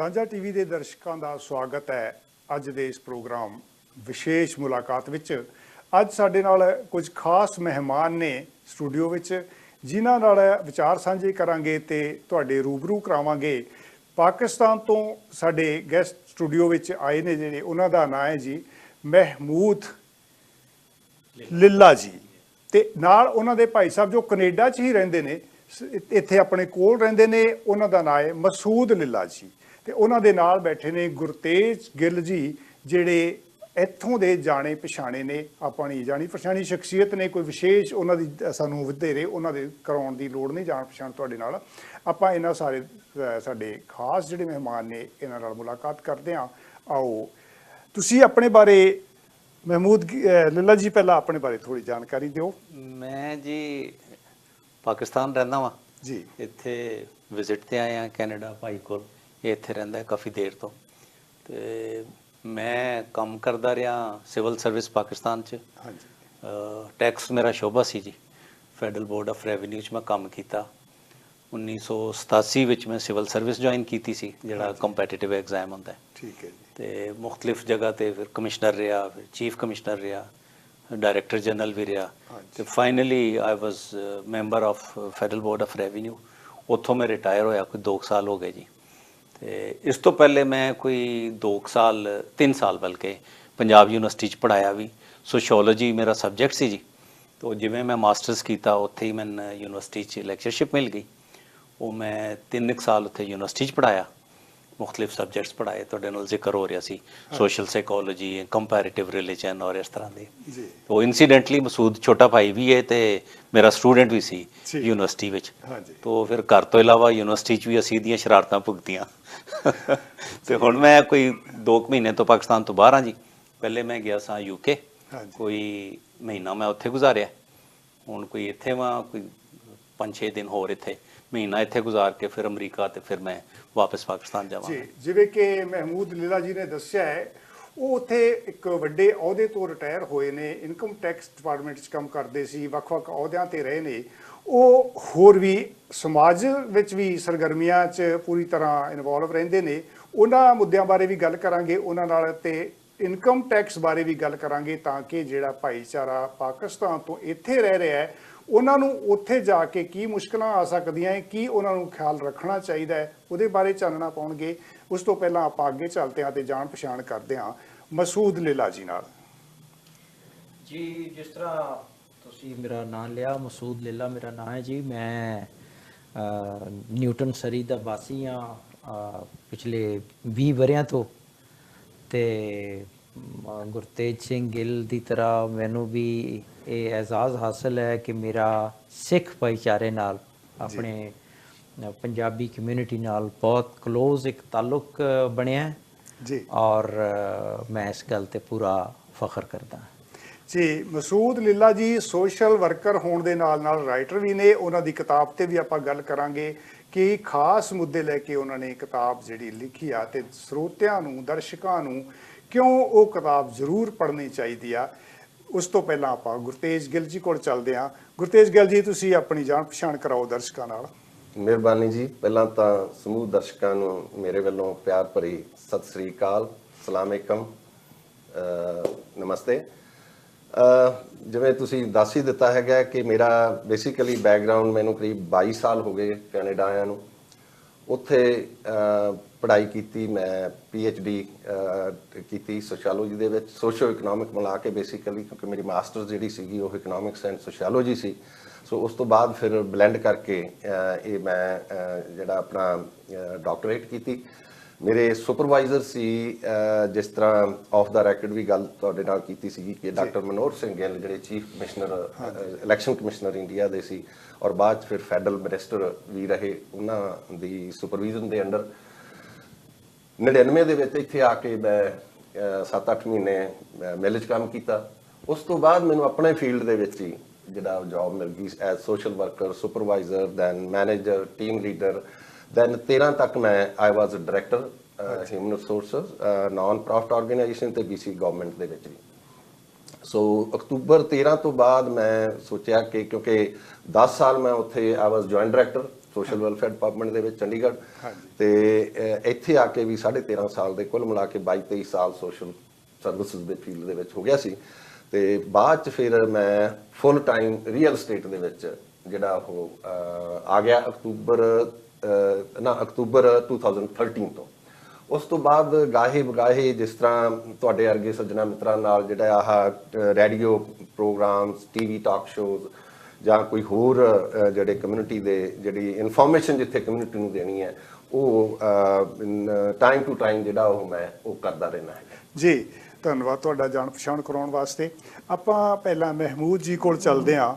ਸਾਂਝਾ ਟੀਵੀ ਦੇ ਦਰਸ਼ਕਾਂ ਦਾ ਸਵਾਗਤ ਹੈ। ਅੱਜ ਦੇ ਇਸ ਪ੍ਰੋਗਰਾਮ ਵਿਸ਼ੇਸ਼ ਮੁਲਾਕਾਤ ਵਿੱਚ ਅੱਜ ਸਾਡੇ ਨਾਲ ਕੁਝ ਖਾਸ ਮਹਿਮਾਨ ਨੇ ਸਟੂਡੀਓ ਵਿੱਚ, ਜਿਨ੍ਹਾਂ ਨਾਲ ਵਿਚਾਰ ਸਾਂਝੇ ਕਰਾਂਗੇ ਤੇ ਤੁਹਾਡੇ ਰੂਬਰੂ ਕਰਾਵਾਂਗੇ। ਪਾਕਿਸਤਾਨ ਤੋਂ ਸਾਡੇ ਗੈਸਟ ਸਟੂਡੀਓ ਵਿੱਚ ਆਏ ਨੇ ਜਿਹੜੇ, ਉਹਨਾਂ ਦਾ ਨਾਂ ਹੈ ਜੀ ਮਹਿਮੂਦ ਲਿੱਲਾ ਜੀ, ਤੇ ਨਾਲ ਉਹਨਾਂ ਦੇ ਭਾਈ ਸਾਹਿਬ ਜੋ ਕੈਨੇਡਾ 'ਚ ਹੀ ਰਹਿੰਦੇ ਨੇ, ਇੱਥੇ ਆਪਣੇ ਕੋਲ ਰਹਿੰਦੇ ਨੇ, ਉਹਨਾਂ ਦਾ ਨਾਂ ਹੈ ਮਸੂਦ ਲਿੱਲਾ ਜੀ। ਤੇ ਉਹਨਾਂ ਦੇ ਨਾਲ ਬੈਠੇ ਨੇ ਗੁਰਤੇਜ ਗਿੱਲ ਜੀ, ਜਿਹੜੇ ਇੱਥੋਂ ਦੇ ਜਾਣੇ ਪਛਾਣੇ ਨੇ, ਆਪਣੀ ਜਾਣੀ ਪਛਾਣੀ ਸ਼ਖਸੀਅਤ ਨੇ। ਕੋਈ ਵਿਸ਼ੇਸ਼ ਉਹਨਾਂ ਦੀ ਸਾਨੂੰ ਵਧੇਰੇ ਉਹਨਾਂ ਦੇ ਕਰਾਉਣ ਦੀ ਲੋੜ ਨਹੀਂ, ਜਾਣ ਪਛਾਣ ਤੁਹਾਡੇ ਨਾਲ। ਆਪਾਂ ਇਹਨਾਂ ਸਾਰੇ ਸਾਡੇ ਖਾਸ ਜਿਹੜੇ ਮਹਿਮਾਨ ਨੇ, ਇਹਨਾਂ ਨਾਲ ਮੁਲਾਕਾਤ ਕਰਦੇ ਹਾਂ। ਆਓ ਤੁਸੀਂ ਆਪਣੇ ਬਾਰੇ ਮਹਿਮੂਦ ਲਿੱਲਾ ਜੀ, ਪਹਿਲਾਂ ਆਪਣੇ ਬਾਰੇ ਥੋੜੀ ਜਾਣਕਾਰੀ ਦਿਓ। ਮੈਂ ਜੀ ਪਾਕਿਸਤਾਨ ਰਹਿੰਦਾ ਵਾਂ ਜੀ, ਇੱਥੇ ਵਿਜ਼ਿਟ ਤੇ ਆਏ ਆ ਕੈਨੇਡਾ, ਭਾਈ ਕੋਲ। ਇਹ ਇੱਥੇ ਰਹਿੰਦਾ ਕਾਫੀ ਦੇਰ ਤੋਂ, ਤੇ ਮੈਂ ਕੰਮ ਕਰਦਾ ਰਿਹਾ ਸਿਵਲ ਸਰਵਿਸ ਪਾਕਿਸਤਾਨ 'ਚ। ਹਾਂਜੀ, ਟੈਕਸ ਮੇਰਾ ਸ਼ੋਭਾ ਸੀ ਜੀ। ਫੈਡਰਲ ਬੋਰਡ ਆਫ ਰੈਵਨਿਊ 'ਚ ਮੈਂ ਕੰਮ ਕੀਤਾ। 1987 ਵਿੱਚ ਮੈਂ ਸਿਵਲ ਸਰਵਿਸ ਜੁਆਇਨ ਕੀਤੀ ਸੀ, ਜਿਹੜਾ ਕੰਪੈਟੀਟਿਵ ਐਗਜ਼ਾਮ ਹੁੰਦਾ ਹੈ। ਠੀਕ ਹੈ ਜੀ। ਤੇ ਮੁਖਤਲਿਫ ਜਗ੍ਹਾ ਤੇ ਫਿਰ ਕਮਿਸ਼ਨਰ ਰਿਹਾ, ਫਿਰ ਚੀਫ ਕਮਿਸ਼ਨਰ ਰਿਹਾ, ਡਾਇਰੈਕਟਰ ਜਨਰਲ ਵੀ ਰਿਹਾ, ਤੇ finally I was member of federal board of revenue. ਉੱਥੋਂ ਮੈਂ ਰਿਟਾਇਰ ਹੋਇਆ, ਕੋਈ 2 ਸਾਲ ਹੋ ਗਏ ਜੀ। ਤੇ ਇਸ ਤੋਂ ਪਹਿਲੇ ਮੈਂ ਕੋਈ 3 ਸਾਲ ਬਲਕਿ ਪੰਜਾਬ ਯੂਨੀਵਰਸਿਟੀ 'ਚ ਪੜ੍ਹਾਇਆ ਵੀ। ਸੋਸ਼ੀਓਲੋਜੀ ਮੇਰਾ ਸਬਜੈਕਟ ਸੀ ਜੀ। तो ਜਿਵੇਂ ਮੈਂ ਮਾਸਟਰਸ ਕੀਤਾ, ਉੱਥੇ ਹੀ ਮੈਨੂੰ ਯੂਨੀਵਰਸਿਟੀ 'ਚ ਲੈਕਚਰਸ਼ਿਪ ਮਿਲ ਗਈ। ਉਹ ਮੈਂ 3 ਸਾਲ ਉੱਥੇ ਯੂਨੀਵਰਸਿਟੀ 'ਚ ਪੜ੍ਹਾਇਆ, ਮੁਖਤਲਿਫ ਸਬਜੈਕਟਸ ਪੜ੍ਹਾਏ। ਤੁਹਾਡੇ ਨਾਲ ਜ਼ਿਕਰ ਹੋ ਰਿਹਾ ਸੀ ਸੋਸ਼ਲ ਸਾਈਕੋਲੋਜੀ, ਕੰਪੈਰੀਟਿਵ ਰਿਲੀਜਨ ਔਰ ਇਸ ਤਰ੍ਹਾਂ ਦੇ। ਉਹ ਇਨਸੀਡੈਂਟਲੀ ਮਸੂਦ ਛੋਟਾ ਭਾਈ ਵੀ ਹੈ ਤੇ ਮੇਰਾ ਸਟੂਡੈਂਟ ਵੀ ਸੀ ਯੂਨੀਵਰਸਿਟੀ ਵਿੱਚ। ਤੋ ਫਿਰ ਘਰ ਤੋਂ ਇਲਾਵਾ ਯੂਨੀਵਰਸਿਟੀ 'ਚ ਵੀ ਅਸੀਂ ਦੀਆਂ ਸ਼ਰਾਰਤਾਂ ਭੁਗਤੀਆਂ। ਤੇ ਹੁਣ ਮੈਂ ਕੋਈ 2 ਮਹੀਨੇ ਤੋਂ ਪਾਕਿਸਤਾਨ ਤੋਂ ਬਾਹਰ ਹਾਂ ਜੀ। ਪਹਿਲੇ ਮੈਂ ਗਿਆ ਸਾਂ UK, ਕੋਈ ਮਹੀਨਾ ਮੈਂ ਉੱਥੇ ਗੁਜ਼ਾਰਿਆ। ਹੁਣ ਕੋਈ ਇੱਥੇ ਵਾਂ, ਕੋਈ 5-6 ਦਿਨ ਹੋਰ ਇੱਥੇ, ਮਹੀਨਾ ਇੱਥੇ ਗੁਜ਼ਾਰ ਕੇ ਫਿਰ ਅਮਰੀਕਾ, ਤੇ ਫਿਰ ਮੈਂ ਵਾਪਸ ਪਾਕਿਸਤਾਨ ਜਾਵਾਂਗਾ। ਜੀ, ਜਿਵੇਂ ਕਿ ਮਹਿਮੂਦ ਲਿੱਲਾ ਜੀ ਨੇ ਦੱਸਿਆ ਹੈ, ਉਹ ਉੱਥੇ ਇੱਕ ਵੱਡੇ ਅਹੁਦੇ ਤੋਂ ਰਿਟਾਇਰ ਹੋਏ ਨੇ, ਇਨਕਮ ਟੈਕਸ ਡਿਪਾਰਟਮੈਂਟ 'ਚ ਕੰਮ ਕਰਦੇ ਸੀ, ਵੱਖ-ਵੱਖ ਅਹੁਦਿਆਂ ਤੇ ਰਹੇ ਨੇ। ਉਹ ਹੋਰ ਵੀ ਸਮਾਜ ਵਿੱਚ ਵੀ ਸਰਗਰਮੀਆਂ 'ਚ ਪੂਰੀ ਤਰ੍ਹਾਂ ਇਨਵੋਲਵ ਰਹਿੰਦੇ ਨੇ। ਉਹਨਾਂ ਮੁੱਦਿਆਂ ਬਾਰੇ ਵੀ ਗੱਲ ਕਰਾਂਗੇ ਉਹਨਾਂ ਨਾਲ, ਤੇ ਇਨਕਮ ਟੈਕਸ ਬਾਰੇ ਵੀ ਗੱਲ ਕਰਾਂਗੇ, ਤਾਂ ਕਿ ਜਿਹੜਾ ਭਾਈਚਾਰਾ ਪਾਕਿਸਤਾਨ ਤੋਂ ਇੱਥੇ ਰਹਿ ਰਿਹਾ ਹੈ, ਉਹਨਾਂ ਨੂੰ ਉੱਥੇ ਜਾ ਕੇ ਕੀ ਮੁਸ਼ਕਲਾਂ ਆ ਸਕਦੀਆਂ ਹੈ, ਕੀ ਉਹਨਾਂ ਨੂੰ ਖਿਆਲ ਰੱਖਣਾ ਚਾਹੀਦਾ ਹੈ, ਉਹਦੇ ਬਾਰੇ ਚਾਨਣਾ ਪਾਉਣਗੇ। ਉਸ ਤੋਂ ਪਹਿਲਾਂ ਆਪਾਂ ਅੱਗੇ ਚੱਲਦੇ ਹਾਂ ਤੇ ਜਾਣ ਪਛਾਣ ਕਰਦੇ ਹਾਂ ਮਸੂਦ ਲਿੱਲਾ ਜੀ ਨਾਲ। ਜੀ, ਜਿਸ ਤਰ੍ਹਾਂ ਤੁਸੀਂ ਮੇਰਾ ਨਾਮ ਲਿਆ, ਮਸੂਦ ਲਿੱਲਾ ਮੇਰਾ ਨਾਮ ਹੈ ਜੀ। ਮੈਂ ਨਿਊਟਨ ਸਰੀ ਦਾ ਵਾਸੀ ਹਾਂ ਪਿਛਲੇ 20 ਵਰ੍ਹਿਆਂ ਤੋਂ। ਤੇ ਗੁਰਤੇਜ ਸਿੰਘ ਗਿੱਲ ਦੀ ਤਰ੍ਹਾਂ ਮੈਨੂੰ ਵੀ ਇਹ ਐਜ਼ਾਜ਼ ਹਾਸਲ ਹੈ ਕਿ ਮੇਰਾ ਸਿੱਖ ਭਾਈਚਾਰੇ ਨਾਲ, ਆਪਣੇ ਪੰਜਾਬੀ ਕਮਿਊਨਿਟੀ ਨਾਲ ਬਹੁਤ ਕਲੋਜ਼ ਇੱਕ ਤਾਲੁਕ ਬਣਿਆ ਜੀ, ਔਰ ਮੈਂ ਇਸ ਗੱਲ ਤੇ ਪੂਰਾ ਫਖਰ ਕਰਦਾ ਜੀ। ਮਸੂਦ ਲਿੱਲਾ ਜੀ ਸੋਸ਼ਲ ਵਰਕਰ ਹੋਣ ਦੇ ਨਾਲ ਨਾਲ ਰਾਈਟਰ ਵੀ ਨੇ। ਉਹਨਾਂ ਦੀ ਕਿਤਾਬ ਤੇ ਵੀ ਆਪਾਂ ਗੱਲ ਕਰਾਂਗੇ ਕਿ ਖਾਸ ਮੁੱਦੇ ਲੈ ਕੇ ਉਹਨਾਂ ਨੇ ਕਿਤਾਬ ਜਿਹੜੀ ਲਿਖੀ ਆ, ਤੇ ਸਰੋਤਿਆਂ ਨੂੰ, ਦਰਸ਼ਕਾਂ ਨੂੰ ਕਿਉਂ ਉਹ ਕਿਤਾਬ ਜ਼ਰੂਰ ਪੜ੍ਹਨੀ ਚਾਹੀਦੀ ਆ। ਉਸ ਤੋਂ ਪਹਿਲਾਂ ਆਪਾਂ ਗੁਰਤੇਜ ਗਿੱਲ ਜੀ ਕੋਲ ਚੱਲਦੇ ਹਾਂ। ਗੁਰਤੇਜ ਗਿੱਲ ਜੀ, ਤੁਸੀਂ ਆਪਣੀ ਜਾਣ ਪਛਾਣ ਕਰਾਓ ਦਰਸ਼ਕਾਂ ਨਾਲ। ਮਿਹਰਬਾਨੀ ਜੀ। ਪਹਿਲਾਂ ਤਾਂ ਸਮੂਹ ਦਰਸ਼ਕਾਂ ਨੂੰ ਮੇਰੇ ਵੱਲੋਂ ਪਿਆਰ ਭਰੀ ਸਤਿ ਸ੍ਰੀ ਅਕਾਲ, ਸਲਾਮੇਕਮ, ਨਮਸਤੇ। ਜਿਵੇਂ ਤੁਸੀਂ ਦੱਸ ਹੀ ਦਿੱਤਾ ਹੈਗਾ ਕਿ ਮੇਰਾ ਬੇਸਿਕਲੀ ਬੈਕਗਰਾਊਂਡ, ਮੈਨੂੰ ਕਰੀਬ 22 ਸਾਲ ਹੋ ਗਏ ਕੈਨੇਡਾ ਆਇਆਂ ਨੂੰ। ਉੱਥੇ ਪੜ੍ਹਾਈ ਕੀਤੀ ਮੈਂ, PhD ਕੀਤੀ ਸੋਸ਼ੀਓਲੋਜੀ ਦੇ ਵਿੱਚ, ਸੋਸ਼ੋ ਇਕਨੋਮਿਕ ਮਿਲਾ ਕੇ ਬੇਸਿਕਲੀ, ਕਿਉਂਕਿ ਮੇਰੀ ਮਾਸਟਰਸ ਜਿਹੜੀ ਸੀਗੀ ਉਹ ਇਕਨੋਮਿਕਸ ਐਂਡ ਸੋਸ਼ੀਓਲੋਜੀ ਸੀ। ਸੋ ਉਸ ਤੋਂ ਬਾਅਦ ਫਿਰ ਬਲੈਂਡ ਕਰਕੇ ਇਹ ਮੈਂ ਜਿਹੜਾ ਆਪਣਾ ਡਾਕਟਰੇਟ ਕੀਤੀ। ਮੇਰੇ ਸੁਪਰਵਾਈਜ਼ਰ ਸੀ, ਜਿਸ ਤਰ੍ਹਾਂ ਆਫ ਦਾ ਰੈਕਡ ਵੀ ਗੱਲ ਤੁਹਾਡੇ ਨਾਲ ਕੀਤੀ ਸੀਗੀ, ਕਿ ਡਾਕਟਰ ਮਨੋਹਰ ਸਿੰਘ ਗਿੱਲ, ਜਿਹੜੇ chief commissioner, election commissioner India ਦੇ ਸੀ, ਔਰ ਬਾਅਦ 'ਚ ਫਿਰ ਫੈਡਰਲ ਮਿਨਿਸਟਰ ਵੀ ਰਹੇ। ਉਹਨਾਂ ਦੀ ਸੁਪਰਵਿਜ਼ਨ ਦੇ ਅੰਡਰ 99 ਦੇ ਵਿੱਚ ਇੱਥੇ ਆ ਕੇ ਮੈਂ 7-8 ਮਹੀਨੇ ਮਿਲ 'ਚ ਕੰਮ ਕੀਤਾ। ਉਸ ਤੋਂ ਬਾਅਦ ਮੈਨੂੰ ਆਪਣੇ ਫੀਲਡ ਦੇ ਵਿੱਚ ਹੀ ਜਿਹੜਾ ਜੌਬ ਮਿਲ ਗਈ as social worker, supervisor, then manager, team leader, then 13 ਤੱਕ ਮੈਂ I was director human resources, non profit organisation ਤੇ BC ਗਵਰਨਮੈਂਟ ਦੇ ਵਿੱਚ ਵੀ। ਸੋ ਅਕਤੂਬਰ 13 ਤੋਂ ਬਾਅਦ ਮੈਂ ਸੋਚਿਆ ਕਿ ਕਿਉਂਕਿ 10 ਸਾਲ ਮੈਂ ਉੱਥੇ I was joint director, social welfare department ਦੇ ਵਿੱਚ ਚੰਡੀਗੜ੍ਹ। ਹਾਂਜੀ। ਤੇ ਇੱਥੇ ਆ ਕੇ ਵੀ 13.5 ਸਾਲ ਦੇ ਕੁੱਲ ਮਿਲਾ ਕੇ 22-23 ਸਾਲ ਸੋਸ਼ਲ ਸਰਵਿਸਿਜ਼ ਦੇ ਫੀਲਡ ਦੇ ਵਿੱਚ ਹੋ ਗਿਆ ਸੀ। ਤੇ ਬਾਅਦ ਚ ਫਿਰ ਮੈਂ ਫੁੱਲ ਟਾਈਮ ਰੀਅਲ ਸਟੇਟ ਦੇ ਵਿੱਚ ਜਿਹੜਾ ਉਹ ਆ ਗਿਆ ਅਕਤੂਬਰ 2013 ਤੋਂ। ਉਸ ਤੋਂ ਬਾਅਦ ਗਾਹੇ ਬਗਾਹੇ ਜਿਸ ਤਰ੍ਹਾਂ ਤੁਹਾਡੇ ਵਰਗੇ ਸੱਜਣਾ ਮਿੱਤਰਾਂ ਨਾਲ ਜਿਹੜਾ ਆਹ radio programmes, TV talk shows ਜਾਂ ਕੋਈ ਹੋਰ ਜਿਹੜੇ ਕਮਿਊਨਿਟੀ ਦੇ ਜਿਹੜੀ ਇਨਫੋਰਮੇਸ਼ਨ ਜਿੱਥੇ ਕਮਿਊਨਿਟੀ ਨੂੰ ਦੇਣੀ ਹੈ ਉਹ ਟਾਈਮ ਟੂ ਟਾਈਮ ਜਿਹੜਾ ਉਹ ਮੈਂ ਉਹ ਕਰਦਾ ਰਹਿਣਾ ਹੈ। ਜੀ, ਧੰਨਵਾਦ ਤੁਹਾਡਾ ਜਾਣ ਪਛਾਣ ਕਰਾਉਣ ਵਾਸਤੇ। ਆਪਾਂ ਪਹਿਲਾਂ ਮਹਿਮੂਦ ਜੀ ਕੋਲ ਚੱਲਦੇ ਹਾਂ,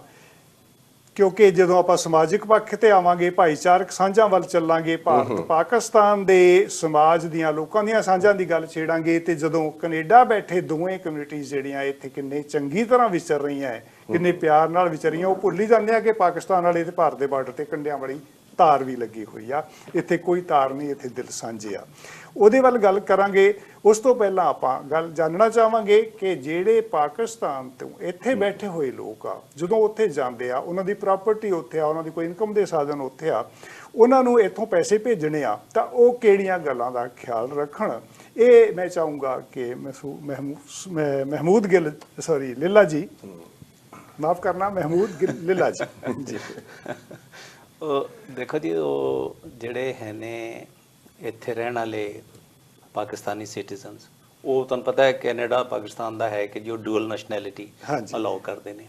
ਕਿਉਂਕਿ ਜਦੋਂ ਆਪਾਂ ਸਮਾਜਿਕ ਪੱਖ ਤੇ ਆਵਾਂਗੇ, ਭਾਈਚਾਰਕ ਸਾਂਝਾਂ ਵੱਲ ਚੱਲਾਂਗੇ, ਭਾਰਤ ਪਾਕਿਸਤਾਨ ਦੇ ਸਮਾਜ ਦੀਆਂ ਲੋਕਾਂ ਦੀਆਂ ਸਾਂਝਾਂ ਦੀ ਗੱਲ ਛੇੜਾਂਗੇ, ਤੇ ਜਦੋਂ ਕੈਨੇਡਾ ਬੈਠੇ ਦੋਵੇਂ ਕਮਿਊਨਿਟੀਜ਼ ਜਿਹੜੀਆਂ ਇੱਥੇ ਕਿੰਨੇ ਚੰਗੀ ਤਰ੍ਹਾਂ ਵਿਚਰ ਰਹੀਆਂ ਹੈ, ਕਿੰਨੇ ਪਿਆਰ ਨਾਲ ਵਿਚਰ ਰਹੀਆਂ, ਉਹ ਭੁੱਲ ਹੀ ਜਾਂਦੇ ਆ ਕਿ ਪਾਕਿਸਤਾਨ ਵਾਲੇ ਤੇ ਭਾਰਤ ਦੇ ਬਾਰਡਰ ਤੇ ਕੰਡਿਆਂ ਵਾਲੀ ਤਾਰ ਵੀ ਲੱਗੀ ਹੋਈ ਆ। ਇੱਥੇ ਕੋਈ ਤਾਰ ਨਹੀਂ, ਇੱਥੇ ਦਿਲ ਸਾਂਝੇ ਆ। ਉਹਦੇ ਵੱਲ ਗੱਲ ਕਰਾਂਗੇ। ਉਸ ਤੋਂ ਪਹਿਲਾਂ ਆਪਾਂ ਗੱਲ ਜਾਣਨਾ ਚਾਹਾਂਗੇ ਕਿ ਜਿਹੜੇ ਪਾਕਿਸਤਾਨ ਤੋਂ ਇੱਥੇ ਬੈਠੇ ਹੋਏ ਲੋਕ ਆ, ਜਦੋਂ ਉੱਥੇ ਜਾਂਦੇ ਆ, ਉਹਨਾਂ ਦੀ ਪ੍ਰਾਪਰਟੀ ਉੱਥੇ ਆ, ਉਹਨਾਂ ਦੀ ਕੋਈ ਇਨਕਮ ਦੇ ਸਾਧਨ ਉੱਥੇ ਆ, ਉਹਨਾਂ ਨੂੰ ਇੱਥੋਂ ਪੈਸੇ ਭੇਜਣੇ ਆ, ਤਾਂ ਉਹ ਕਿਹੜੀਆਂ ਗੱਲਾਂ ਦਾ ਖਿਆਲ ਰੱਖਣ, ਇਹ ਮੈਂ ਚਾਹੂੰਗਾ ਕਿ ਮਹਿਮੂਦ ਗਿੱਲ ਲੀਲਾ ਜੀ, ਮਾਫ ਕਰਨਾ, ਮਹਿਮੂਦ ਗਿੱਲ ਲੀਲਾ ਜੀ। ਜੀ ਦੇਖੋ ਜੀ, ਉਹ ਜਿਹੜੇ ਹੈ ਨੇ ਇੱਥੇ ਰਹਿਣ ਵਾਲੇ ਪਾਕਿਸਤਾਨੀ ਸਿਟੀਜ਼ਨਸ, ਉਹ ਤੁਹਾਨੂੰ ਪਤਾ ਹੈ ਕੈਨੇਡਾ ਪਾਕਿਸਤਾਨ ਦਾ ਹੈ ਕਿ ਜੋ ਡੂਅਲ ਨੈਸ਼ਨੈਲਿਟੀ ਅਲਾਉ ਕਰਦੇ ਨੇ।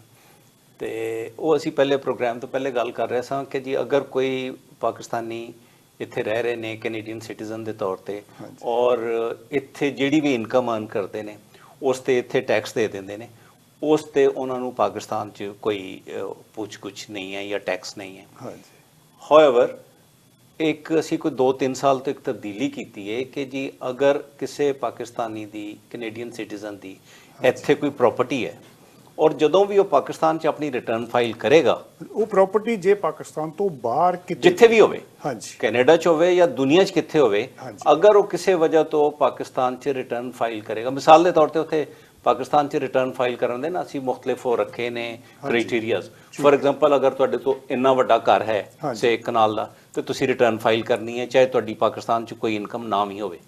ਤੇ ਉਹ ਅਸੀਂ ਪਹਿਲੇ ਪ੍ਰੋਗਰਾਮ ਤੋਂ ਪਹਿਲੇ ਗੱਲ ਕਰ ਰਹੇ ਸਾਂ ਕਿ ਜੀ ਅਗਰ ਕੋਈ ਪਾਕਿਸਤਾਨੀ ਇੱਥੇ ਰਹਿ ਰਹੇ ਨੇ ਕੈਨੇਡੀਅਨ ਸਿਟੀਜ਼ਨ ਦੇ ਤੌਰ ਤੇ, ਔਰ ਇੱਥੇ ਜਿਹੜੀ ਵੀ ਇਨਕਮ ਅਰਨ ਕਰਦੇ ਨੇ ਉਸ ਤੇ ਇੱਥੇ ਟੈਕਸ ਦੇ ਦਿੰਦੇ ਨੇ, ਉਸ ਤੇ ਉਹਨਾਂ ਨੂੰ ਪਾਕਿਸਤਾਨ 'ਚ ਕੋਈ ਪੁੱਛ ਕੁਛ ਨਹੀਂ ਹੈ ਜਾਂ ਟੈਕਸ ਨਹੀਂ ਹੈ। ਹਾਊਐਵਰ ਇੱਕ ਅਸੀਂ ਕੋਈ 2-3 ਸਾਲ ਤੋਂ ਇੱਕ ਤਬਦੀਲੀ ਕੀਤੀ ਹੈ ਕਿ ਜੀ ਅਗਰ ਕਿਸੇ ਪਾਕਿਸਤਾਨੀ ਦੀ, ਕੈਨੇਡੀਅਨ ਸਿਟੀਜ਼ਨ ਦੀ ਇੱਥੇ ਕੋਈ ਪ੍ਰਾਪਰਟੀ ਹੈ, ਔਰ ਜਦੋਂ ਵੀ ਉਹ ਪਾਕਿਸਤਾਨ 'ਚ ਆਪਣੀ ਰਿਟਰਨ ਫਾਈਲ ਕਰੇਗਾ, ਉਹ ਪ੍ਰਾਪਰਟੀ ਜੇ ਪਾਕਿਸਤਾਨ ਤੋਂ ਬਾਹਰ ਕਿਤੇ ਜਿੱਥੇ ਵੀ ਹੋਵੇ, ਹਾਂਜੀ, ਕੈਨੇਡਾ 'ਚ ਹੋਵੇ ਜਾਂ ਦੁਨੀਆ 'ਚ ਕਿੱਥੇ ਹੋਵੇ, ਅਗਰ ਉਹ ਕਿਸੇ ਵਜ੍ਹਾ ਤੋਂ ਪਾਕਿਸਤਾਨ 'ਚ ਰਿਟਰਨ ਫਾਈਲ ਕਰੇਗਾ, ਮਿਸਾਲ ਦੇ ਤੌਰ ਤੇ ਉੱਥੇ ਪਾਕਿਸਤਾਨ 'ਚ ਰਿਟਰਨ ਫਾਈਲ ਕਰਨ ਦੇ ਨਾ ਅਸੀਂ ਮੁਖਤਲਿਫ ਉਹ ਰੱਖੇ ਨੇ ਕ੍ਰਾਈਟੇਰੀਆਜ਼। ਫੋਰ ਐਗਜ਼ਾਮਪਲ, ਅਗਰ ਤੁਹਾਡੇ ਤੋਂ ਇੰਨਾ ਵੱਡਾ ਘਰ ਹੈ ਸੇ 1 ਕਨਾਲ ਦਾ, ਤੇ ਤੁਸੀਂ ਰਿਟਰਨ ਫਾਈਲ ਕਰਨੀ ਹੈ, ਚਾਹੇ ਤੁਹਾਡੀ ਪਾਕਿਸਤਾਨ 'ਚ ਕੋਈ ਇਨਕਮ ਨਾ ਵੀ ਹੋਵੇ।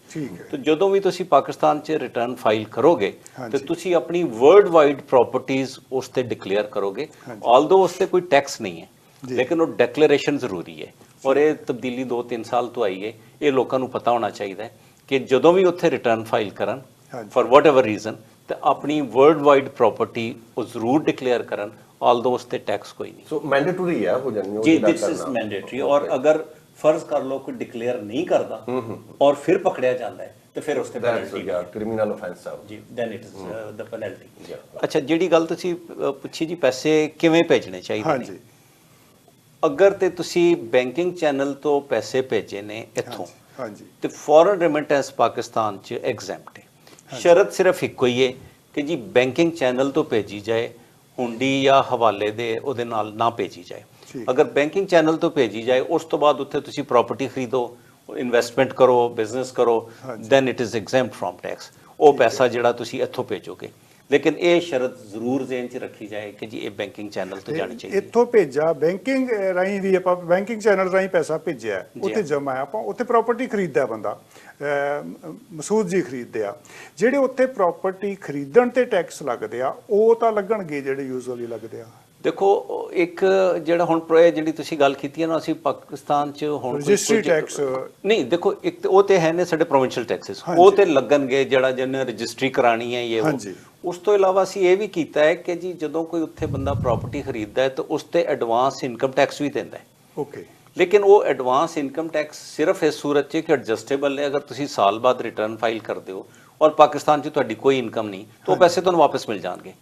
ਤੇ ਜਦੋਂ ਵੀ ਤੁਸੀਂ ਪਾਕਿਸਤਾਨ 'ਚ ਰਿਟਰਨ ਫਾਈਲ ਕਰੋਗੇ ਤੇ ਤੁਸੀਂ ਆਪਣੀ ਵਰਲਡ ਵਾਈਡ ਪ੍ਰਾਪਰਟੀਜ਼ ਉਸ ਤੇ ਡਿਕਲੇਅਰ ਕਰੋਗੇ। ਆਲਦੋ ਉਸ ਤੇ ਕੋਈ ਟੈਕਸ ਨਹੀਂ ਹੈ, ਲੇਕਿਨ ਉਹ ਡਿਕਲੇਰੇਸ਼ਨ ਜ਼ਰੂਰੀ ਹੈ। ਔਰ ਇਹ ਤਬਦੀਲੀ 2-3 ਸਾਲ ਤੋਂ ਆਈ ਹੈ। ਇਹ ਲੋਕਾਂ ਨੂੰ ਪਤਾ ਹੋਣਾ ਚਾਹੀਦਾ ਹੈ ਕਿ ਜਦੋਂ ਵੀ ਉੱਥੇ ਰਿਟਰਨ ਫਾਈਲ ਕਰਨ, ਫॉर ਵਾਟ ਐਵਰ ਰੀਜ਼ਨ, ਤੇ ਆਪਣੀ ਵਰਲਡ ਵਾਈਡ ਪ੍ਰਾਪਰਟੀ ਉਹ ਜ਼ਰੂਰ ਡਿਕਲੇਅਰ ਕਰਨ, ਆਲਦੋ ਉਸ ਤੇ ਟੈਕਸ ਕੋਈ ਨਹੀਂ। ਸੋ ਮੈਂਡੇਟਰੀ ਹੈ ਹੋ ਜਾਣੀ ਜੀ, ਦਿਸ ਇਜ਼ ਮੈਂਡੇਟਰੀ। ਔਰ ਅਗਰ ਫਰਜ਼ ਕਰ ਲਓ ਕੋਈ ਡਿਕਲੇਅਰ ਨਹੀਂ ਕਰਦਾ ਔਰ ਫਿਰ ਪਕੜਿਆ ਜਾਂਦਾ ਹੈ ਤੇ ਫਿਰ ਉਸ ਤੇ ਪੈਨਲਟੀ ਹੈ, ਕ੍ਰਿਮੀਨਲ ਆਫੈਂਸ ਹੈ ਜੀ, then it is the penalty. ਅੱਛਾ, ਜਿਹੜੀ ਗੱਲ ਤੁਸੀਂ ਪੁੱਛੀ ਜੀ, ਪੈਸੇ ਕਿਵੇਂ ਭੇਜਣੇ ਚਾਹੀਦੇ ਨੇ, ਅਗਰ ਤੇ ਤੁਸੀਂ ਬੈਂਕਿੰਗ ਚੈਨਲ ਤੋਂ ਪੈਸੇ ਭੇਜੇ ਨੇ ਇੱਥੋਂ, ਤੇ ਫੋਰਨ ਰੈਮਿਟੈਂਸ ਪਾਕਿਸਤਾਨ 'ਚ ਐਗਜ਼ੈਂਪਟ ਹੈ। ਸ਼ਰਤ ਸਿਰਫ ਇੱਕੋ ਹੀ ਹੈ ਕਿ ਜੀ ਬੈਂਕਿੰਗ ਚੈਨਲ ਤੋਂ ਭੇਜੀ ਜਾਏ, ਹੁੰਡੀ ਜਾਂ ਹਵਾਲੇ ਦੇ ਉਹਦੇ ਨਾਲ ਨਾ ਭੇਜੀ ਜਾਏ। ਅਗਰ ਬੈਂਕਿੰਗ ਚੈਨਲ ਤੋਂ ਭੇਜੀ ਜਾਏ, ਉਸ ਤੋਂ ਬਾਅਦ ਉੱਥੇ ਤੁਸੀਂ ਪ੍ਰਾਪਰਟੀ ਖਰੀਦੋ, ਇਨਵੈਸਟਮੈਂਟ ਕਰੋ, ਬਿਜ਼ਨਸ ਕਰੋ, then it is exempt from tax. ਉਹ ਪੈਸਾ ਜਿਹੜਾ ਤੁਸੀਂ ਇੱਥੋਂ ਭੇਜੋਗੇ, ਲੇਕਿਨ ਇਹ ਸ਼ਰਤ ਜ਼ਰੂਰ ਜ਼ਿਹਨ 'ਚ ਰੱਖੀ ਜਾਏ ਕਿ ਜੀ ਇਹ ਬੈਂਕਿੰਗ ਚੈਨਲ ਤੋਂ ਜਾਣੀ ਚਾਹੀਦੀ ਹੈ। ਇੱਥੋਂ ਭੇਜਾ ਬੈਂਕਿੰਗ ਰਾਹੀਂ ਵੀ, ਆਪਾਂ ਬੈਂਕਿੰਗ ਚੈਨਲ ਰਾਹੀਂ ਪੈਸਾ ਭੇਜਿਆ, ਉੱਥੇ ਜਮਾ ਹੈ, ਆਪਾਂ ਉੱਥੇ ਪ੍ਰਾਪਰਟੀ ਖਰੀਦਦਾ ਬੰਦਾ, ਮਸੂਦ ਜੀ ਖਰੀਦਦੇ ਆ, ਜਿਹੜੇ ਉੱਥੇ ਪ੍ਰਾਪਰਟੀ ਖਰੀਦਣ ਤੇ ਟੈਕਸ ਲੱਗਦੇ ਆ, ਉਹ ਤਾਂ ਲੱਗਣਗੇ ਜਿਹੜੇ ਯੂਜ਼ੁਅਲੀ ਲੱਗਦੇ ਆ। ਦੇਖੋ, ਇੱਕ ਜਿਹੜਾ ਹੁਣ ਜਿਹੜੀ ਤੁਸੀਂ ਗੱਲ ਕੀਤੀ ਹੈ ਨਾ, ਅਸੀਂ ਪਾਕਿਸਤਾਨ 'ਚ ਹੁਣ ਰਜਿਸਟਰੀ ਟੈਕਸ ਨਹੀਂ, ਦੇਖੋ ਇੱਕ ਉਹ ਤੇ ਹੈ ਨੇ ਸਾਡੇ ਪ੍ਰੋਵਿੰਸ਼ੀਅਲ ਟੈਕਸਸ, ਉਹ ਤੇ ਲੱਗਣਗੇ, ਜਿਹੜਾ ਜਿਹਨੇ ਰਜਿਸਟਰੀ ਕਰਾਣੀ ਹੈ ਇਹ। ਉਸ ਤੋਂ ਇਲਾਵਾ ਅਸੀਂ ਇਹ ਵੀ ਕੀਤਾ ਹੈ ਕਿ ਜੀ ਜਦੋਂ ਕੋਈ ਉੱਥੇ ਬੰਦਾ ਪ੍ਰਾਪਰਟੀ ਖਰੀਦਦਾ ਹੈ ਤਾਂ ਉਸ ਤੇ ਐਡਵਾਂਸ ਇਨਕਮ ਟੈਕਸ ਵੀ ਦਿੰਦਾ ਹੈ। ਓਕੇ, ਲੇਕਿਨ ਉਹ ਐਡਵਾਂਸ ਇਨਕਮ ਟੈਕਸ ਸਿਰਫ ਇਸ ਸੂਰਤ 'ਚ ਕਿ ਐਡਜਸਟੇਬਲ ਹੈ। ਅਗਰ ਤੁਸੀਂ ਸਾਲ ਬਾਅਦ ਰਿਟਰਨ ਫਾਈਲ ਕਰਦੇ ਹੋ ਔਰ ਪਾਕਿਸਤਾਨ 'ਚ ਤੁਹਾਡੀ ਕੋਈ ਇਨਕਮ ਨਹੀਂ, ਤਾਂ ਉਹ ਪੈਸੇ ਤੁਹਾਨੂੰ ਵਾਪਸ ਮਿਲ ਜਾਣਗੇ।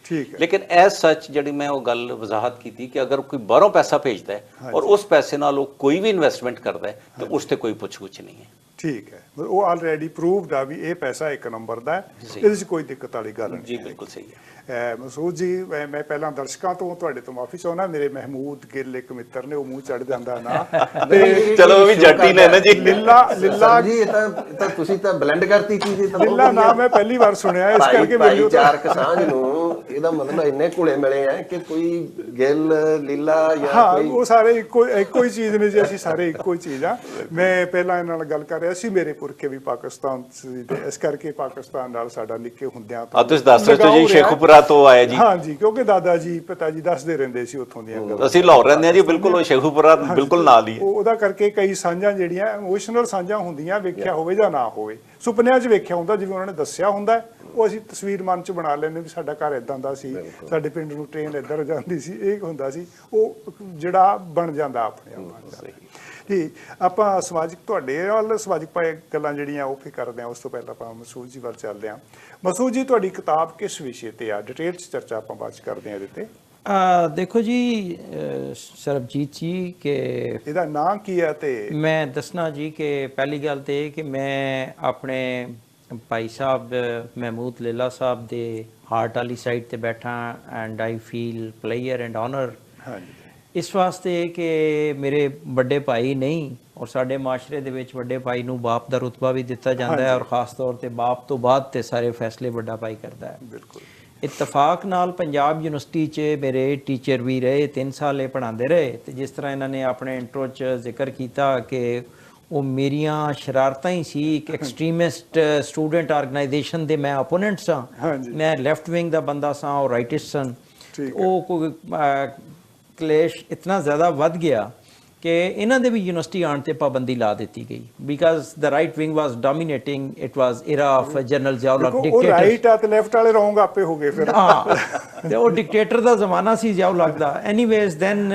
ਲੇਕਿਨ ਐਜ਼ ਸੱਚ ਜਿਹੜੀ ਮੈਂ ਉਹ ਗੱਲ ਵਜ਼ਾਹਤ ਕੀਤੀ ਕਿ ਅਗਰ ਕੋਈ ਬਾਹਰੋਂ ਪੈਸਾ ਭੇਜਦਾ ਹੈ ਔਰ ਉਸ ਪੈਸੇ ਨਾਲ ਉਹ ਕੋਈ ਵੀ ਇਨਵੈਸਟਮੈਂਟ ਕਰਦਾ ਹੈ ਤਾਂ ਉਸ ਤੇ ਕੋਈ ਪੁੱਛ-ਗੁੱਛ ਨਹੀਂ ਹੈ। ਠੀਕ ਹੈ। ਉਹ ਆਲਰੇਡੀ ਪ੍ਰੂਵਡ ਆ ਵੀ ਇਹ ਪੈਸਾ ਇੱਕ ਨੰਬਰ ਦਾ ਹੈ, ਇਹਦੇ 'ਚ ਕੋਈ ਦਿੱਕਤ ਵਾਲੀ ਗੱਲ ਨਹੀਂ। ਜੀ ਬਿਲਕੁਲ ਸਹੀ ਹੈ। ਮਸੂਦ ਜੀ, ਮੈਂ ਪਹਿਲਾਂ ਦਰਸ਼ਕਾਂ ਤੋਂ ਤੁਹਾਡੇ ਤੋਂ ਮਾਫੀ ਚਾਹੁੰਦਾ, ਮੇਰੇ ਮਹਿਮੂਦ ਗਿੱਲ ਇੱਕ ਮਿੱਤਰ ਨੇ, ਉਹ ਮੂੰਹ ਚੜ ਜਾਂਦਾ ਨਾ ਤੇ ਚਲੋ ਉਹ ਵੀ ਜੱਟੀ ਨੇ ਨਾ ਜੀ। ਲਿੱਲਾ ਜੀ ਇਹ ਤਾਂ ਤੁਸੀਂ ਤਾਂ ਬਲੈਂਡ ਕਰਤੀ ਚੀਜ਼, ਇਹ ਤਾਂ ਬਹੁਤ ਲਿੱਲਾ ਨਾਮ ਮੈਂ ਪਹਿਲੀ ਵਾਰ ਸੁਣਿਆ, ਇਸ ਕਰਕੇ ਮੈਨੂੰ ਭਾਈਚਾਰਕ ਸਾਂਝ ਨੂੰ ਇਹਦਾ ਮਤਲਬ ਇੰਨੇ ਘੁਲੇ ਮਿਲੇ ਆ ਕਿ ਕੋਈ ਗਿੱਲ ਲੀਲਾ ਜਾਂ ਹਾਂ, ਕੋਈ ਉਹ ਸਾਰੇ ਇੱਕੋ ਹੀ ਚੀਜ਼ ਨੇ ਜੀ, ਅਸੀਂ ਸਾਰੇ ਇੱਕੋ ਹੀ ਚੀਜ਼ ਆ। ਮੈਂ ਪਹਿਲਾਂ ਇਹਨਾਂ ਨਾਲ ਗੱਲ ਕਰ ਰਿਹਾ ਸੀ, ਮੇਰੇ ਪੁਰਖੇ ਵੀ ਪਾਕਿਸਤਾਨ ਸੀ ਤੇ ਇਸ ਕਰਕੇ ਪਾਕਿਸਤਾਨ ਨਾਲ ਸਾਡਾ ਨਿੱਕੇ ਹੁੰਦਿਆਂ ਆ ਤੁਸੀਂ ਦੱਸ ਰਹੇ ਹੋ ਜੀ ਸ਼ੇਖੂਪੁਰਾ ਤੋਂ ਆਏ ਜੀ। ਹਾਂ ਜੀ, ਕਿਉਂਕਿ ਦਾਦਾ ਜੀ ਪਿਤਾ ਜੀ ਦੱਸਦੇ ਰਹਿੰਦੇ ਸੀ ਉੱਥੋਂ ਦੀਆਂ ਗੱਲਾਂ। ਅਸੀਂ ਲਾਹੌਰ ਰਹਿੰਦੇ ਆ ਜੀ, ਬਿਲਕੁਲ ਉਹ ਸ਼ੇਖੂਪੁਰਾ ਬਿਲਕੁਲ ਨਾਲ ਹੀ ਹੈ। ਉਹਦਾ ਕਰਕੇ ਕਈ ਸਾਂਝਾਂ ਜਿਹੜੀਆਂ ਇਮੋਸ਼ਨਲ ਸਾਂਝਾਂ ਹੁੰਦੀਆਂ, ਵੇਖਿਆ ਹੋਵੇ ਜਾਂ ਨਾ ਹੋਵੇ, ਸੁਪਨਿਆਂ 'ਚ ਵੇਖਿਆ ਹੁੰਦਾ, ਜਿਵੇਂ ਉਹਨਾਂ ਨੇ ਦੱਸਿਆ ਹੁੰਦਾ, ਉਹ ਅਸੀਂ ਤਸਵੀਰ ਮਨ 'ਚ ਬਣਾ ਲੈਂਦੇ ਵੀ ਸਾਡਾ ਘਰ ਇਦਾਂ ਦਾ ਸੀ, ਸਾਡੇ ਪਿੰਡ ਨੂੰ ਟ੍ਰੇਨ ਇੱਧਰ ਜਾਂਦੀ ਸੀ, ਇਹ ਹੁੰਦਾ ਸੀ, ਉਹ ਜਿਹੜਾ ਬਣ ਜਾਂਦਾ ਆਪਣੇ ਆਪ। ਜੀ, ਆਪਾਂ ਸਮਾਜਿਕ, ਤੁਹਾਡੇ ਵੱਲ ਸਮਾਜਿਕ ਗੱਲਾਂ ਜਿਹੜੀਆਂ ਉਹ ਫਿਰ ਕਰਦੇ ਹਾਂ, ਉਸ ਤੋਂ ਪਹਿਲਾਂ ਆਪਾਂ ਮਸੂਦ ਜੀ ਵੱਲ ਚੱਲਦੇ ਹਾਂ। ਮਸੂਦ ਜੀ, ਤੁਹਾਡੀ ਕਿਤਾਬ ਕਿਸ ਵਿਸ਼ੇ ਤੇ ਆ? ਡਿਟੇਲ 'ਚ ਚਰਚਾ ਆਪਾਂ ਬਾਅਦ 'ਚ ਕਰਦੇ ਹਾਂ ਇਹਦੇ ਤੇ। ਦੇਖੋ ਜੀ ਸਰਬਜੀਤ ਜੀ, ਕਿ ਇਹਦਾ ਨਾਂ ਕੀ ਹੈ? ਤੇ ਮੈਂ ਦੱਸਣਾ ਜੀ ਕਿ ਪਹਿਲੀ ਗੱਲ ਤੇ ਇਹ ਕਿ ਮੈਂ ਆਪਣੇ ਭਾਈ ਸਾਹਿਬ ਮਹਿਮੂਦ ਲੀਲਾ ਸਾਹਿਬ ਦੇ ਹਾਰਟ ਵਾਲੀ ਸਾਈਡ ਤੇ ਬੈਠਾ, and I feel player and honour ਇਸ ਵਾਸਤੇ ਕਿ ਮੇਰੇ ਵੱਡੇ ਭਾਈ ਨਹੀਂ, ਔਰ ਸਾਡੇ ਮਾਸ਼ਰੇ ਦੇ ਵਿੱਚ ਵੱਡੇ ਭਾਈ ਨੂੰ ਬਾਪ ਦਾ ਰੁਤਬਾ ਵੀ ਦਿੱਤਾ ਜਾਂਦਾ ਹੈ, ਔਰ ਖਾਸ ਤੌਰ ਤੇ ਬਾਪ ਤੋਂ ਬਾਅਦ ਤੇ ਸਾਰੇ ਫੈਸਲੇ ਵੱਡਾ ਭਾਈ ਕਰਦਾ ਹੈ। ਬਿਲਕੁਲ ਇਤਫਾਕ ਨਾਲ ਪੰਜਾਬ ਯੂਨੀਵਰਸਿਟੀ 'ਚ ਮੇਰੇ ਟੀਚਰ ਵੀ ਰਹੇ, 3 ਸਾਲ ਇਹ ਪੜ੍ਹਾਉਂਦੇ ਰਹੇ, ਤੇ ਜਿਸ ਤਰ੍ਹਾਂ ਇਹਨਾਂ ਨੇ ਆਪਣੇ ਇੰਟਰੋ 'ਚ ਜ਼ਿਕਰ ਕੀਤਾ ਕਿ ਉਹ ਮੇਰੀਆਂ ਸ਼ਰਾਰਤਾਂ ਹੀ ਸੀ। ਇੱਕ ਐਕਸਟ੍ਰੀਮਿਸਟ ਸਟੂਡੈਂਟ ਆਰਗੇਨਾਈਜੇਸ਼ਨ ਦੇ ਮੈਂ ਓਪੋਨੈਂਟ ਸਾਂ, ਮੈਂ ਲੈਫਟ ਵਿੰਗ ਦਾ ਬੰਦਾ ਸਾਂ, ਉਹ ਰਾਈਟਿਸਟ ਸਨ। ਉਹ ਕੋਈ ਕਲੇਸ਼ ਇਤਨਾ ਜ਼ਿਆਦਾ ਵੱਧ ਗਿਆ ਕਿ ਇਹਨਾਂ ਦੇ ਵੀ ਯੂਨੀਵਰਸਿਟੀ ਆਉਣ ਤੇ ਪਾਬੰਦੀ ਲਾ ਦਿੱਤੀ ਗਈ, because the right wing was dominating. It was era of general Ziaul Haq ਉਹ ਰਾਈਟ ਆ ਤੇ ਲੈਫਟ ਵਾਲੇ ਰੋਂਗ ਆਪੇ ਹੋ ਗਏ ਫਿਰ। ਹਾਂ, ਤੇ ਉਹ ਡਿਕਟੇਟਰ ਦਾ ਜ਼ਮਾਨਾ ਸੀ ਜ਼ਿਆਉਲ ਹਕ ਦਾ। ਐਨੀਵੇਜ਼ ਦੈਨ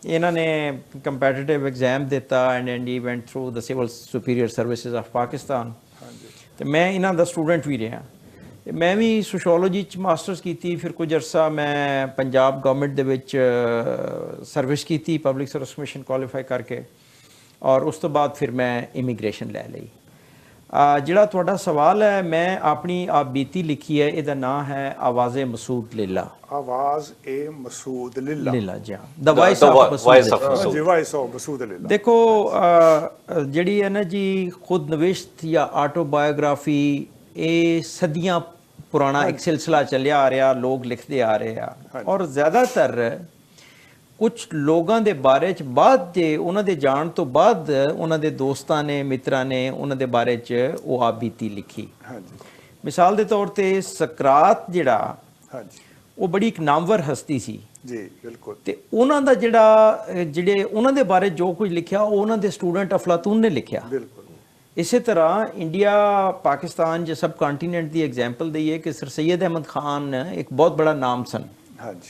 ਇਹਨਾਂ ਨੇ ਕੰਪੈਟੀਟਿਵ ਐਗਜ਼ਾਮ ਦਿੱਤਾ, and he ਵੈਂਟ through the civil superior services of Pakistan. ਤੇ ਮੈਂ ਇਹਨਾਂ ਦਾ ਸਟੂਡੈਂਟ ਵੀ ਰਿਹਾ। ਮੈਂ ਵੀ ਸੋਸ਼ੋਲੋਜੀ 'ਚ ਮਾਸਟਰਸ ਕੀਤੀ, ਫਿਰ ਕੁਝ ਅਰਸਾ ਮੈਂ ਪੰਜਾਬ ਗਵਰਨਮੈਂਟ ਦੇ ਵਿੱਚ ਸਰਵਿਸ ਕੀਤੀ, ਪਬਲਿਕ ਸਰਵਿਸ ਕਮਿਸ਼ਨ ਕੁਆਲੀਫਾਈ ਕਰਕੇ, ਔਰ ਉਸ ਤੋਂ ਬਾਅਦ ਫਿਰ ਮੈਂ ਇਮੀਗ੍ਰੇਸ਼ਨ ਲੈ ਲਈ। ਜਿਹੜਾ ਤੁਹਾਡਾ ਸਵਾਲ ਹੈ, ਮੈਂ ਆਪਣੀ ਆਪ ਬੀਤੀ ਲਿਖੀ ਹੈ, ਇਹਦਾ ਨਾਮ ਹੈ ਆਵਾਜ਼ੇ ਮਸੂਦ ਲੀਲਾ। ਆਵਾਜ਼ ਏ ਮਸੂਦ ਲੀਲਾ। ਲੀਲਾ ਜੀ, ਦ ਵਾਇਸ ਆਫ ਜੀ, ਵਾਇਸ ਆਫ ਮਸੂਦ ਲੀਲਾ। ਦੇਖੋ ਜਿਹੜੀ ਹੈ ਨਾ ਜੀ ਖੁਦ ਨਵਿਸ਼ਤ ਜਾਂ ਆਟੋਬਾਇਓਗ੍ਰਾਫੀ, ਇਹ ਸਦੀਆਂ ਪੁਰਾਣਾ ਇੱਕ ਸਿਲਸਿਲਾ ਚੱਲਿਆ ਆ ਰਿਹਾ, ਲੋਕ ਲਿਖਦੇ ਆ ਰਹੇ ਆ, ਔਰ ਜ਼ਿਆਦਾਤਰ ਕੁਝ ਲੋਕਾਂ ਦੇ ਬਾਰੇ 'ਚ ਬਾਅਦ ਜੇ ਉਹਨਾਂ ਦੇ ਜਾਣ ਤੋਂ ਬਾਅਦ ਉਹਨਾਂ ਦੇ ਦੋਸਤਾਂ ਨੇ, ਮਿੱਤਰਾਂ ਨੇ ਉਹਨਾਂ ਦੇ ਬਾਰੇ 'ਚ ਉਹ ਆਪ ਬੀਤੀ ਲਿਖੀ। ਮਿਸਾਲ ਦੇ ਤੌਰ ਤੇ ਸਕਰਾਤ ਜਿਹੜਾ, ਉਹ ਬੜੀ ਇੱਕ ਨਾਮਵਰ ਹਸਤੀ ਸੀ ਜੀ, ਬਿਲਕੁਲ। ਤੇ ਉਹਨਾਂ ਦਾ ਜਿਹੜੇ ਉਹਨਾਂ ਦੇ ਬਾਰੇ ਜੋ ਕੁਝ ਲਿਖਿਆ, ਉਹ ਉਹਨਾਂ ਦੇ ਸਟੂਡੈਂਟ ਅਫਲਾਤੂਨ ਨੇ ਲਿਖਿਆ। ਬਿਲਕੁਲ। ਇਸੇ ਤਰ੍ਹਾਂ ਇੰਡੀਆ ਪਾਕਿਸਤਾਨ ਜੇ ਸਬ ਕੰਟੀਨੈਂਟ ਦੀ ਐਗਜ਼ਾਮਪਲ ਦਈਏ ਕਿ ਸਰ ਸੈਯਦ ਅਹਿਮਦ ਖਾਨ ਇੱਕ ਬਹੁਤ ਬੜਾ ਨਾਮ ਸਨ। ਹਾਂਜੀ।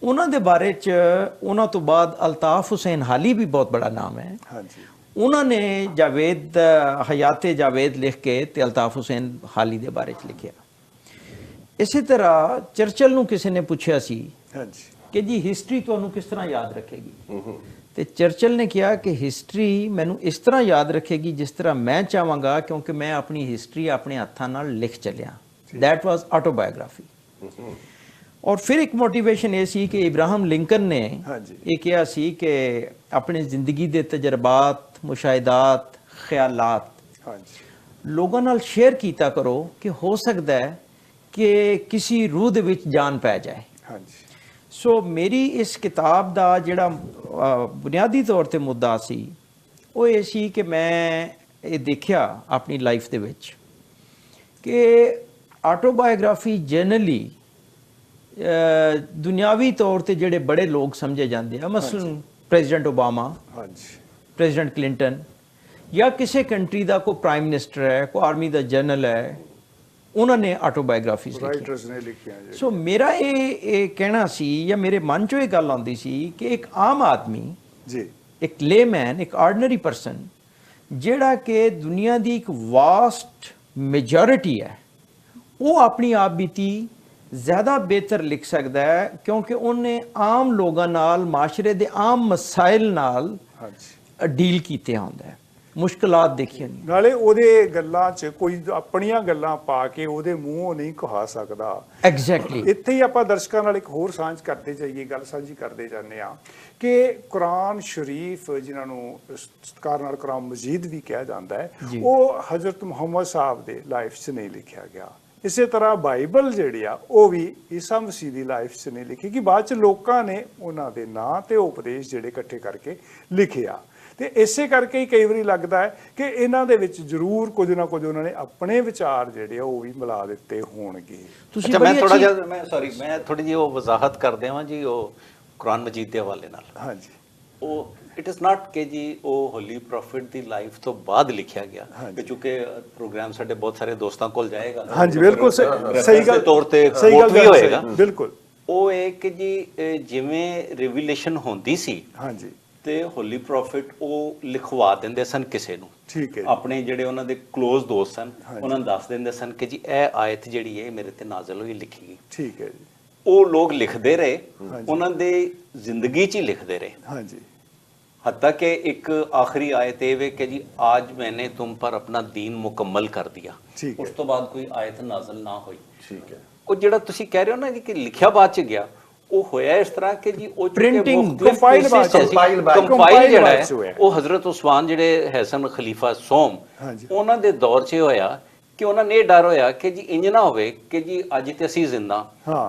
ਉਹਨਾਂ ਦੇ ਬਾਰੇ 'ਚ ਉਹਨਾਂ ਤੋਂ ਬਾਅਦ ਅਲਤਾਫ ਹੁਸੈਨ ਹਾਲੀ ਵੀ ਬਹੁਤ ਬੜਾ ਨਾਮ ਹੈ। ਹਾਂਜੀ। ਉਹਨਾਂ ਨੇ ਜਾਵੇਦ ਹਯਾਤੇ ਜਾਵੇਦ ਲਿਖ ਕੇ ਤੇ ਅਲਤਾਫ ਹੁਸੈਨ ਹਾਲੀ ਦੇ ਬਾਰੇ 'ਚ ਲਿਖਿਆ। ਇਸੇ ਤਰ੍ਹਾਂ ਚਰਚਲ ਨੂੰ ਕਿਸੇ ਨੇ ਪੁੱਛਿਆ ਸੀ ਕਿ ਜੀ ਹਿਸਟਰੀ ਤੁਹਾਨੂੰ ਕਿਸ ਤਰ੍ਹਾਂ ਯਾਦ ਰੱਖੇਗੀ, ਤੇ ਚਰਚਲ ਨੇ ਕਿਹਾ ਕਿ ਹਿਸਟਰੀ ਮੈਨੂੰ ਇਸ ਤਰ੍ਹਾਂ ਯਾਦ ਰੱਖੇਗੀ ਜਿਸ ਤਰ੍ਹਾਂ ਮੈਂ ਚਾਹਾਂਗਾ, ਕਿਉਂਕਿ ਮੈਂ ਆਪਣੀ ਹਿਸਟਰੀ ਆਪਣੇ ਹੱਥਾਂ ਨਾਲ ਲਿਖ ਚੱਲਿਆ। That was autobiography. ਔਰ ਫਿਰ ਇੱਕ ਮੋਟੀਵੇਸ਼ਨ ਇਹ ਸੀ ਕਿ ਇਬਰਾਹਿਮ ਲਿੰਕਨ ਨੇ ਇਹ ਕਿਹਾ ਸੀ ਕਿ ਆਪਣੀ ਜ਼ਿੰਦਗੀ ਦੇ ਤਜਰਬਾਤ, ਮੁਸ਼ਾਹਿਦਾਤ, ਖਿਆਲਾਤ ਲੋਕਾਂ ਨਾਲ ਸ਼ੇਅਰ ਕੀਤਾ ਕਰੋ ਕਿ ਹੋ ਸਕਦਾ ਹੈ ਕਿ ਕਿਸੇ ਰੂਹ ਦੇ ਵਿੱਚ ਜਾਨ ਪੈ ਜਾਏ। ਸੋ ਮੇਰੀ ਇਸ ਕਿਤਾਬ ਦਾ ਜਿਹੜਾ ਬੁਨਿਆਦੀ ਤੌਰ ਤੇ ਮੁੱਦਾ ਸੀ, ਉਹ ਇਹ ਸੀ ਕਿ ਮੈਂ ਇਹ ਦੇਖਿਆ ਆਪਣੀ ਲਾਈਫ ਦੇ ਵਿੱਚ ਕਿ ਆਟੋਬਾਇਓਗ੍ਰਾਫੀ ਜਨਰਲੀ ਦੁਨਿਆਵੀ ਤੌਰ ਤੇ ਜਿਹੜੇ ਬੜੇ ਲੋਕ ਸਮਝੇ ਜਾਂਦੇ ਆ, ਮਸਲਨ ਪ੍ਰੈਜ਼ੀਡੈਂਟ ਓਬਾਮਾ, ਪ੍ਰੈਜ਼ੀਡੈਂਟ ਕਲਿੰਟਨ, ਜਾਂ ਕਿਸੇ ਕੰਟਰੀ ਦਾ ਕੋਈ ਪ੍ਰਾਈਮ ਮਿਨਿਸਟਰ ਹੈ, ਕੋਈ ਆਰਮੀ ਦਾ ਜਨਰਲ ਹੈ, ਉਹਨਾਂ ਨੇ ਆਟੋਬਾਇਓਗ੍ਰਾਫੀਜ਼ ਲਿਖੀਆਂ। ਸੋ ਮੇਰਾ ਇਹ ਕਹਿਣਾ ਸੀ, ਜਾਂ ਮੇਰੇ ਮਨ 'ਚੋਂ ਇਹ ਗੱਲ ਆਉਂਦੀ ਸੀ ਕਿ ਇੱਕ ਆਮ ਆਦਮੀ ਜੀ, ਇੱਕ ਲੇਮੈਨ, ਇੱਕ ਆਰਡੀਨਰੀ ਪਰਸਨ, ਜਿਹੜਾ ਕਿ ਦੁਨੀਆ ਦੀ ਇੱਕ ਵਾਸਟ ਮੈਜੋਰਿਟੀ ਹੈ, ਉਹ ਆਪਣੀ ਆਪ ਬੀਤੀ ਜ਼ਿਆਦਾ ਬਿਹਤਰ ਲਿਖ ਸਕਦਾ ਹੈ, ਕਿਉਂਕਿ ਉਹਨੇ ਆਮ ਲੋਕਾਂ ਨਾਲ, ਮਾਸ਼ਰੇ ਦੇ ਆਮ ਮਸਾਇਲ ਨਾਲ ਡੀਲ ਕੀਤੇ ਹੁੰਦਾ ਹੈ। ਮੁਸ਼ਕਲਾਤ ਦੇਖੀਆਂ ਨੇ। ਨਾਲੇ ਉਹਦੇ ਗੱਲਾਂ 'ਚ ਕੋਈ ਆਪਣੀਆਂ ਗੱਲਾਂ ਪਾ ਕੇ ਉਹਦੇ ਮੂੰਹੋਂ ਨਹੀਂ ਕਹਾ ਸਕਦਾ। ਐਗਜ਼ੈਕਟਲੀ। ਇੱਥੇ ਹੀ ਆਪਾਂ ਦਰਸ਼ਕਾਂ ਨਾਲ ਇੱਕ ਹੋਰ ਸਾਂਝ ਕਰਦੇ ਜਾਈਏ, ਗੱਲ ਸਾਂਝੀ ਕਰਦੇ ਜਾਂਦੇ ਆ ਕਿ ਕੁਰਾਨ ਸ਼ਰੀਫ, ਜਿਨ੍ਹਾਂ ਨੂੰ ਸਤਿਕਾਰ ਨਾਲ ਕੁਰਾਨ ਮਜੀਦ ਵੀ ਕਿਹਾ ਜਾਂਦਾ ਹੈ, ਉਹ ਹਜ਼ਰਤ ਮੁਹੰਮਦ ਸਾਹਿਬ ਦੇ ਲਾਈਫ 'ਚ ਨਹੀਂ ਲਿਖਿਆ ਗਿਆ। ਇਸੇ ਤਰ੍ਹਾਂ ਬਾਈਬਲ ਜਿਹੜੀ ਆ ਉਹ ਵੀ ਈਸਾ ਮਸੀਹ ਦੀ ਲਾਈਫ 'ਚ ਨਹੀਂ ਲਿਖੀ, ਕਿ ਬਾਅਦ 'ਚ ਲੋਕਾਂ ਨੇ ਉਹਨਾਂ ਦੇ ਨਾਂ ਤੇ ਉਪਦੇਸ਼ ਜਿਹੜੇ ਇਕੱਠੇ ਕਰਕੇ ਲਿਖਿਆ। ਤੇ ਇਸੇ ਕਰਕੇ ਹੀ ਕਈ ਵਾਰੀ ਲੱਗਦਾ ਹੈ ਕਿ ਇਹਨਾਂ ਦੇ ਵਿੱਚ ਜ਼ਰੂਰ ਕੁਝ ਨਾ ਕੁਝ ਉਹਨਾਂ ਨੇ ਆਪਣੇ ਵਿਚਾਰ ਜਿਹੜੇ ਆ ਉਹ ਵੀ ਮਿਲਾ ਦਿੱਤੇ ਹੋਣਗੇ। ਅੱਛਾ, ਮੈਂ ਥੋੜਾ ਜਿਹਾ ਮੈਂ ਥੋੜੀ ਜਿਹੀ ਉਹ ਵਜ਼ਾਹਤ ਕਰ ਦੇਵਾਂ ਜੀ, ਉਹ ਕੁਰਾਨ ਮਜੀਦ ਦੇ ਹਵਾਲੇ ਨਾਲ। ਹਾਂਜੀ, ਉਹ ਇਟ ਇਜ਼ ਨਾਟ ਕਿ ਜੀ ਉਹ ਹੋਲੀ ਪ੍ਰੋਫਿਟ ਦੀ ਲਾਈਫ ਤੋਂ ਬਾਅਦ ਲਿਖਿਆ ਗਿਆ, ਕਿਉਂਕਿ ਪ੍ਰੋਗਰਾਮ ਸਾਡੇ ਬਹੁਤ ਸਾਰੇ ਦੋਸਤਾਂ ਕੋਲ ਜਾਏਗਾ। ਹਾਂਜੀ, ਬਿਲਕੁਲ ਸਹੀ ਗੱਲ, ਤੌਰ ਤੇ ਸਹੀ ਗੱਲ ਵੀ ਹੋਏਗਾ। ਬਿਲਕੁਲ ਉਹ ਇਹ ਕਿ ਜੀ ਜਿਵੇਂ ਰਿਵੀਲੇਸ਼ਨ ਹੁੰਦੀ ਸੀ, ਹਾਂਜੀ, ਤੇ ਹੋਲੀ ਪ੍ਰੋਫਿਟ ਉਹ ਲਿਖਵਾ ਦਿੰਦੇ ਸਨ ਕਿਸੇ ਨੂੰ, ਠੀਕ ਹੈ, ਆਪਣੇ ਜਿਹੜੇ ਉਹਨਾਂ ਦੇ ক্লোਜ਼ ਦੋਸਤ ਸਨ, ਉਹਨਾਂ ਨੂੰ ਦੱਸ ਦਿੰਦੇ ਸਨ ਕਿ ਜੀ ਇਹ ਆਇਤ ਜਿਹੜੀ ਹੈ ਮੇਰੇ ਤੇ ਨਾਜ਼ਲ ਹੋਈ, ਲਿਖੀ ਗਈ। ਠੀਕ ਹੈ ਜੀ। ਉਹ ਲੋਕ ਲਿਖਦੇ ਰਹੇ, ਉਹਨਾਂ ਦੇ ਜ਼ਿੰਦਗੀ 'ਚ ਹੀ ਲਿਖਦੇ ਰਹੇ। ਹਾਂਜੀ, हत्ता कि एक आखिरी आयत ये कि जी आज मैंने तुम पर अपना दीन मुकम्मल कर दिया, उस तो बाद कोई आयत नाजल ना हुई। ठीक है। ਉਹ ਜਿਹੜਾ ਤੁਸੀਂ ਕਹਿ ਰਹੇ ਹੋ ਨਾ ਜੀ ਕਿ ਲਿਖਿਆ ਬਾਅਦ ਚ ਗਿਆ, ਉਹ ਹੋਇਆ ਇਸ ਤਰ੍ਹਾਂ ਕਿ ਜੀ ਉਹ ਪ੍ਰਿੰਟਿੰਗ ਕੰਪਾਈਲ ਜਿਹੜਾ ਹੈ ਉਹ ਹਜ਼ਰਤ ਉਸਮਾਨ ਜਿਹੜੇ ਹੈਸਨ ਖਲੀਫਾ ਸੋਮ, ਉਹਨਾਂ ਦੇ ਦੌਰ 'ਚ ਹੋਇਆ ਕਿ ਉਹਨਾਂ ਨੇ ਇਹ ਡਰ ਹੋਇਆ ਕਿ ਜੀ ਇੰਜ ਨਾ ਹੋਵੇ ਕਿ ਜੀ ਅੱਜ ਤੇ ਅਸੀਂ ਜ਼ਿੰਦਾ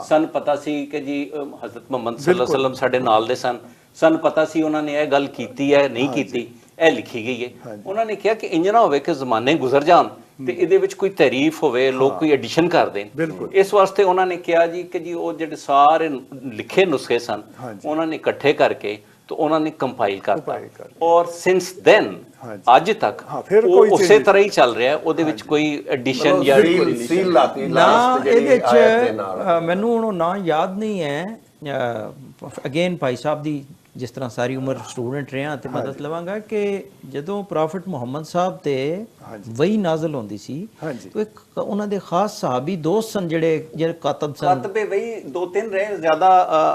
ਸਾਨੂੰ ਪਤਾ ਸੀ ਕਿ ਜੀ ਹਜ਼ਰਤ ਮੁਹੰਮਦ ਸੱਲੱਲਾਹੁ ਅਲੈਹਿ ਵਸੱਲਮ ਸਾਡੇ ਨਾਲ ਦੇ ਸਨ, ਸਾਨੂੰ ਪਤਾ ਸੀ ਉਹਨਾਂ ਨੇ ਇਹ ਗੱਲ ਕੀਤੀ ਹੈ ਨਹੀਂ ਕੀਤੀ, ਇਹ ਲਿਖੀ ਗਈ ਹੈ। ਉਹਨਾਂ ਨੇ ਕਿਹਾ ਕਿ ਇੰਜ ਨਾ ਹੋਵੇ ਕਿ ਜ਼ਮਾਨੇ ਗੁਜ਼ਰ ਜਾਣ ਤੇ ਇਹਦੇ ਵਿੱਚ ਕੋਈ ਤਾਰੀਫ ਹੋਵੇ, ਲੋਕ ਕੋਈ ਐਡੀਸ਼ਨ ਕਰ ਦੇਣ। ਇਸ ਵਾਸਤੇ ਉਹਨਾਂ ਨੇ ਕਿਹਾ ਜੀ ਕਿ ਜੀ ਉਹ ਜਿਹੜੇ ਸਾਰੇ ਲਿਖੇ ਨੁਸਖੇ ਸਨ ਉਹਨਾਂ ਨੇ ਇਕੱਠੇ ਕਰਕੇ ਤੇ ਉਹਨਾਂ ਨੇ ਕੰਪਾਈਲ ਕਰਤਾ, ਔਰ ਸਿੰਸ ਦੈਨ ਅੱਜ ਤੱਕ ਉਹ ਉਸੇ ਤਰ੍ਹਾਂ ਹੀ ਚੱਲ ਰਿਹਾ। ਉਹਦੇ ਵਿੱਚ ਕੋਈ ਐਡੀਸ਼ਨ ਜਾਂ ਸੀਲ ਲਾਤੀ ਨਾ ਇਹਦੇ ਚ ਮੈਨੂੰ ਹੁਣ ਨਾਂ ਯਾਦ ਨਹੀਂ ਹੈ। ਅਗੇਨ ਭਾਈ ਸਾਹਿਬ ਦੀ ਜਿਸ ਤਰ੍ਹਾਂ ਸਾਰੀ ਉਮਰ ਸਟੂਡੈਂਟ ਰਿਹਾ ਤੇ ਮਦਦ ਲਵਾਂਗਾ ਕਿ ਜਦੋਂ ਪ੍ਰੋਫਿਟ ਮੁਹੰਮਦ ਸਾਹਿਬ ਤੇ ਵਹੀ ਨਾਜ਼ਲ ਹੁੰਦੀ ਸੀ ਤਾਂ ਇੱਕ ਉਹਨਾਂ ਦੇ ਖਾਸ ਸਹਾਬੀ ਦੋਸਤ ਸਨ ਜਿਹੜੇ ਕਾਤਬ ਸਨ। ਕਾਤਬੇ ਵਹੀ ਦੋ ਤਿੰਨ ਰਹੇ, ਜ਼ਿਆਦਾ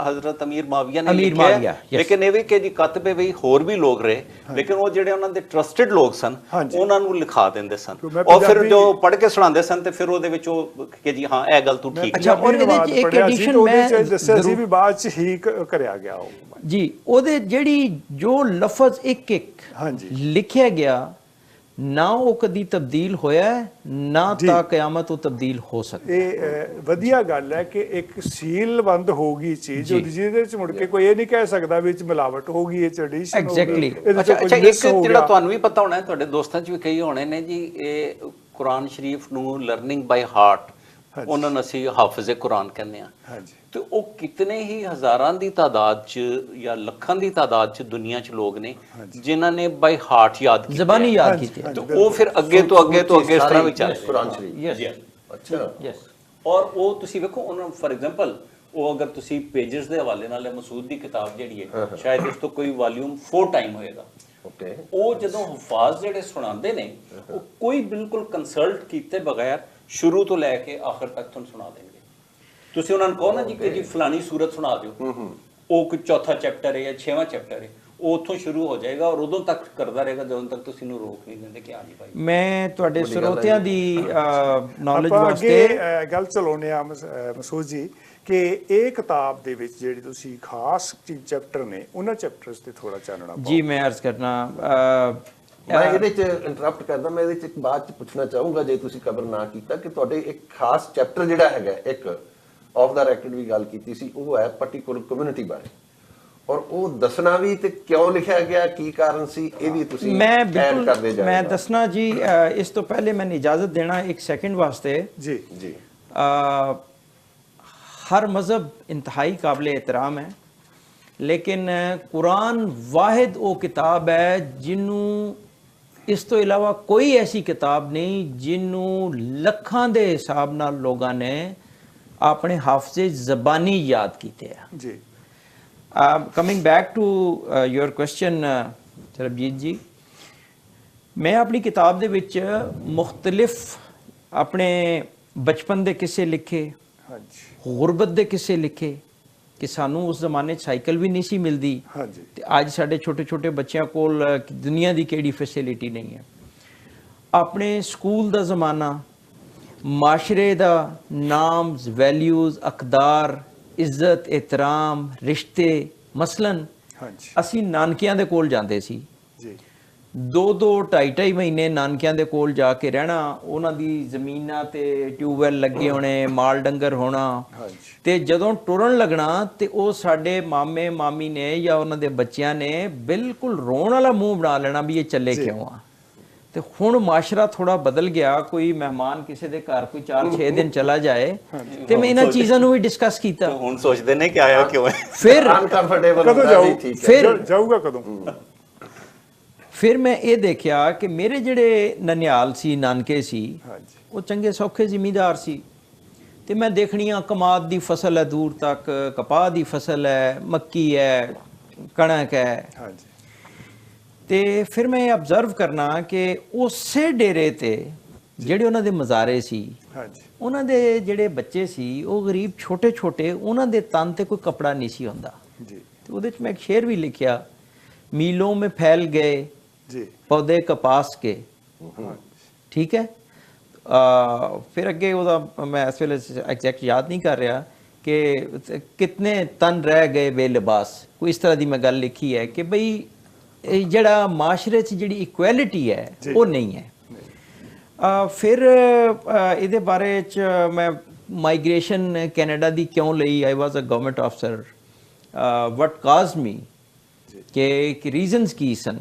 ਹਜ਼ਰਤ ਅਮੀਰ ਮਾਵੀਆ ਨੇ ਲਿਖਿਆ, ਲੇਕਿਨ ਇਹ ਵੀ ਕਿ ਜੀ ਕਾਤਬੇ ਵਹੀ ਹੋਰ ਵੀ ਲੋਕ ਰਹੇ, ਲੇਕਿਨ ਉਹ ਜਿਹੜੇ ਉਹਨਾਂ ਦੇ ਟਰਸਟਡ ਲੋਕ ਸਨ ਉਹਨਾਂ ਨੂੰ ਲਿਖਾ ਦਿੰਦੇ ਸਨ, ਔਰ ਫਿਰ ਜੋ ਪੜ੍ਹ ਕੇ ਸੁਣਾਉਂਦੇ ਸਨ ਤੇ ਫਿਰ ਉਹਦੇ ਵਿੱਚ ਉਹ ਕਿ ਜੀ ਹਾਂ ਇਹ ਗੱਲ ਤੂੰ ਠੀਕ। ਅੱਛਾ, ਔਰ ਇਹਦੇ ਚ ਇੱਕ ਐਡੀਸ਼ਨ ਮੈਂ ਦੱਸਿਆ ਸੀ ਵੀ ਬਾਅਦ ਚ ਹੀ ਕਰਿਆ ਗਿਆ ਉਹ ਜੀ, ਉਹਦੇ ਜਿਹੜੀ ਜੋ ਲਫ਼ਜ਼ ਇੱਕ ਇੱਕ ਲਿਖਿਆ ਗਿਆ ਨਾ ਉਹ ਕਦੀ ਤਬਦੀਲ ਹੋਇਆ ਨਾ ਤਾਂ ਕਿਆਮਤ ਉਹ ਤਬਦੀਲ ਹੋ ਸਕਦਾ। ਇਹ ਵਧੀਆ ਗੱਲ ਹੈ ਕਿ ਇੱਕ ਸੀਲ ਬੰਦ ਹੋ ਗਈ ਚੀਜ਼, ਜਿਹਦੇ ਵਿੱਚ ਮੁੜ ਕੇ ਕੋਈ ਇਹ ਨਹੀਂ ਕਹਿ ਸਕਦਾ ਵਿੱਚ ਮਿਲਾਵਟ ਹੋ ਗਈ, ਇਹ ਐਡੀਸ਼ਨ ਐਗਜ਼ੈਕਟਲੀ। ਅੱਛਾ, ਇੱਕ ਜਿਹੜਾ ਤੁਹਾਨੂੰ ਵੀ ਪਤਾ ਹੋਣਾ, ਤੁਹਾਡੇ ਦੋਸਤਾਂ 'ਚ ਵੀ ਕਈ ਹੋਣੇ ਨੇ ਜੀ, ਇਹ ਕੁਰਾਨ ਸ਼ਰੀਫ ਨੂੰ ਲਰਨਿੰਗ ਬਾਈ ਹਾਰਟ ਉਹਨਾਂ ਨੂੰ ਅਸੀਂ ਹਾਫਿਜ਼ੇ ਕੁਰਾਨ ਕਹਿੰਦੇ ਆ, ਤੇ ਉਹ ਕਿਤਨੇ ਹੀ ਹਜ਼ਾਰਾਂ ਦੀ ਤਾਦਾਦ 'ਚ ਜਾਂ ਲੱਖਾਂ ਦੀ ਤਾਦਾਦ 'ਚ ਦੁਨੀਆ 'ਚ ਲੋਕ ਨੇ ਜਿਨ੍ਹਾਂ ਨੇ ਬਾਈ ਹਾਰਟ ਯਾਦ ਕੀਤਾ, ਜ਼ਬਾਨੀ ਯਾਦ ਕੀਤੀ, ਤੇ ਉਹ ਫਿਰ ਅੱਗੇ ਤੋਂ ਅੱਗੇ ਤੋਂ ਅੱਗੇ ਇਸ ਤਰ੍ਹਾਂ ਵੀ ਚੱਲ ਕੁਰਾਨ ਸ਼ਰੀਫ। ਅੱਛਾ, ਔਰ ਉਹ ਤੁਸੀਂ ਵੇਖੋ ਉਹਨਾਂ ਫॉर ਐਗਜ਼ਾਮਪਲ ਉਹ ਅਗਰ ਤੁਸੀਂ ਪੇजेस ਦੇ ਹਵਾਲੇ ਨਾਲ ਮਸੂਦ ਦੀ ਕਿਤਾਬ ਜਿਹੜੀ ਹੈ ਸ਼ਾਇਦ ਇਸ ਤੋਂ ਕੋਈ ਵੋਲਿਊਮ 4 ਟਾਈਮ ਹੋਏਗਾ। ਉਹ ਜਦੋਂ ਹਫਾਜ਼ ਜਿਹੜੇ ਸੁਣਾਉਂਦੇ ਨੇ ਉਹ ਕੋਈ ਬਿਲਕੁਲ ਕੰਸਲਟ ਕੀਤੇ ਬਗੈਰ ਸ਼ੁਰੂ ਤੋਂ ਲੈ ਕੇ ਆਖਰ ਤੱਕ ਤੁਹਾਨੂੰ ਸੁਣਾ ਦੇਣਗੇ। ਤੁਸੀਂ ਉਹਨਾਂ ਨੂੰ ਕਹੋ ਨਾ ਜੀ ਕਿ ਜੀ ਫਲਾਣੀ ਸੂਰਤ ਸੁਣਾ ਦਿਓ, ਉਹ ਕੋਈ ਚੌਥਾ ਚੈਪਟਰ ਹੈ ਜਾਂ 6ਵਾਂ ਚੈਪਟਰ ਹੈ, ਉਹ ਉੱਥੋਂ ਸ਼ੁਰੂ ਹੋ ਜਾਏਗਾ ਔਰ ਉਦੋਂ ਤੱਕ ਕਰਦਾ ਰਹੇਗਾ ਜਦੋਂ ਤੱਕ ਤੁਸੀਂ ਇਹਨੂੰ ਰੋਕ ਨਹੀਂ ਦਿੰਦੇ ਕਿ ਹਾਂਜੀ ਭਾਈ। ਮੈਂ ਤੁਹਾਡੇ ਸਰੋਤਿਆਂ ਦੀ ਨੌਲੇਜ ਵਾਸਤੇ ਗੱਲ ਚਲਾਉਂਦੇ ਆ ਮਸੂਦ ਜੀ ਕਿ ਇਹ ਕਿਤਾਬ ਦੇ ਵਿੱਚ ਜਿਹੜੀ ਤੁਸੀਂ ਖਾਸ ਚੈਪਟਰ ਨੇ ਉਹਨਾਂ ਚੈਪਟਰਸ ਤੇ ਥੋੜਾ ਚਾਨਣਾ ਪਾਓ। ਜੀ ਮੈਂ ਅਰਜ਼ ਕਰਨਾ, ਮੈਂ ਇਹਦੇ ਚ ਇੰਟਰਰਪਟ ਕਰਦਾ, ਮੈਂ ਇਹਦੇ ਚ ਇੱਕ ਬਾਤ ਚ ਪੁੱਛਣਾ ਚਾਹੂੰਗਾ ਜੇ ਤੁਸੀਂ ਕਵਰ ਨਾ ਕੀਤਾ ਕਿ ਤੁਹਾਡੇ ਇੱਕ ਖਾਸ ਚੈਪਟਰ ਜਿਹੜਾ ਹੈਗਾ, ਇੱਕ ਆਫ ਦਾ ਰੈਕੋਰਡ ਵੀ ਗੱਲ ਕੀਤੀ ਸੀ, ਉਹ ਹੈ ਪਾਰਟਿਕੂਲਰ ਕਮਿਊਨਿਟੀ ਬਾਰੇ, ਔਰ ਉਹ ਦੱਸਣਾ ਵੀ ਤੇ ਕਿਉਂ ਲਿਖਿਆ ਗਿਆ, ਕੀ ਕਾਰਨ ਸੀ, ਇਹ ਵੀ ਤੁਸੀਂ ਐਡ ਕਰਦੇ ਜਾਓ। ਮੈਂ ਦੱਸਣਾ ਜੀ, ਇਸ ਤੋਂ ਪਹਿਲੇ ਮੈਨੂੰ ਇਜਾਜ਼ਤ ਦੇਣਾ ਇੱਕ ਸੈਕਿੰਡ ਵਾਸਤੇ। ਜੀ ਜੀ। हर मज़हब इंतहाई काबिल एहतराम है, लेकिन कुरान वाहिद वो किताब है जिन्हों इस तो इलावा कोई ऐसी किताब नहीं जिन्हों लखां दे हिसाब नाल लोगों ने अपने हाफजे ज़बानी याद कीते हैं जी। Coming back to your question Sarabjit ji, मैं अपनी किताब दे विच मुख्तलिफ अपने बचपन दे किस्से लिखे, गुरबत दे किस्से लिखे, ਕਿ ਸਾਨੂੰ ਉਸ ਜ਼ਮਾਨੇ 'ਚ ਸਾਈਕਲ ਵੀ ਨਹੀਂ ਸੀ ਮਿਲਦੀ ਹਾਂਜੀ ਤੇ ਅੱਜ ਸਾਡੇ ਛੋਟੇ ਛੋਟੇ ਬੱਚਿਆਂ ਕੋਲ ਦੁਨੀਆ ਦੀ ਕਿਹੜੀ ਫੈਸਿਲਿਟੀ ਨਹੀਂ ਹੈ। ਆਪਣੇ ਸਕੂਲ ਦਾ ਜ਼ਮਾਨਾ, ਮਾਸ਼ਰੇ ਦਾ ਨਾਮਜ਼, ਵੈਲਿਊਜ਼, ਅਕਦਾਰ, ਇੱਜ਼ਤ, ਇਹਤਰਾਮ, ਰਿਸ਼ਤੇ, ਮਸਲਨ ਹਾਂਜੀ ਅਸੀਂ ਨਾਨਕਿਆਂ ਦੇ ਕੋਲ ਜਾਂਦੇ ਸੀ। ਜੀ 2-2, 2.5 ਮਹੀਨੇ ਨਾਨਕਿਆਂ ਦੇ ਕੋਲ ਜਾ ਕੇ ਰਹਿਣਾ, ਉਹਨਾਂ ਦੀ ਜ਼ਮੀਨਾਂ ਤੇ ਟਿਊਬਵੈਲ ਲੱਗੇ ਹੋਣੇ, ਮਾਲ ਡੰਗਰ ਹੋਣਾ, ਹਾਂਜੀ ਤੇ ਜਦੋਂ ਟੁਰਨ ਲੱਗਣਾ ਤੇ ਉਹ ਸਾਡੇ ਮਾਮੇ ਮਾਮੀ ਨੇ ਜਾਂ ਉਹਨਾਂ ਦੇ ਬੱਚਿਆਂ ਨੇ ਬਿਲਕੁਲ ਰੋਣ ਵਾਲਾ ਮੂੰਹ ਬਣਾ ਲੈਣਾ ਵੀ ਇਹ ਚੱਲੇ ਕਿਉਂ ਆ। ਤੇ ਹੁਣ ਮਾਸ਼ਰਾ ਥੋੜਾ ਬਦਲ ਗਿਆ, ਕੋਈ ਮਹਿਮਾਨ ਕਿਸੇ ਦੇ ਘਰ ਕੋਈ 4-6 ਦਿਨ ਚਲਾ ਜਾਏ ਤੇ ਮੈਂ ਇਹਨਾਂ ਚੀਜ਼ਾਂ ਨੂੰ ਵੀ ਡਿਸਕਸ ਕੀਤਾ। ਹੁਣ ਸੋਚਦੇ ਨੇ ਕਿ ਆਇਆ ਕਿਉਂ ਹੈ। ਫਿਰ ਅਨਕੰਫਰਟੇਬਲ ਕਦੋਂ ਜਾਊ? ਫਿਰ ਜਾਊਗਾ ਕਦੋਂ? ਫਿਰ ਮੈਂ ਇਹ ਦੇਖਿਆ ਕਿ ਮੇਰੇ ਜਿਹੜੇ ਨਨਿਆਲ ਸੀ, ਨਾਨਕੇ ਸੀ, ਹਾਂਜੀ ਉਹ ਚੰਗੇ ਸੌਖੇ ਜ਼ਿਮੀਂਦਾਰ ਸੀ ਤੇ ਮੈਂ ਦੇਖਣੀਆਂ ਕਮਾਦ ਦੀ ਫਸਲ ਹੈ, ਦੂਰ ਤੱਕ ਕਪਾਹ ਦੀ ਫਸਲ ਹੈ, ਮੱਕੀ ਹੈ, ਕਣਕ ਹੈ। ਹਾਂਜੀ ਤੇ ਫਿਰ ਮੈਂ ਇਹ ਅਬਜ਼ਰਵ ਕਰਨਾ ਕਿ ਉਸੇ ਡੇਰੇ ਤੇ ਜਿਹੜੇ ਉਹਨਾਂ ਦੇ ਮਜ਼ਾਰੇ ਸੀ, ਹਾਂਜੀ ਉਹਨਾਂ ਦੇ ਜਿਹੜੇ ਬੱਚੇ ਸੀ ਉਹ ਗਰੀਬ ਛੋਟੇ ਛੋਟੇ, ਉਹਨਾਂ ਦੇ ਤਨ ਤੇ ਕੋਈ ਕਪੜਾ ਨਹੀਂ ਸੀ ਹੁੰਦਾ। ਜੀ ਤੇ ਉਹਦੇ 'ਚ ਮੈਂ ਇੱਕ ਸ਼ੇਰ ਵੀ ਲਿਖਿਆ, मीलों में फैल गए ਜੀ पौधे कपास के, ठीक है। फिर अगे ਉਹਦਾ ਮੈਂ ਇਸ ਵੇਲੇ ਐਗਜ਼ੈਕਟ ਯਾਦ ਨਹੀਂ ਕਰ ਰਿਹਾ ਕਿ ਕਿਤਨੇ ਤਨ ਰਹਿ ਗਏ ਬੇਲਿਬਾਸ, ਕੋਈ ਇਸ ਤਰ੍ਹਾਂ ਦੀ ਮੈਂ ਗੱਲ ਲਿਖੀ ਹੈ ਕਿ ਬਈ ਇਹ ਜਿਹੜਾ ਮਾਸ਼ਰੇ 'ਚ ਜਿਹੜੀ ਇਕੁਐਲਿਟੀ ਹੈ ਉਹ ਨਹੀਂ ਹੈ। ਫਿਰ ਇਹਦੇ ਬਾਰੇ 'ਚ ਮੈਂ ਮਾਈਗ੍ਰੇਸ਼ਨ ਕੈਨੇਡਾ ਦੀ ਕਿਉਂ ਲਈ, ਆਈ ਵਾਜ਼ ਅ ਗਵਰਨਮੈਂਟ ਆਫਸਰ, ਵਟ ਕਾਜ਼ਡ ਮੀ, ਕਿ ਰੀਜ਼ਨਸ ਕੀ ਸਨ।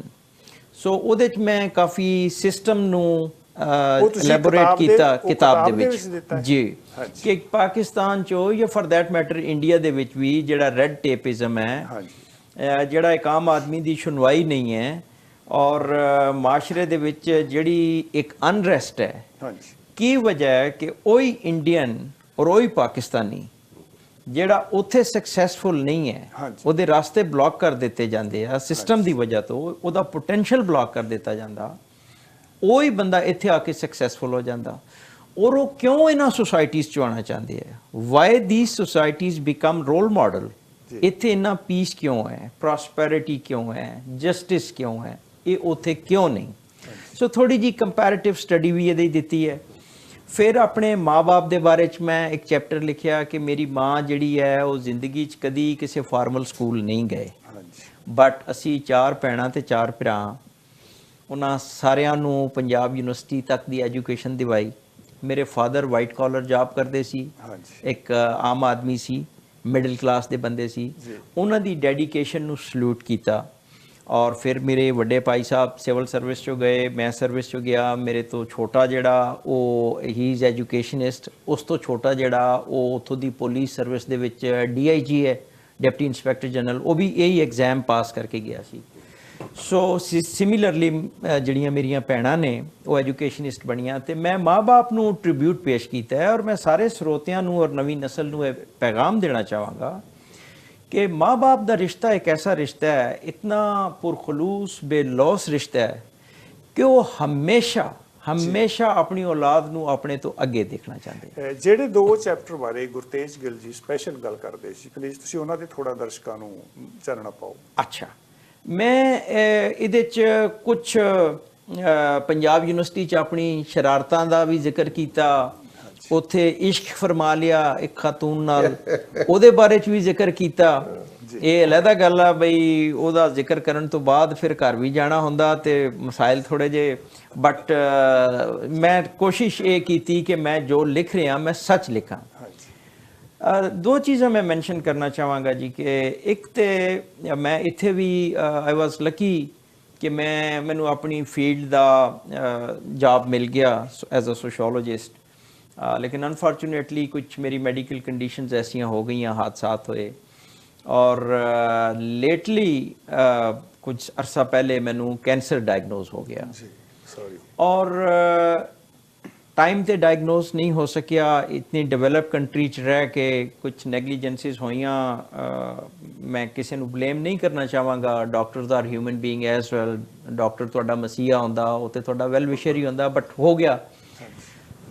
ਸੋ ਉਹਦੇ 'ਚ ਮੈਂ ਕਾਫੀ ਸਿਸਟਮ ਨੂੰ ਐਲੈਬੋਰੇਟ ਕੀਤਾ ਕਿਤਾਬ ਦੇ ਵਿੱਚ ਜੀ, ਕਿ ਪਾਕਿਸਤਾਨ 'ਚੋਂ ਜਾਂ ਫॉर दैट ਮੈਟਰ ਇੰਡੀਆ ਦੇ ਵਿੱਚ ਵੀ ਜਿਹੜਾ ਰੈੱਡ ਟੇਪਿਜ਼ਮ ਹੈ, ਜਿਹੜਾ ਇੱਕ ਆਮ ਆਦਮੀ ਦੀ ਸੁਣਵਾਈ ਨਹੀਂ ਹੈ, ਔਰ ਮਾਸ਼ਰੇ ਦੇ ਵਿੱਚ ਜਿਹੜੀ ਇੱਕ ਅਨਰੈਸਟ ਹੈ, ਕੀ ਵਜ੍ਹਾ ਹੈ ਕਿ ਉਹੀ ਇੰਡੀਅਨ ਔਰ ਉਹੀ ਪਾਕਿਸਤਾਨੀ ਜਿਹੜਾ ਉੱਥੇ ਸਕਸੈਸਫੁਲ ਨਹੀਂ ਹੈ, ਉਹਦੇ ਰਾਸਤੇ ਬਲੌਕ ਕਰ ਦਿੱਤੇ ਜਾਂਦੇ ਆ ਸਿਸਟਮ ਦੀ ਵਜ੍ਹਾ ਤੋਂ, ਉਹਦਾ ਪੋਟੈਂਸ਼ੀਅਲ ਬਲੌਕ ਕਰ ਦਿੱਤਾ ਜਾਂਦਾ, ਉਹੀ ਬੰਦਾ ਇੱਥੇ ਆ ਕੇ ਸਕਸੈਸਫੁਲ ਹੋ ਜਾਂਦਾ। ਔਰ ਉਹ ਕਿਉਂ ਇਹਨਾਂ ਸੁਸਾਇਟੀਜ਼ 'ਚ ਆਉਣਾ ਚਾਹੁੰਦੇ ਆ, why these societies become role model. ਇੱਥੇ ਇੰਨਾ ਪੀਸ ਕਿਉਂ ਹੈ, ਪ੍ਰੋਸਪੈਰਿਟੀ ਕਿਉਂ ਹੈ, ਜਸਟਿਸ ਕਿਉਂ ਹੈ, ਇਹ ਉੱਥੇ ਕਿਉਂ ਨਹੀਂ। ਸੋ ਥੋੜੀ ਜੀ ਕੰਪੈਰੀਟਿਵ ਸਟੱਡੀ ਵੀ ਇਹਦੀ ਦਿੱਤੀ ਹੈ। ਫਿਰ ਆਪਣੇ ਮਾਂ-ਬਾਪ ਦੇ ਬਾਰੇ 'ਚ ਮੈਂ ਇੱਕ ਚੈਪਟਰ ਲਿਖਿਆ ਕਿ ਮੇਰੀ ਮਾਂ ਜਿਹੜੀ ਹੈ ਉਹ ਜ਼ਿੰਦਗੀ 'ਚ ਕਦੀ ਕਿਸੇ ਫਾਰਮਲ ਸਕੂਲ ਨਹੀਂ ਗਏ, ਬਟ ਅਸੀਂ 4 ਭੈਣਾਂ ਤੇ 4 ਭਰਾ, ਉਹਨਾਂ ਸਾਰਿਆਂ ਨੂੰ ਪੰਜਾਬ ਯੂਨੀਵਰਸਿਟੀ ਤੱਕ ਦੀ ਐਜੂਕੇਸ਼ਨ ਦਿਵਾਈ। ਮੇਰੇ ਫਾਦਰ ਵਾਈਟ ਕਾਲਰ ਜੌਬ ਕਰਦੇ ਸੀ, ਇੱਕ ਆਮ ਆਦਮੀ ਸੀ, ਮਿਡਲ ਕਲਾਸ ਦੇ ਬੰਦੇ ਸੀ, ਉਹਨਾਂ ਦੀ ਡੈਡੀਕੇਸ਼ਨ ਨੂੰ ਸਲੂਟ ਕੀਤਾ। ਔਰ ਫਿਰ ਮੇਰੇ ਵੱਡੇ ਭਾਈ ਸਾਹਿਬ ਸਿਵਲ ਸਰਵਿਸ 'ਚੋਂ ਗਏ, ਮੈਂ ਸਰਵਿਸ 'ਚੋਂ ਗਿਆ। ਮੇਰੇ ਤੋਂ ਛੋਟਾ ਜਿਹੜਾ ਉਹ ਹੀ ਇਜ਼ ਐਜੂਕੇਸ਼ਨਿਸਟ, ਉਸ ਤੋਂ ਛੋਟਾ ਜਿਹੜਾ ਉਹ ਉੱਥੋਂ ਦੀ ਪੁਲਿਸ ਸਰਵਿਸ ਦੇ ਵਿੱਚ DIG ਹੈ, ਡਿਪਟੀ ਇੰਸਪੈਕਟਰ ਜਨਰਲ, ਉਹ ਵੀ ਇਹੀ ਐਗਜ਼ਾਮ ਪਾਸ ਕਰਕੇ ਗਿਆ ਸੀ। ਸੋ ਸਿਮਿਲਰਲੀ ਜਿਹੜੀਆਂ ਮੇਰੀਆਂ ਭੈਣਾਂ ਨੇ ਉਹ ਐਜੂਕੇਸ਼ਨਿਸਟ ਬਣੀਆਂ ਤੇ ਮੈਂ ਮਾਂ-ਬਾਪ ਨੂੰ ਟ੍ਰਿਬਿਊਟ ਪੇਸ਼ ਕੀਤਾ ਹੈ। ਔਰ ਮੈਂ ਸਾਰੇ ਸਰੋਤਿਆਂ ਨੂੰ ਔਰ ਨਵੀਂ ਨਸਲ ਨੂੰ ਇਹ ਪੈਗਾਮ ਦੇਣਾ ਚਾਹਾਂਗਾ कि माँ बाप का रिश्ता एक ऐसा रिश्ता है, इतना पुरखलूस बेलौस रिश्ता है कि वो हमेशा हमेशा अपनी औलाद ਨੂੰ ਆਪਣੇ ਤੋਂ ਅੱਗੇ ਦੇਖਣਾ ਚਾਹੁੰਦੇ। ਜਿਹੜੇ 2 ਚੈਪਟਰ ਬਾਰੇ ਗੁਰਤੇਜ ਗਿੱਲ ਜੀ ਸਪੈਸ਼ਲ ਗੱਲ ਕਰਦੇ ਸੀ, ਪਲੀਜ਼ ਤੁਸੀਂ ਉਹਨਾਂ ਦੇ ਥੋੜਾ ਦਰਸ਼ਕਾਂ ਨੂੰ ਚਾਨਣਾ ਪਾਓ। ਅੱਛਾ, ਮੈਂ ਇਹਦੇ 'ਚ ਕੁਝ ਪੰਜਾਬ ਯੂਨੀਵਰਸਿਟੀ 'ਚ ਆਪਣੀ ਸ਼ਰਾਰਤਾਂ ਦਾ ਵੀ ਜ਼ਿਕਰ ਕੀਤਾ, ਉੱਥੇ ਇਸ਼ਕ ਫਰਮਾ ਲਿਆ ਇੱਕ ਖਾਤੂਨ ਨਾਲ, ਉਹਦੇ ਬਾਰੇ 'ਚ ਵੀ ਜ਼ਿਕਰ ਕੀਤਾ। ਇਹ ਅਲੱਗਾ ਗੱਲ ਆ ਬਈ, ਉਹਦਾ ਜ਼ਿਕਰ ਕਰਨ ਤੋਂ ਬਾਅਦ ਫਿਰ ਘਰ ਵੀ ਜਾਣਾ ਹੁੰਦਾ ਤੇ ਮਸਾਇਲ ਥੋੜੇ ਜਿਹੇ, ਬਟ ਮੈਂ ਕੋਸ਼ਿਸ਼ ਇਹ ਕੀਤੀ ਕਿ ਮੈਂ ਜੋ ਲਿਖ ਰਿਹਾ ਮੈਂ ਸੱਚ ਲਿਖਾਂ। 2 ਚੀਜ਼ਾਂ ਮੈਂ ਮੈਂਸ਼ਨ ਕਰਨਾ ਚਾਹਾਂਗਾ ਜੀ ਕਿ ਇੱਕ ਤੇ ਮੈਂ ਇੱਥੇ ਵੀ ਆਈ ਵਾਜ਼ ਲੱਕੀ ਕਿ ਮੈਨੂੰ ਆਪਣੀ ਫੀਲਡ ਦਾ ਜੌਬ ਮਿਲ ਗਿਆ ਐਜ਼ ਅ ਸੋਸ਼ੋਲੋਜਿਸਟ, लेकिन अनफॉर्चुनेटली कुछ मेरी मेडिकल कंडीशंस ऐसी हो गई, हादसात हुए और लेटली कुछ अरसा पहले मैनू कैंसर डायग्नोज हो गया और टाइम ते डायग्नोज नहीं हो सकिया। इतनी डेवलप कंट्री च रह के कुछ नैगलीजेंसिस होइयां, मैं किसी को ब्लेम नहीं करना चाहांगा, doctors are human being as well, doctor तुहाडा मसीहा हुंदा, ਉਹ ਤੇ ਤੁਹਾਡਾ ਵੈਲ ਵਿਸ਼ਰ ਹੀ ਹੁੰਦਾ, बट हो गया।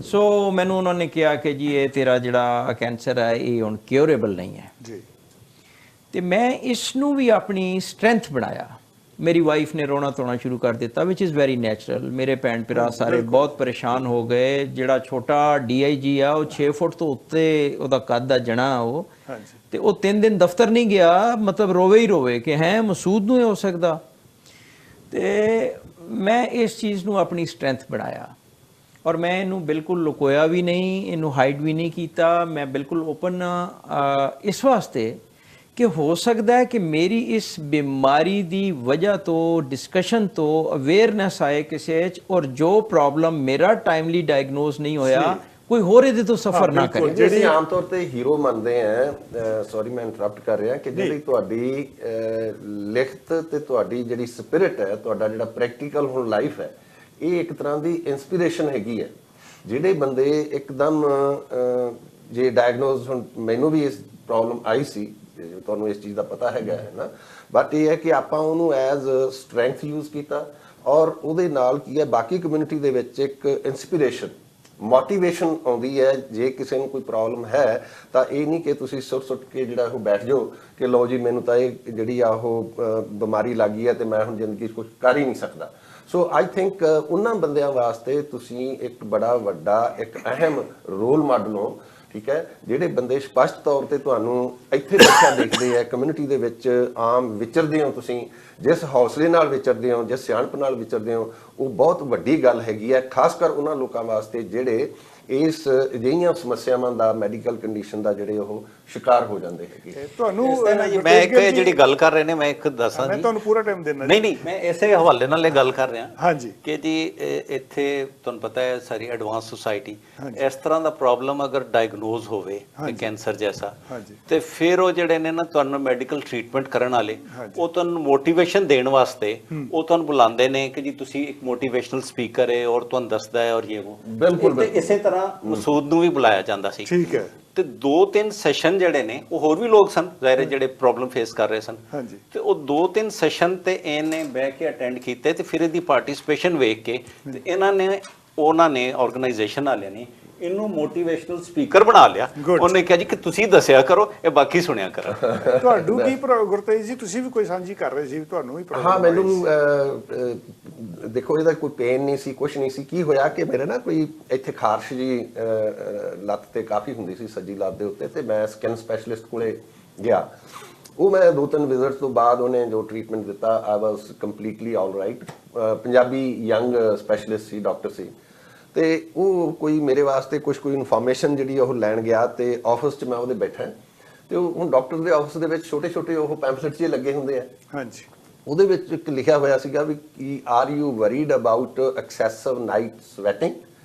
ਸੋ ਮੈਨੂੰ ਉਹਨਾਂ ਨੇ ਕਿਹਾ ਕਿ ਜੀ ਇਹ ਤੇਰਾ ਜਿਹੜਾ ਕੈਂਸਰ ਹੈ ਇਹ ਹੁਣ ਕਿਉਰੇਬਲ ਨਹੀਂ ਹੈ ਜੀ। ਤੇ ਮੈਂ ਇਸ ਨੂੰ ਵੀ ਆਪਣੀ ਸਟਰੈਂਥ ਬਣਾਇਆ। ਮੇਰੀ ਵਾਈਫ ਨੇ ਰੋਣਾ ਧੋਣਾ ਸ਼ੁਰੂ ਕਰ ਦਿੱਤਾ, ਵਿਚ ਇਜ਼ ਵੈਰੀ ਨੈਚੁਰਲ। ਮੇਰੇ ਭੈਣ ਭਰਾ ਸਾਰੇ ਬਹੁਤ ਪਰੇਸ਼ਾਨ ਹੋ ਗਏ। ਜਿਹੜਾ ਛੋਟਾ DIG ਆ ਉਹ 6 ਫੁੱਟ ਤੋਂ ਉੱਤੇ ਉਹਦਾ ਕੱਦ ਆ ਜਣਾ ਉਹ, ਤੇ ਉਹ 3 ਦਿਨ ਦਫ਼ਤਰ ਨਹੀਂ ਗਿਆ, ਮਤਲਬ ਰੋਵੇ ਹੀ ਰੋਵੇ ਕਿ ਹੈ ਮਸੂਦ ਨੂੰ ਇਹ ਹੋ ਸਕਦਾ। ਤੇ ਮੈਂ ਇਸ ਚੀਜ਼ ਨੂੰ ਆਪਣੀ ਸਟਰੈਂਥ ਬਣਾਇਆ ਔਰ ਮੈਂ ਇਹਨੂੰ ਬਿਲਕੁਲ ਲੁਕੋਇਆ ਵੀ ਨਹੀਂ, ਇਹਨੂੰ ਹਾਈਡ ਵੀ ਨਹੀਂ ਕੀਤਾ। ਮੈਂ ਬਿਲਕੁਲ ਓਪਨ ਇਸ ਵਾਸਤੇ ਕਿ ਹੋ ਸਕਦਾ ਹੈ ਕਿ ਮੇਰੀ ਇਸ ਬਿਮਾਰੀ ਦੀ ਵਜ੍ਹਾ ਤੋਂ, ਡਿਸਕਸ਼ਨ ਤੋਂ ਅਵੇਅਰਨੈਸ ਆਏ ਕਿਸੇ 'ਚ, ਔਰ ਜੋ ਪ੍ਰੋਬਲਮ ਮੇਰਾ ਟਾਈਮਲੀ ਡਾਇਗਨੋਸ ਨਹੀਂ ਹੋਇਆ ਕੋਈ ਹੋਰ ਇਹਦੇ ਤੋਂ ਸਫਰ ਨਾ ਕਰੇ। ਜਿਹੜੀ ਆਮ ਤੌਰ ਤੇ ਹੀਰੋ ਮੰਨਦੇ ਆ, ਸੌਰੀ ਮੈਂ ਇੰਟਰਰਪਟ ਕਰ ਰਿਹਾ, ਕਿ ਜਿਹੜੀ ਤੁਹਾਡੀ ਲਿਖਤ ਤੇ ਤੁਹਾਡੀ ਜਿਹੜੀ ਸਪਿਰਿਟ ਹੈ, ਤੁਹਾਡਾ ਜਿਹੜਾ ਪ੍ਰੈਕਟੀਕਲ ਹੁਣ ਲਾਈਫ ਹੈ, ਇਹ ਇੱਕ ਤਰ੍ਹਾਂ ਦੀ ਇਨਸਪੀਰੇਸ਼ਨ ਹੈਗੀ ਹੈ। ਜਿਹੜੇ ਬੰਦੇ ਇੱਕਦਮ ਜੇ ਡਾਇਗਨੋਸ, ਹੁਣ ਮੈਨੂੰ ਵੀ ਇਸ ਪ੍ਰੋਬਲਮ ਆਈ ਸੀ, ਤੁਹਾਨੂੰ ਇਸ ਚੀਜ਼ ਦਾ ਪਤਾ ਹੈਗਾ ਹੈ ਨਾ, ਬਟ ਇਹ ਹੈ ਕਿ ਆਪਾਂ ਉਹਨੂੰ ਐਜ਼ ਸਟਰੈਂਥ ਯੂਜ਼ ਕੀਤਾ ਔਰ ਉਹਦੇ ਨਾਲ ਕੀ ਹੈ, ਬਾਕੀ ਕਮਿਊਨਿਟੀ ਦੇ ਵਿੱਚ ਇੱਕ ਇਨਸਪੀਰੇਸ਼ਨ, ਮੋਟੀਵੇਸ਼ਨ ਆਉਂਦੀ ਹੈ। ਜੇ ਕਿਸੇ ਨੂੰ ਕੋਈ ਪ੍ਰੋਬਲਮ ਹੈ ਤਾਂ ਇਹ ਨਹੀਂ ਕਿ ਤੁਸੀਂ ਸੁੱਟ ਕੇ ਜਿਹੜਾ ਉਹ ਬੈਠ ਜਾਓ ਕਿ ਲਓ ਜੀ ਮੈਨੂੰ ਤਾਂ ਇਹ ਜਿਹੜੀ ਆ ਉਹ ਬਿਮਾਰੀ ਲੱਗ ਗਈ ਹੈ ਤੇ ਮੈਂ ਹੁਣ ਜ਼ਿੰਦਗੀ 'ਚ ਕੁਝ ਕਰ ਹੀ ਨਹੀਂ ਸਕਦਾ। ਸੋ ਆਈ ਥਿੰਕ ਉਹਨਾਂ ਬੰਦਿਆਂ ਵਾਸਤੇ ਤੁਸੀਂ ਇੱਕ ਬੜਾ ਵੱਡਾ, ਇੱਕ ਅਹਿਮ ਰੋਲ ਮਾਡਲ ਹੋ, ਠੀਕ ਹੈ, ਜਿਹੜੇ ਬੰਦੇ ਸਪਸ਼ਟ ਤੌਰ ਤੇ ਤੁਹਾਨੂੰ ਇੱਥੇ ਬੈਠਿਆ ਦੇਖਦੇ ਆ, ਕਮਿਊਨਿਟੀ ਦੇ ਵਿੱਚ ਆਮ ਵਿਚਰਦੇ ਹੋ, ਤੁਸੀਂ ਜਿਸ ਹੌਸਲੇ ਨਾਲ ਵਿਚਰਦੇ ਹੋ, ਜਿਸ ਸਿਆਣਪ ਨਾਲ ਵਿਚਰਦੇ ਹੋ, ਉਹ ਬਹੁਤ ਵੱਡੀ ਗੱਲ ਹੈਗੀ ਹੈ, ਖਾਸ ਕਰ ਉਹਨਾਂ ਲੋਕਾਂ ਵਾਸਤੇ ਜਿਹੜੇ ਇਸ ਅਜਿਹੀਆਂ ਸਮੱਸਿਆਵਾਂ ਦਾ, ਮੈਡੀਕਲ ਕੰਡੀਸ਼ਨ ਦਾ ਜਿਹੜੇ ਉਹ ਸ਼ਿਕਾਰ ਹੋ ਜਾਂਦੇ ਹੈਗੇ। ਤੁਹਾਨੂੰ ਮੈਂ ਇੱਕ ਜਿਹੜੀ ਗੱਲ ਕਰ ਰਹੇ ਨੇ, ਮੈਂ ਇੱਕ ਦੱਸਾਂ ਮੈਂ ਜੀ, ਤੁਹਾਨੂੰ ਪੂਰਾ ਟਾਈਮ ਦੇਣਾ। ਨਹੀਂ ਮੈਂ ਇਸੇ ਹਵਾਲੇ ਨਾਲ ਇਹ ਗੱਲ ਕਰ ਰਿਹਾ ਹਾਂਜੀ ਕਿ ਜੀ ਇੱਥੇ ਤੁਹਾਨੂੰ ਪਤਾ ਹੈ ਸਾਰੀ ਐਡਵਾਂਸ ਸੁਸਾਇਟੀ, ਇਸ ਤਰ੍ਹਾਂ ਦਾ ਪ੍ਰੋਬਲਮ ਅਗਰ ਡਾਇਗਨੋਜ਼ ਹੋਵੇ ਕੈਂਸਰ ਜੈਸਾ, ਤੇ ਫਿਰ ਉਹ ਜਿਹੜੇ ਨੇ ਨਾ ਤੁਹਾਨੂੰ ਮੈਡੀਕਲ ਟ੍ਰੀਟਮੈਂਟ ਕਰਨ ਵਾਲੇ, ਉਹ ਤੁਹਾਨੂੰ ਮੋਟੀਵੇਸ਼ਨ ਦੇਣ ਵਾਸਤੇ ਉਹ ਤੁਹਾਨੂੰ ਬੁਲਾਉਂਦੇ ਨੇ ਕਿ ਜੀ ਤੁਸੀਂ ਇੱਕ ਮੋਟੀਵੇਸ਼ਨਲ ਸਪੀਕਰ ਹੈ ਔਰ ਤੁਹਾਨੂੰ ਦੱਸਦਾ ਹੈ ਔਰ ਇਹ ਉਹ। ਬਿਲਕੁਲ ਇਸੇ ਤਰ੍ਹਾਂ ਮਸੂਦ ਨੂੰ ਵੀ ਬੁਲਾਇਆ ਜਾਂਦਾ ਸੀ। ਠੀਕ ਹੈ। ਤੇ 2-3 ਸੈਸ਼ਨ ਜਿਹੜੇ ਨੇ ਉਹ ਹੋਰ ਵੀ ਲੋਕ ਸਨ ਜ਼ਾਹਿਰ, ਜਿਹੜੇ ਪ੍ਰੋਬਲਮ ਫੇਸ ਕਰ ਰਹੇ ਸਨ, ਤੇ ਉਹ 2-3 ਸੈਸ਼ਨ ਤੇ ਇਹਨੇ ਬਹਿ ਕੇ ਅਟੈਂਡ ਕੀਤੇ ਤੇ ਫਿਰ ਇਹਦੀ ਪਾਰਟਿਸਿਪੇਸ਼ਨ ਵੇਖ ਕੇ ਤੇ ਉਹਨਾਂ ਨੇ ਆਰਗੇਨਾਈਜੇਸ਼ਨ ਵਾਲਿਆਂ ਨੇ ਇਹਨੂੰ ਮੋਟੀਵੇਸ਼ਨਲ ਸਪੀਕਰ ਬਣਾ ਲਿਆ। ਉਹਨੇ ਕਿਹਾ ਜੀ ਕਿ ਤੁਸੀਂ ਦੱਸਿਆ ਕਰੋ, ਇਹ ਬਾਕੀ ਸੁਣਿਆ ਕਰਨ। ਤੁਹਾਨੂੰ ਕੀ ਗੁਰਤੇਜ ਜੀ, ਤੁਸੀਂ ਵੀ ਕੋਈ ਸਾਂਝੀ ਕਰ ਰਹੇ ਸੀ, ਤੁਹਾਨੂੰ ਵੀ ਹਾਂ, ਮੈਨੂੰ ਦੇਖੋ ਇਹਦਾ ਕੋਈ ਪੇਨ ਨਹੀਂ ਸੀ, ਕੁਝ ਨਹੀਂ ਸੀ। ਕੀ ਹੋਇਆ ਕਿ ਮੇਰੇ ਨਾ ਕੋਈ ਇੱਥੇ ਖਾਰਸ਼ ਜੀ ਲੱਤ ਤੇ ਕਾਫੀ ਹੁੰਦੀ ਸੀ, ਸੱਜੀ ਲੱਤ ਦੇ ਉੱਤੇ, ਤੇ ਮੈਂ ਸਕਿਨ ਸਪੈਸ਼ਲਿਸਟ ਕੋਲੇ ਗਿਆ। ਉਹ ਮੈਂ 2-3 ਵਿਜ਼ਿਟਸ ਤੋਂ ਬਾਅਦ ਉਹਨੇ ਜੋ ਟ੍ਰੀਟਮੈਂਟ ਦਿੱਤਾ, I was completely all right. Punjabi young specialist ਸੀ, ਡਾਕਟਰ ਸੀ, ਤੇ ਉਹ ਕੋਈ ਮੇਰੇ ਵਾਸਤੇ ਕੋਈ ਇਨਫੋਰਮੇਸ਼ਨ ਜਿਹੜੀ ਉਹ ਲੈਣ ਗਿਆ, ਤੇ ਆਫਿਸ 'ਚ ਮੈਂ ਉਹਦੇ ਬੈਠਾ, ਤੇ ਉਹ ਹੁਣ ਡਾਕਟਰ ਦੇ ਆਫਿਸ ਦੇ ਵਿੱਚ ਛੋਟੇ ਉਹ ਪੈਂਫਲੇਟਸ ਜਿਹੇ ਲੱਗੇ ਹੁੰਦੇ ਆ। ਹਾਂਜੀ। ਉਹਦੇ ਵਿੱਚ ਇੱਕ ਲਿਖਿਆ ਹੋਇਆ ਸੀਗਾ ਵੀ ਕੀ are you worried about excessive night sweating,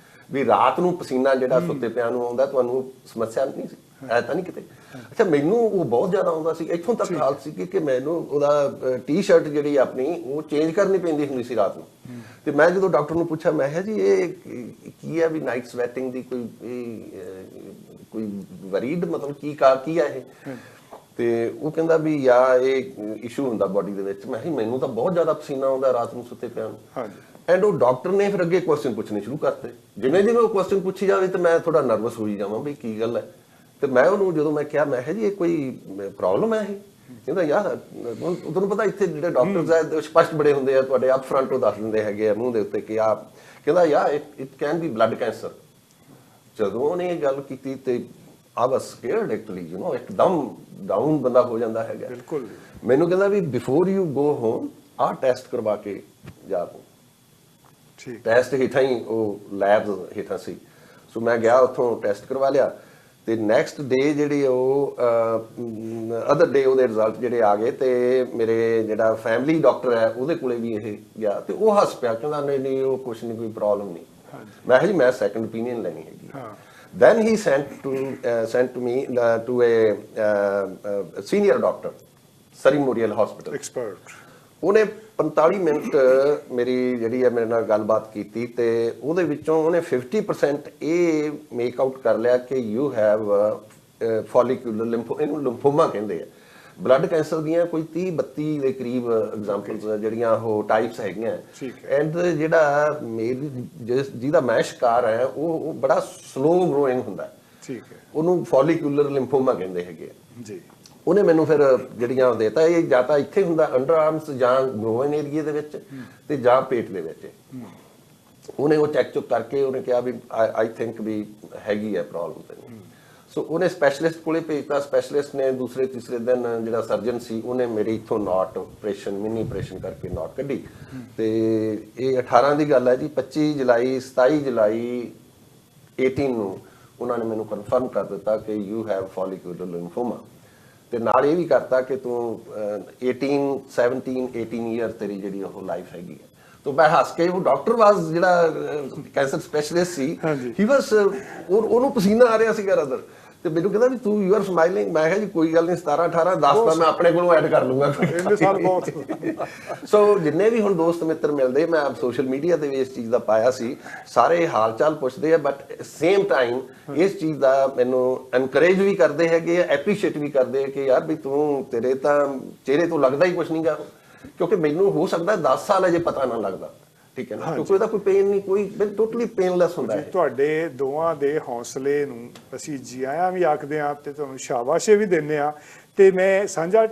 ਵੀ ਰਾਤ ਨੂੰ ਪਸੀਨਾ ਜਿਹੜਾ ਸੁੱਤੇ ਪਿਆ ਨੂੰ ਆਉਂਦਾ, ਤੁਹਾਨੂੰ ਸਮੱਸਿਆ ਨਹੀਂ ਸੀ? ਐ ਤਾਂ ਨਹੀਂ ਕਿਤੇ? ਅੱਛਾ, ਮੈਨੂੰ ਉਹ ਬਹੁਤ ਜ਼ਿਆਦਾ ਆਉਂਦਾ ਸੀ। ਇੱਥੋਂ ਤੱਕ ਹਾਲਤ ਸੀ ਕਿ ਮੈਨੂੰ ਉਹਦਾ ਟੀ-ਸ਼ਰਟ ਜਿਹੜੀ ਆਪਣੀ ਉਹ ਚੇਂਜ ਕਰਨੀ ਪੈਂਦੀ ਹੁੰਦੀ ਸੀ ਰਾਤ ਨੂੰ। ਤੇ ਮੈਂ ਜਦੋਂ ਡਾਕਟਰ ਨੂੰ ਪੁੱਛਿਆ, ਮੈਂ ਕਿਹਾ ਜੀ ਇਹ ਕੀ ਹੈ ਵੀ ਨਾਈਟ ਸਵੈਟਿੰਗ ਦੀ ਕੋਈ ਵਰੀਡ ਮਤਲਬ ਕੀ ਆ ਇਹ? ਤੇ ਉਹ ਕਹਿੰਦਾ ਵੀ ਇਹ ਇਸ਼ੂ ਹੁੰਦਾ ਬਾਡੀ ਦੇ ਵਿੱਚ। ਮੈਂ ਕਿਹਾ ਮੈਨੂੰ ਤਾਂ ਬਹੁਤ ਜ਼ਿਆਦਾ ਪਸੀਨਾ ਆਉਂਦਾ ਰਾਤ ਨੂੰ ਸੁੱਤੇ ਪਿਆ ਨੂੰ। ਐਂਡ ਉਹ ਡਾਕਟਰ ਨੇ ਫਿਰ ਅੱਗੇ ਕੁਐਸਚਨ ਪੁੱਛਣੇ ਸ਼ੁਰੂ ਕਰਤੇ। ਜਿਵੇਂ ਉਹ ਕੁਐਸਚਨ ਪੁੱਛੀ ਜਾਵੇ ਤੇ ਮੈਂ ਥੋੜਾ ਨਰਵਸ ਹੋਈ ਜਾਵਾਂ ਵੀ ਕੀ ਗੱਲ ਹੈ। ਤੇ ਮੈਂ ਉਹਨੂੰ ਜਦੋਂ ਮੈਂ ਕਿਹਾ, ਮੈਂ ਕਿਹਾ ਜੀ ਇਹ ਕੋਈ ਪ੍ਰੋਬਲਮ ਹੈ ਇਹ? ਕਹਿੰਦਾ ਯਾਰ ਤੁਹਾਨੂੰ ਪਤਾ ਇੱਥੇ ਜਿਹੜੇ ਡਾਕਟਰਸ ਹੈ ਸਪਸ਼ਟ ਬੜੇ ਹੁੰਦੇ ਆ, ਤੁਹਾਡੇ ਅਪ ਫਰੰਟ ਉਹ ਦੱਸ ਦਿੰਦੇ ਹੈਗੇ ਆ ਮੂੰਹ ਦੇ ਉੱਤੇ ਕਿ ਕਹਿੰਦਾ ਯਾਰ it can be blood cancer. ਜਦੋਂ ਉਹਨੇ ਇਹ ਗੱਲ ਕੀਤੀ ਤੇ I was scared actually, ਇੱਕਦਮ ਡਾਊਨ ਬੰਦਾ ਹੋ ਜਾਂਦਾ ਹੈਗਾ। ਬਿਲਕੁਲ। ਮੈਨੂੰ ਕਹਿੰਦਾ ਵੀ before you go home test ਕਰਵਾ ਕੇ ਜਾ ਤੂੰ। ਠੀਕ। ਟੈਸਟ ਹੇਠਾਂ ਹੀ ਉਹ ਲੈਬਸ ਹੇਠਾਂ ਸੀ, ਸੋ ਮੈਂ ਗਿਆ ਉੱਥੋਂ ਟੈਸਟ ਕਰਵਾ ਲਿਆ। ਤੇ ਨੈਕਸਟ ਡੇ ਜਿਹੜੀ ਉਹ ਅਦਰ ਡੇ ਉਹਦੇ ਰਿਜ਼ਲਟ ਜਿਹੜੇ ਆ ਗਏ, ਤੇ ਮੇਰੇ ਜਿਹੜਾ ਫੈਮਿਲੀ ਡਾਕਟਰ ਹੈ ਉਹਦੇ ਕੋਲੇ ਵੀ ਇਹ ਗਿਆ, ਤੇ ਉਹ ਹੱਸ ਪਿਆ, ਕਹਿੰਦਾ ਨਹੀਂ ਉਹ ਕੁਛ ਨਹੀਂ, ਕੋਈ ਪ੍ਰੋਬਲਮ ਨਹੀਂ। ਮੈਂ ਕਿਹਾ ਜੀ ਮੈਂ ਸੈਕੰਡ ਓਪੀਨੀਅਨ ਲੈਣੀ ਹੈਗੀ। Then he sent to me to a senior doctor, Surrey Memorial Hospital. Expert. ਉਹਨੇ 45 ਮਿੰਟ ਮੇਰੀ ਜਿਹੜੀ ਹੈ ਮੇਰੇ ਨਾਲ ਗੱਲਬਾਤ ਕੀਤੀ, ਤੇ ਉਹਦੇ ਵਿੱਚੋਂ ਉਹਨੇ 50% ਇਹ ਮੇਕ ਆਊਟ ਕਰ ਲਿਆ ਕਿ ਯੂ ਹੈਵ ਫੋਲੀਕੂਲਰ ਇਹਨੂੰ ਲਿੰਫੋਮਾ ਕਹਿੰਦੇ ਆ। ਬਲੱਡ ਕੈਂਸਰ ਦੀਆਂ ਕੋਈ 30-32 ਦੇ ਕਰੀਬ ਐਗਜ਼ਾਮਪਲਸ ਜਿਹੜੀਆਂ ਉਹ ਟਾਈਪਸ ਹੈਗੀਆਂ। ਐਂਡ ਜਿਹੜਾ ਜਿਹਦਾ ਮੈਂ ਸ਼ਿਕਾਰ ਹੈ ਉਹ ਬੜਾ ਸਲੋ ਗਰੋਇੰਗ ਹੁੰਦਾ। ਠੀਕ ਹੈ। ਉਹਨੂੰ ਫੋਲੀਕੂਲਰ ਲਿੰਫੋਮਾ ਕਹਿੰਦੇ ਹੈਗੇ ਜੀ। ਉਹਨੇ ਮੈਨੂੰ ਫਿਰ ਜਿਹੜੀਆਂ ਦੇਤਾ, ਇਹ ਜਾਂ ਤਾਂ ਇੱਥੇ ਹੁੰਦਾ ਅੰਡਰ ਆਰਮਸ ਜਾਂ ਗਰੋਇਨ ਏਰੀਏ ਦੇ ਵਿੱਚ ਤੇ ਜਾਂ ਪੇਟ ਦੇ ਵਿੱਚ। ਉਹਨੇ ਉਹ ਚੈੱਕ ਚੁੱਕ ਕਰਕੇ ਉਹਨੇ ਕਿਹਾ ਵੀ ਆਈ ਥਿੰਕ ਵੀ ਹੈਗੀ ਹੈ ਪ੍ਰੋਬਲਮ ਤੈਨੂੰ। ਸੋ ਉਹਨੇ ਸਪੈਸ਼ਲਿਸਟ ਕੋਲੇ ਭੇਜਤਾ। ਸਪੈਸ਼ਲਿਸਟ ਨੇ ਦੂਸਰੇ ਤੀਸਰੇ ਦਿਨ ਜਿਹੜਾ ਸਰਜਨ ਸੀ ਉਹਨੇ ਮੇਰੇ ਇੱਥੋਂ ਨਾਟ ਆਪਰੇਸ਼ਨ, ਮਿਨੀ ਆਪਰੇਸ਼ਨ ਕਰਕੇ ਨਾਟ ਕੱਢੀ। ਤੇ ਇਹ 18 ਦੀ ਗੱਲ ਹੈ ਜੀ। 25 ਜੁਲਾਈ 27 ਜੁਲਾਈ 18 ਨੂੰ ਉਹਨਾਂ ਨੇ ਮੈਨੂੰ ਕਨਫਰਮ ਕਰ ਦਿੱਤਾ ਕਿ ਯੂ ਹੈਵ ਫੋਲੀਕੂਲਰ ਲਿੰਫੋਮਾ, ਤੇ ਨਾਲ ਇਹ ਵੀ ਕਰਤਾ ਕਿ ਤੂੰ 18 ਈਅਰ ਤੇਰੀ ਜਿਹੜੀ ਉਹ ਲਾਈਫ ਹੈਗੀ ਹੈ। तो मैं हस के वो डॉक्टर वाज ਜਿਹੜਾ ਕੈਂਸਰ ਸਪੈਸ਼ਲਿਸਟ ਸੀ, ਹੀ ਵਾਸ ਉਹਨੂੰ ਪਸੀਨਾ ਆ ਰਿਹਾ ਸੀਗਾ ਰਦਰ, ਤੇ ਮੈਨੂੰ ਕਹਿੰਦਾ ਵੀ ਤੂੰ ਯੂ ਆਰ ਸਮਾਈਲਿੰਗ। ਮੈਂ ਕਿਹਾ ਜੀ ਕੋਈ ਗੱਲ ਨਹੀਂ, 17 18 10 ਤਾਂ ਮੈਂ ਆਪਣੇ ਕੋਲੋਂ ਐਡ ਕਰ ਲੂੰਗਾ। ਇੰਨੇ ਸਾਲ ਬਹੁਤ। ਸੋ ਜਿੰਨੇ ਵੀ ਹੁਣ ਦੋਸਤ ਮਿੱਤਰ ਮਿਲਦੇ, ਮੈਂ ਸੋਸ਼ਲ ਮੀਡੀਆ ਤੇ ਵੀ ਇਸ ਚੀਜ਼ ਦਾ ਪਾਇਆ ਸੀ, ਸਾਰੇ ਹਾਲ ਚਾਲ ਪੁੱਛਦੇ ਆ, ਬਟ ਸੇਮ ਟਾਈਮ ਇਸ ਚੀਜ਼ ਦਾ ਮੈਨੂੰ ਐਨਕਰੇਜ ਵੀ ਕਰਦੇ ਹੈਗੇ ਆ, ਐਪਰੀਸ਼ੀਏਟ ਵੀ ਕਰਦੇ ਆ ਕਿ ਯਾਰ ਵੀ ਤੂੰ, ਤੇਰੇ ਤਾਂ ਚਿਹਰੇ ਤੋਂ ਲੱਗਦਾ ਹੀ ਕੁਝ ਨਹੀਂਗਾ। ਕਿਉਂਕਿ ਮੈਨੂੰ ਹੋ ਸਕਦਾ 10 ਸਾਲ ਅਜੇ ਪਤਾ ਨਾ ਲੱਗਦਾ, ਠੀਕ ਹੈ ਨਾ, ਕਿਉਂਕਿ ਉਹਦਾ ਕੋਈ ਪੇਨ ਨਹੀਂ, ਕੋਈ ਟੋਟਲੀ ਪੇਨਲੈਸ ਹੁੰਦਾ ਹੈ। ਤੁਹਾਡੇ ਦੋਵਾਂ ਦੇ ਹੌਸਲੇ ਨੂੰ ਅਸੀਂ ਜੀ ਆਇਆਂ ਵੀ ਆਖਦੇ ਹਾਂ ਤੇ ਤੁਹਾਨੂੰ ਸ਼ਾਬਾਸ਼ੇ ਵੀ ਦਿੰਦੇ ਹਾਂ। ਤੇ ਮੈਂ ਸਾਂਝਾ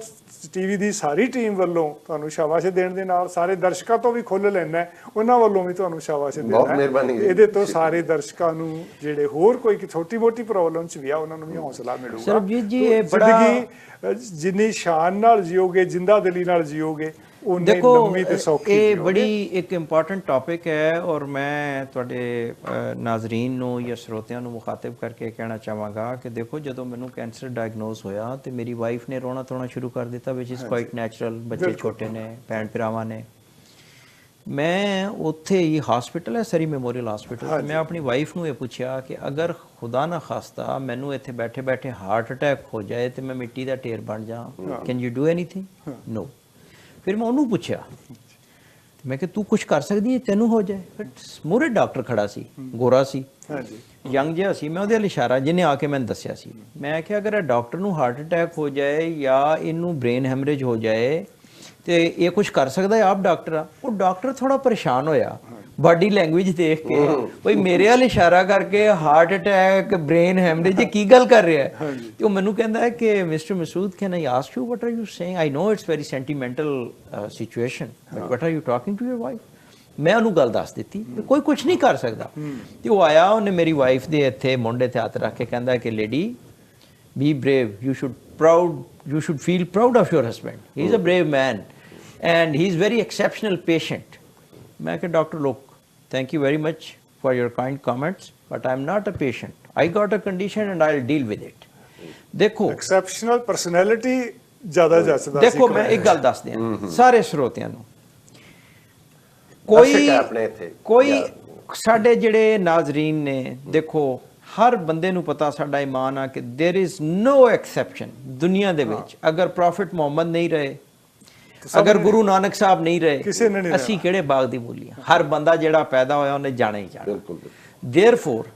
ਟੀਵੀ ਦੀ ਸਾਰੀ ਟੀਮ ਵੱਲੋਂ ਤੁਹਾਨੂੰ ਸ਼ਾਬਾਸ਼ੇ ਦੇਣ ਦੇ ਨਾਲ ਸਾਰੇ ਦਰਸ਼ਕਾਂ ਤੋਂ ਵੀ ਖੁੱਲ੍ਹ ਲੈਣਾ, ਉਹਨਾਂ ਵੱਲੋਂ ਵੀ ਤੁਹਾਨੂੰ ਸ਼ਾਬਾਸ਼ੇ ਦੇਣਾ। ਬਹੁਤ ਮਿਹਰਬਾਨੀ। ਇਹਦੇ ਤੋਂ ਸਾਰੇ ਦਰਸ਼ਕਾਂ ਨੂੰ ਜਿਹੜੇ ਹੋਰ ਕੋਈ ਛੋਟੀ ਮੋਟੀ ਪ੍ਰੋਬਲਮ ਚ ਵੀ ਆ, ਉਹਨਾਂ ਨੂੰ ਵੀ ਹੌਸਲਾ ਮਿਲੂਗਾ। ਸਰਬਜੀਤ ਜੀ, ਇਹ ਬੜਾ ਜ਼ਿੰਦਗੀ ਜਿੰਨੀ ਸ਼ਾਨ ਨਾਲ ਜੀਓਗੇ, ਜਿੰਦਾ ਦਿਲੀ ਨਾਲ ਜੀਓਗੇ, ਉਨੀ देखो ਲੰਮੀ ਤੇ ਸੌਖੀ ਇਹ ਜੀਓਗੇ। ਬੜੀ ਇੱਕ ਇੰਪੋਰਟੈਂਟ ਟੌਪਿਕ ਹੈ, ਔਰ ਮੈਂ ਤੁਹਾਡੇ ਨਾਜ਼ਰੀਨ ਨੂੰ ਜਾਂ ਸਰੋਤਿਆਂ ਨੂੰ ਮੁਖਾਤਿਬ ਕਰਕੇ ਕਹਿਣਾ ਚਾਹਾਂਗਾ ਕਿ ਦੇਖੋ, ਜਦੋਂ ਮੈਨੂੰ ਕੈਂਸਰ ਡਾਇਗਨੋਸ ਹੋਇਆ ਤੇ ਮੇਰੀ ਵਾਈਫ ਨੇ ਰੋਣਾ ਧੋਣਾ ਸ਼ੁਰੂ ਕਰ ਦਿੱਤਾ, ਵਿਚ ਇਜ਼ ਕੁਆਇਟ ਨੈਚੁਰਲ। ਬੱਚੇ ਛੋਟੇ ਨੇ, ਭੈਣ ਭਰਾਵਾਂ ਨੇ। ਮੈਂ ਉੱਥੇ ਹੀ ਹਸਪੀਟਲ ਹੈ, ਸਰੀ ਮੈਮੋਰੀਅਲ ਹਸਪੀਟਲ, ਮੈਂ ਆਪਣੀ ਵਾਈਫ ਨੂੰ ਇਹ ਪੁੱਛਿਆ ਕਿ ਅਗਰ ਖੁਦਾ ਨਾ ਖਾਸਤਾ ਮੈਨੂੰ ਇੱਥੇ ਬੈਠੇ ਬੈਠੇ ਹਾਰਟ ਅਟੈਕ ਹੋ ਜਾਏ ਤੇ ਮੈਂ ਮਿੱਟੀ ਦਾ ਢੇਰ ਬਣ ਜਾ, ਕੈਨ ਯੂ ਡੂ ਐਨੀਥਿੰਗ? ਨੋ। ਫਿਰ ਮੈਂ ਉਹਨੂੰ ਪੁੱਛਿਆ, ਮੈਂ ਕਿ ਤੂੰ ਕੁਝ ਕਰ ਸਕਦੀ ਹੈ, ਤੈਨੂੰ ਹੋ ਜਾਏ? ਫਿਰ ਮੂਹਰੇ ਡਾਕਟਰ ਖੜਾ ਸੀ, ਗੋਰਾ ਸੀ, ਯੰਗ ਜਿਹਾ ਸੀ। ਮੈਂ ਉਹਦੇ ਵੱਲ ਇਸ਼ਾਰਾ, ਜਿਹਨੇ ਆ ਕੇ ਮੈਨੂੰ ਦੱਸਿਆ ਸੀ, ਮੈਂ ਕਿਹਾ ਅਗਰ ਇਹ ਡਾਕਟਰ ਨੂੰ ਹਾਰਟ ਅਟੈਕ ਹੋ ਜਾਏ ਜਾਂ ਇਹਨੂੰ ਬ੍ਰੇਨ ਹੈਮਰੇਜ ਹੋ ਜਾਏ ਤੇ ਇਹ ਕੁਝ ਕਰ ਸਕਦਾ ਹੈ? ਆਪ ਡਾਕਟਰ ਆ। ਉਹ ਡਾਕਟਰ ਥੋੜਾ ਪਰੇਸ਼ਾਨ ਹੋਇਆ ਬਾਡੀ ਲੈਂਗੁਏਜ ਦੇਖ ਕੇ, ਭਈ ਮੇਰੇ ਵੱਲ ਇਸ਼ਾਰਾ ਕਰਕੇ ਹਾਰਟ ਅਟੈਕ, ਬ੍ਰੇਨ ਹੈਮਰੇਜ, ਕੀ ਗੱਲ ਕਰ ਰਿਹਾ ਹੈ? ਤੇ ਉਹ ਮੈਨੂੰ ਕਹਿੰਦਾ ਹੈ ਕਿ mister Masood, can I ask you what are you saying? I know it's very sentimental situation, but what are you talking to your wife? ਮੈਂ ਉਹਨੂੰ ਗੱਲ ਦੱਸ ਦਿੱਤੀ, ਕੋਈ ਕੁਝ ਨਹੀਂ ਕਰ ਸਕਦਾ। ਤੇ ਉਹ ਆਇਆ, ਉਹਨੇ ਮੇਰੀ ਵਾਈਫ ਦੇ ਇੱਥੇ ਮੋਢੇ ਤੇ ਹੱਥ ਰੱਖ ਕੇ ਕਹਿੰਦਾ ਕਿ lady, B brave, you should feel proud of your husband. He is a brave man and he is very exceptional patient. मैं कहा, डॉक्टर लोग, thank you very much for your kind comments, but I'm not a patient. I got a condition and I'll deal with it. देखो, exceptional personality ਜ਼ਿਆਦਾ ਜੱਚਦਾ ਸੀ। देखो, मैं एक गल दस दियां सारे ਸਰੋਤਿਆਂ ਨੂੰ, ਕੋਈ ਸਾਡੇ ਜਿਹੜੇ ਨਾਜ਼ਰੀਨ ਨੇ, ਦੇਖੋ ਹਰ ਬੰਦੇ ਨੂੰ ਪਤਾ, ਸਾਡਾ ਈਮਾਨ ਆ ਕਿ देयर इज नो एक्सेप्शन ਦੁਨੀਆ ਦੇ ਵਿੱਚ। ਅਗਰ ਪ੍ਰੋਫਿਟ ਮੁਹੰਮਦ ਨਹੀਂ ਰਹੇ, ਅਗਰ ਗੁਰੂ ਨਾਨਕ ਸਾਹਿਬ ਨਹੀਂ ਰਹੇ, ਅਸੀਂ ਕਿਹੜੇ ਬਾਗ ਦੀ ਮੂਲੀਆਂ? ਹਰ ਬੰਦਾ ਜਿਹੜਾ ਪੈਦਾ ਹੋਇਆ ਉਹਨੇ ਜਾਣਾ ਹੀ ਜਾਣਾ। ਬਿਲਕੁਲ। देयरफॉर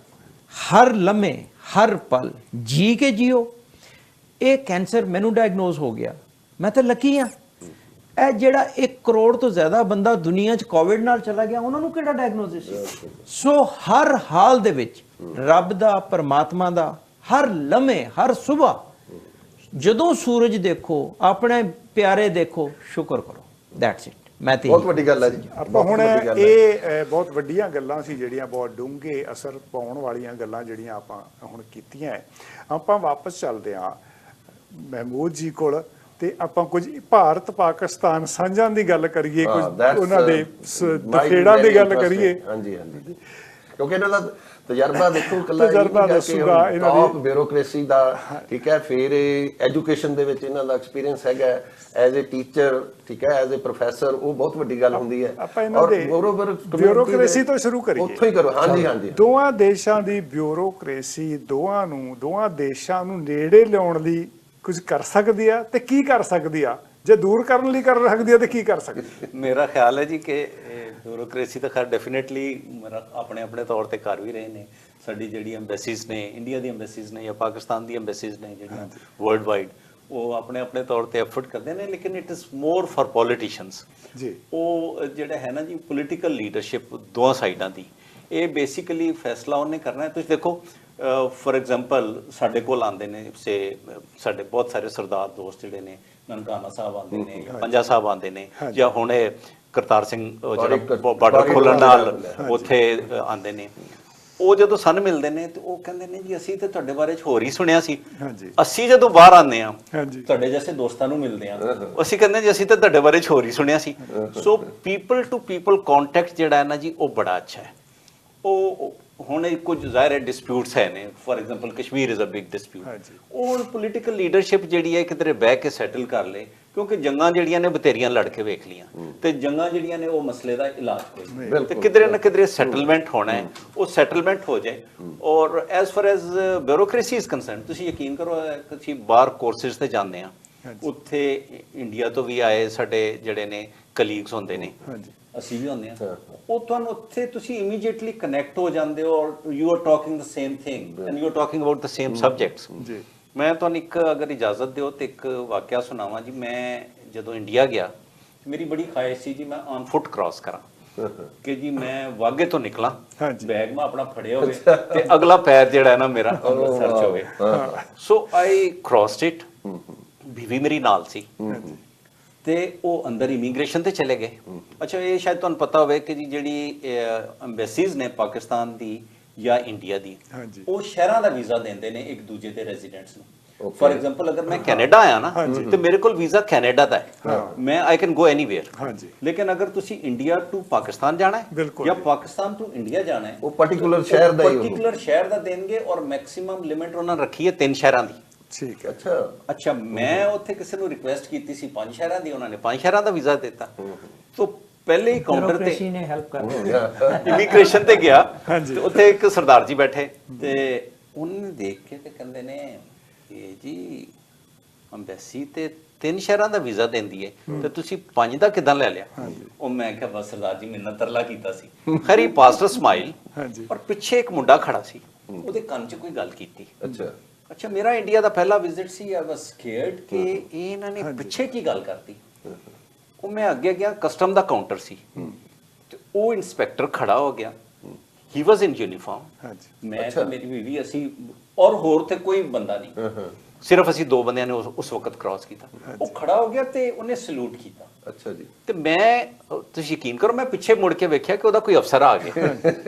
ਹਰ ਲਮੇ, ਹਰ ਪਲ ਜੀ ਕੇ ਜਿਓ। ਇਹ ਕੈਂਸਰ ਮੈਨੂੰ ਡਾਇਗਨੋਸ ਹੋ ਗਿਆ, ਮੈਂ ਤਾਂ ਲੱਕੀ ਆ। ਇਹ ਜਿਹੜਾ 1 ਕਰੋੜ ਤੋਂ ਜ਼ਿਆਦਾ ਬੰਦਾ ਦੁਨੀਆ 'ਚ ਕੋਵਿਡ ਨਾਲ ਚਲਾ ਗਿਆ, ਉਹਨਾਂ ਨੂੰ ਕਿਹੜਾ ਡਾਇਗਨੋਸਿਸ ਸੀ? ਸੋ ਹਰ ਹਾਲ ਦੇ ਵਿੱਚ ਰੱਬ ਦਾ, ਪਰਮਾਤਮਾ ਦਾ, ਹਰ ਲਮੇ, ਹਰ ਸੁਬਹ ਜਦੋਂ ਸੂਰਜ ਦੇਖੋ, ਆਪਣੇ ਪਿਆਰੇ ਦੇਖੋ, ਸ਼ੁਕਰ ਕਰੋ। That's it. ਮੈਂ ਤੇ ਬਹੁਤ ਵੱਡੀ ਗੱਲ ਹੈ ਜੀ। ਆਪਾਂ ਹੁਣ ਇਹ ਬਹੁਤ ਵੱਡੀਆਂ ਗੱਲਾਂ ਸੀ ਜਿਹੜੀਆਂ, ਬਹੁਤ ਡੂੰਘੇ ਅਸਰ ਪਾਉਣ ਵਾਲੀਆਂ ਗੱਲਾਂ ਜਿਹੜੀਆਂ ਆਪਾਂ ਹੁਣ ਕੀਤੀਆਂ। ਆਪਾਂ ਵਾਪਸ ਚੱਲਦੇ ਹਾਂ ਮਹਿਮੂਦ ਜੀ ਕੋਲ, ਤੇ ਆਪਾਂ ਕੁਝ ਭਾਰਤ ਪਾਕਿਸਤਾਨ ਸਾਂਝਾਂ ਦੀ ਗੱਲ ਕਰੀਏ, ਕੁਝ ਉਹਨਾਂ ਦੇ ਦਫੇੜਾਂ ਦੀ ਗੱਲ ਕਰੀਏ। ਹਾਂਜੀ ਹਾਂਜੀ, ਕਿਉਂਕਿ ਇਹਨਾਂ ਦਾ ਤਜਰਬਾ ਦੇਖੋ, ਕੱਲਾ ਤਜਰਬਾ ਦੱਸੂਗਾ ਇਹਨਾਂ ਦੀ ਟੌਪ ਬਿਊਰੋਕ੍ਰੇਸੀ ਦਾ, ਠੀਕ ਹੈ, ਫਿਰ ਐਜੂਕੇਸ਼ਨ ਦੇ ਵਿੱਚ ਇਹਨਾਂ ਦਾ ਐਕਸਪੀਰੀਅੰਸ ਹੈਗਾ ਐਜ਼ ਅ ਟੀਚਰ, ਠੀਕ ਹੈ, ਐਜ਼ ਅ ਪ੍ਰੋਫੈਸਰ। ਉਹ ਬਹੁਤ ਵੱਡੀ ਗੱਲ ਹੁੰਦੀ ਹੈ। ਆਪਾਂ ਇਹਨਾਂ ਦੇ ਬਿਊਰੋਕ੍ਰੇਸੀ ਤੋਂ ਸ਼ੁਰੂ ਕਰੀਏ, ਉੱਥੋਂ ਹੀ ਕਰੋ। ਹਾਂਜੀ ਹਾਂਜੀ, ਦੋਵਾਂ ਦੇਸ਼ਾਂ ਦੀ ਬਿਊਰੋਕ੍ਰੇਸੀ ਦੋਵਾਂ ਦੇਸ਼ਾਂ ਨੂੰ ਨੇੜੇ ਲਿਆਉਣ ਲਈ ਕੁਝ ਕਰ ਸਕਦੀ ਆ, ਤੇ ਕੀ ਕਰ ਸਕਦੀ ਆ? ਜੇ ਦੂਰ ਕਰਨ ਲਈ ਕਰ ਸਕਦੀ ਆ ਤੇ ਕੀ ਕਰ ਸਕਦੀ? ਮੇਰਾ ਖਿਆਲ ਹੈ ਜੀ ਕਿ ਬਿਊਰੋਕ੍ਰੇਸੀ ਤਾਂ ਖੈਰ ਡੈਫੀਨੇਟਲੀ ਆਪਣੇ ਆਪਣੇ ਤੌਰ ਤੇ ਕਰ ਵੀ ਰਹੇ ਨੇ। ਸਾਡੀ ਜਿਹੜੀ ਐਮਬੈਸੀਜ਼ ਨੇ, ਇੰਡੀਆ ਦੀ ਐਮਬੈਸੀਜ਼ ਨੇ ਜਾਂ ਪਾਕਿਸਤਾਨ ਦੀ ਐਮਬੈਸੀਜ਼ ਨੇ ਜਿਹੜੀਆਂ ਵਰਲਡ ਵਾਈਡ, ਉਹ ਆਪਣੇ ਆਪਣੇ ਤੌਰ ਤੇ ਐਫਰਟ ਕਰਦੇ ਨੇ। ਲੇਕਿਨ it is more for politicians ਜੀ। ਉਹ ਜਿਹੜਾ ਹੈ ਨਾ ਜੀ, ਪੋਲੀਟੀਕਲ ਲੀਡਰਸ਼ਿਪ ਦੋਵਾਂ ਸਾਈਡਾਂ ਦੀ, ਇਹ ਬੇਸਿਕਲੀ ਫੈਸਲਾ ਉਹਨੇ ਕਰਨਾ ਹੈ। ਤੁਸੀਂ ਦੇਖੋ, ਫੋਰ ਐਗਜ਼ਾਮਪਲ ਸਾਡੇ ਕੋਲ ਆਉਂਦੇ ਨੇ ਸਾਡੇ ਬਹੁਤ ਸਾਰੇ ਸਰਦਾਰ ਦੋਸਤ ਜਿਹੜੇ ਨੇ, ਨਨਕਾਣਾ ਸਾਹਿਬ ਆਉਂਦੇ ਨੇ, ਪੰਜਾ ਸਾਹਿਬ ਆਉਂਦੇ ਨੇ, ਜਾਂ ਹੁਣ ਇਹ ਕਰਤਾਰ ਸਿੰਘ ਜਿਹੜਾ ਬਾਰਡਰ ਖੋਲ੍ਹਣ ਨਾਲ ਉੱਥੇ ਆਉਂਦੇ ਨੇ, ਉਹ ਜਦੋਂ ਸਾਨੂੰ ਮਿਲਦੇ ਨੇ ਤੇ ਉਹ ਕਹਿੰਦੇ ਨੇ ਜੀ ਅਸੀਂ ਤੇ ਤੁਹਾਡੇ ਬਾਰੇ ਚ ਹੋਰ ਹੀ ਸੁਣਿਆ ਸੀ। ਅਸੀਂ ਜਦੋਂ ਬਾਹਰ ਆਉਂਦੇ ਆ ਤੁਹਾਡੇ ਜੈਸੇ ਦੋਸਤਾਂ ਨੂੰ ਮਿਲਦੇ ਆ, ਅਸੀਂ ਕਹਿੰਦੇ ਜੀ ਅਸੀਂ ਤੇ ਤੁਹਾਡੇ ਬਾਰੇ ਚ ਹੋਰ ਹੀ ਸੁਣਿਆ ਸੀ। ਸੋ ਪੀਪਲ ਟੂ ਪੀਪਲ ਕੰਟੈਕਟ ਜਿਹੜਾ ਹੈ ਨਾ ਜੀ, ਉਹ ਬੜਾ ਅੱਛਾ ਹੈ। ਉਹ ਹੁਣ ਕੁਝ ਜ਼ਾਹਿਰ ਹੈ ਡਿਸਪਿਊਟਸ ਹੈ ਨੇ, for example Kashmir is a big dispute, ਉਹ ਹੁਣ ਪੋਲੀਟੀਕਲ ਲੀਡਰਸ਼ਿਪ ਜਿਹੜੀ ਹੈ ਕਿਧਰੇ ਬਹਿ ਕੇ ਸੈਟਲ ਕਰ ਲੇ, ਕਿਉਂਕਿ ਜੰਗਾਂ ਜਿਹੜੀਆਂ ਨੇ ਬਥੇਰੀਆਂ ਲੜ ਕੇ ਵੇਖ ਲੀਆਂ, ਤੇ ਜੰਗਾਂ ਜਿਹੜੀਆਂ ਨੇ ਉਹ ਮਸਲੇ ਦਾ ਇਲਾਜ ਕੋਈ, ਤੇ ਕਿਧਰੇ ਨਾ ਕਿਧਰੇ ਸੈਟਲਮੈਂਟ ਹੋਣਾ ਹੈ, ਉਹ ਸੈਟਲਮੈਂਟ ਹੋ ਜਾਏ। ਔਰ as for as bureaucracy is concerned, ਤੁਸੀਂ ਯਕੀਨ ਕਰੋ ਅਸੀਂ ਬਾਹਰ ਕੋਰਸਿਸ ਤੇ ਜਾਂਦੇ ਆ, ਉੱਥੇ ਇੰਡੀਆ ਤੋਂ ਵੀ ਆਏ ਸਾਡੇ ਜਿਹੜੇ ਨੇ ਕਲੀਗਸ ਹੁੰਦੇ ਨੇ, ਅਸੀਂ ਵੀ ਹੁੰਦੇ ਆ, ਉਹ ਤੁਹਾਨੂੰ ਉੱਥੇ ਤੁਸੀਂ ਇਮੀਡੀਏਟਲੀ ਕਨੈਕਟ ਹੋ ਜਾਂਦੇ ਹੋ, ਔਰ you are talking the same thing and you are talking about the same subjects. ਮੈਂ ਤੁਹਾਨੂੰ ਇੱਕ ਅਗਰ ਇਜਾਜ਼ਤ ਦਿਓ ਤੇ ਇੱਕ ਵਾਕਿਆ ਸੁਣਾਵਾਂ ਜੀ। ਮੈਂ ਜਦੋਂ ਇੰਡੀਆ ਗਿਆ, ਮੇਰੀ ਬੜੀ ਖਾਹਿਸ਼ ਸੀ ਜੀ ਮੈਂ ਔਨ ਫੁੱਟ ਕ੍ਰਾਸ ਕਰਾਂ, ਕਿ ਜੀ ਮੈਂ ਵਾਗੇ ਤੋਂ ਨਿਕਲਾਂ, ਬੈਗ ਮੈਂ ਆਪਣਾ ਫੜਿਆ ਹੋਵੇ ਤੇ ਅਗਲਾ ਪੈਰ ਜਿਹੜਾ ਹੈ ਨਾ ਮੇਰਾ ਅੰਮ੍ਰਿਤਸਰ ਚ ਹੋਵੇ। ਸੋ ਆਈ ਕ੍ਰਾਸਡ ਇਟ, ਬੀਵੀ ਮੇਰੀ ਨਾਲ ਸੀ, ਤੇ ਉਹ ਅੰਦਰ ਇਮੀਗ੍ਰੇਸ਼ਨ ਤੇ ਚਲੇ ਗਏ। ਅੱਛਾ, ਇਹ ਸ਼ਾਇਦ ਤੁਹਾਨੂੰ ਪਤਾ ਹੋਵੇ ਕਿ ਜੀ ਜਿਹੜੀ ਐਮਬੈਸੀਜ਼ ਨੇ ਪਾਕਿਸਤਾਨ ਦੀ ਜਾਂ ਇੰਡੀਆ ਦੀ, ਉਹ ਸ਼ਹਿਰਾਂ ਦਾ ਵੀਜ਼ਾ ਦਿੰਦੇ ਨੇ ਇੱਕ ਦੂਜੇ ਦੇ ਰੈਜ਼ੀਡੈਂਟਸ ਨੂੰ। ਫੋਰ ਐਗਜ਼ਾਮਪਲ ਅਗਰ ਮੈਂ ਕੈਨੇਡਾ ਆਇਆ ਨਾ ਤੇ ਮੇਰੇ ਕੋਲ ਵੀਜ਼ਾ ਕੈਨੇਡਾ ਦਾ ਹੈ, ਮੈਂ ਆਈ ਕੈਨ ਗੋ ਐਨੀਵੇਅਰ। ਲੇਕਿਨ ਅਗਰ ਤੁਸੀਂ ਇੰਡੀਆ ਟੂ ਪਾਕਿਸਤਾਨ ਜਾਣਾ ਹੈ ਜਾਂ ਪਾਕਿਸਤਾਨ ਟੂ ਇੰਡੀਆ ਜਾਣਾ ਹੈ, ਉਹ ਪਾਰਟਿਕੂਲਰ ਸ਼ਹਿਰ ਦਾ ਦੇਣਗੇ, ਔਰ ਮੈਕਸਿਮਮ ਲਿਮਿਟ ਉਹਨਾਂ ਰੱਖੀ ਹੈ 3 ਸ਼ਹਿਰਾਂ ਦੀ। ਠੀਕ ਹੈ। ਅੱਛਾ, ਮੈਂ ਉੱਥੇ ਕਿਸੇ ਨੂੰ ਰਿਕੁਐਸਟ ਕੀਤੀ ਸੀ 5 ਸ਼ਹਿਰਾਂ ਦੀ, ਉਹਨਾਂ ਨੇ 5 ਸ਼ਹਿਰਾਂ ਦਾ ਵੀਜ਼ਾ ਦਿੱਤਾ। ਤੋਂ ਪਹਿਲੇ ਹੀ ਕਾਊਂਟਰ ਤੇ ਨੇ ਹੈਲਪ ਕਰ ਦਿੱਤੀ, ਇਮੀਗ੍ਰੇਸ਼ਨ ਤੇ ਗਿਆ, ਤੇ ਉੱਥੇ ਇੱਕ ਸਰਦਾਰ ਜੀ ਬੈਠੇ, ਤੇ ਉਹਨੇ ਦੇਖ ਕੇ ਤੇ ਕਹਿੰਦੇ ਨੇ ਇਹ ਜੀ ਅੰਬੈਸੀ ਤੇ 3 ਸ਼ਹਿਰਾਂ ਦਾ ਵੀਜ਼ਾ ਦਿੰਦੀ ਹੈ ਤੇ ਤੁਸੀਂ 5 ਦਾ ਕਿਦਾਂ ਲੈ ਲਿਆ? ਉਹ ਮੈਂ ਕਿਹਾ ਬਸ ਸਰਦਾਰ ਜੀ ਮੈਨਾਂ ਤਰਲਾ ਕੀਤਾ ਸੀ। ਖੈਰ ਹੀ ਪਾਸਟਰ ਸਮਾਈਲ, ਔਰ ਪਿੱਛੇ ਇੱਕ ਮੁੰਡਾ ਖੜਾ ਸੀ, ਉਹਦੇ ਕੰਨ 'ਚ ਕੋਈ ਗੱਲ ਕੀਤੀ। ਅੱਛਾ, ਮੇਰਾ ਇੰਡੀਆ ਦਾ ਪਹਿਲਾ ਵਿਜ਼ਿਟ ਸੀ, ਆਈ ਵਾਸ ਸਕੇਅਰਡ ਕਿ ਇਹ ਇਹਨਾਂ ਨੇ ਪਿੱਛੇ ਕੀ ਗੱਲ ਕਰਤੀ। ਉਹ ਮੈਂ ਅੱਗੇ ਗਿਆ, ਕਸਟਮ ਦਾ ਕਾਊਂਟਰ ਸੀ, ਤੇ ਉਹ ਇੰਸਪੈਕਟਰ ਖੜਾ ਹੋ ਗਿਆ, ਹੀ ਵਾਸ ਇਨ ਯੂਨੀਫਾਰਮ, ਮੈਂ ਤੇ ਮੇਰੀ ਬੀਵੀ, ਅਸੀਂ ਔਰ ਹੋਰ ਤੇ ਕੋਈ ਬੰਦਾ ਨਹੀਂ, ਸਿਰਫ ਅਸੀਂ 2 ਬੰਦਿਆਂ ਨੇ ਉਸ ਵਕਤ ਕ੍ਰਾਸ ਕੀਤਾ। ਉਹ ਖੜਾ ਹੋ ਗਿਆ ਤੇ ਉਹਨੇ ਸਲੂਟ ਕੀਤਾ। ਅੱਛਾ ਜੀ। ਤੇ ਮੈਂ, ਤੁਸੀਂ ਯਕੀਨ ਕਰੋ, ਮੈਂ ਪਿੱਛੇ ਮੁੜ ਕੇ ਵੇਖਿਆ ਕਿ ਉਹਦਾ ਕੋਈ ਅਫਸਰ ਆ ਗਿਆ,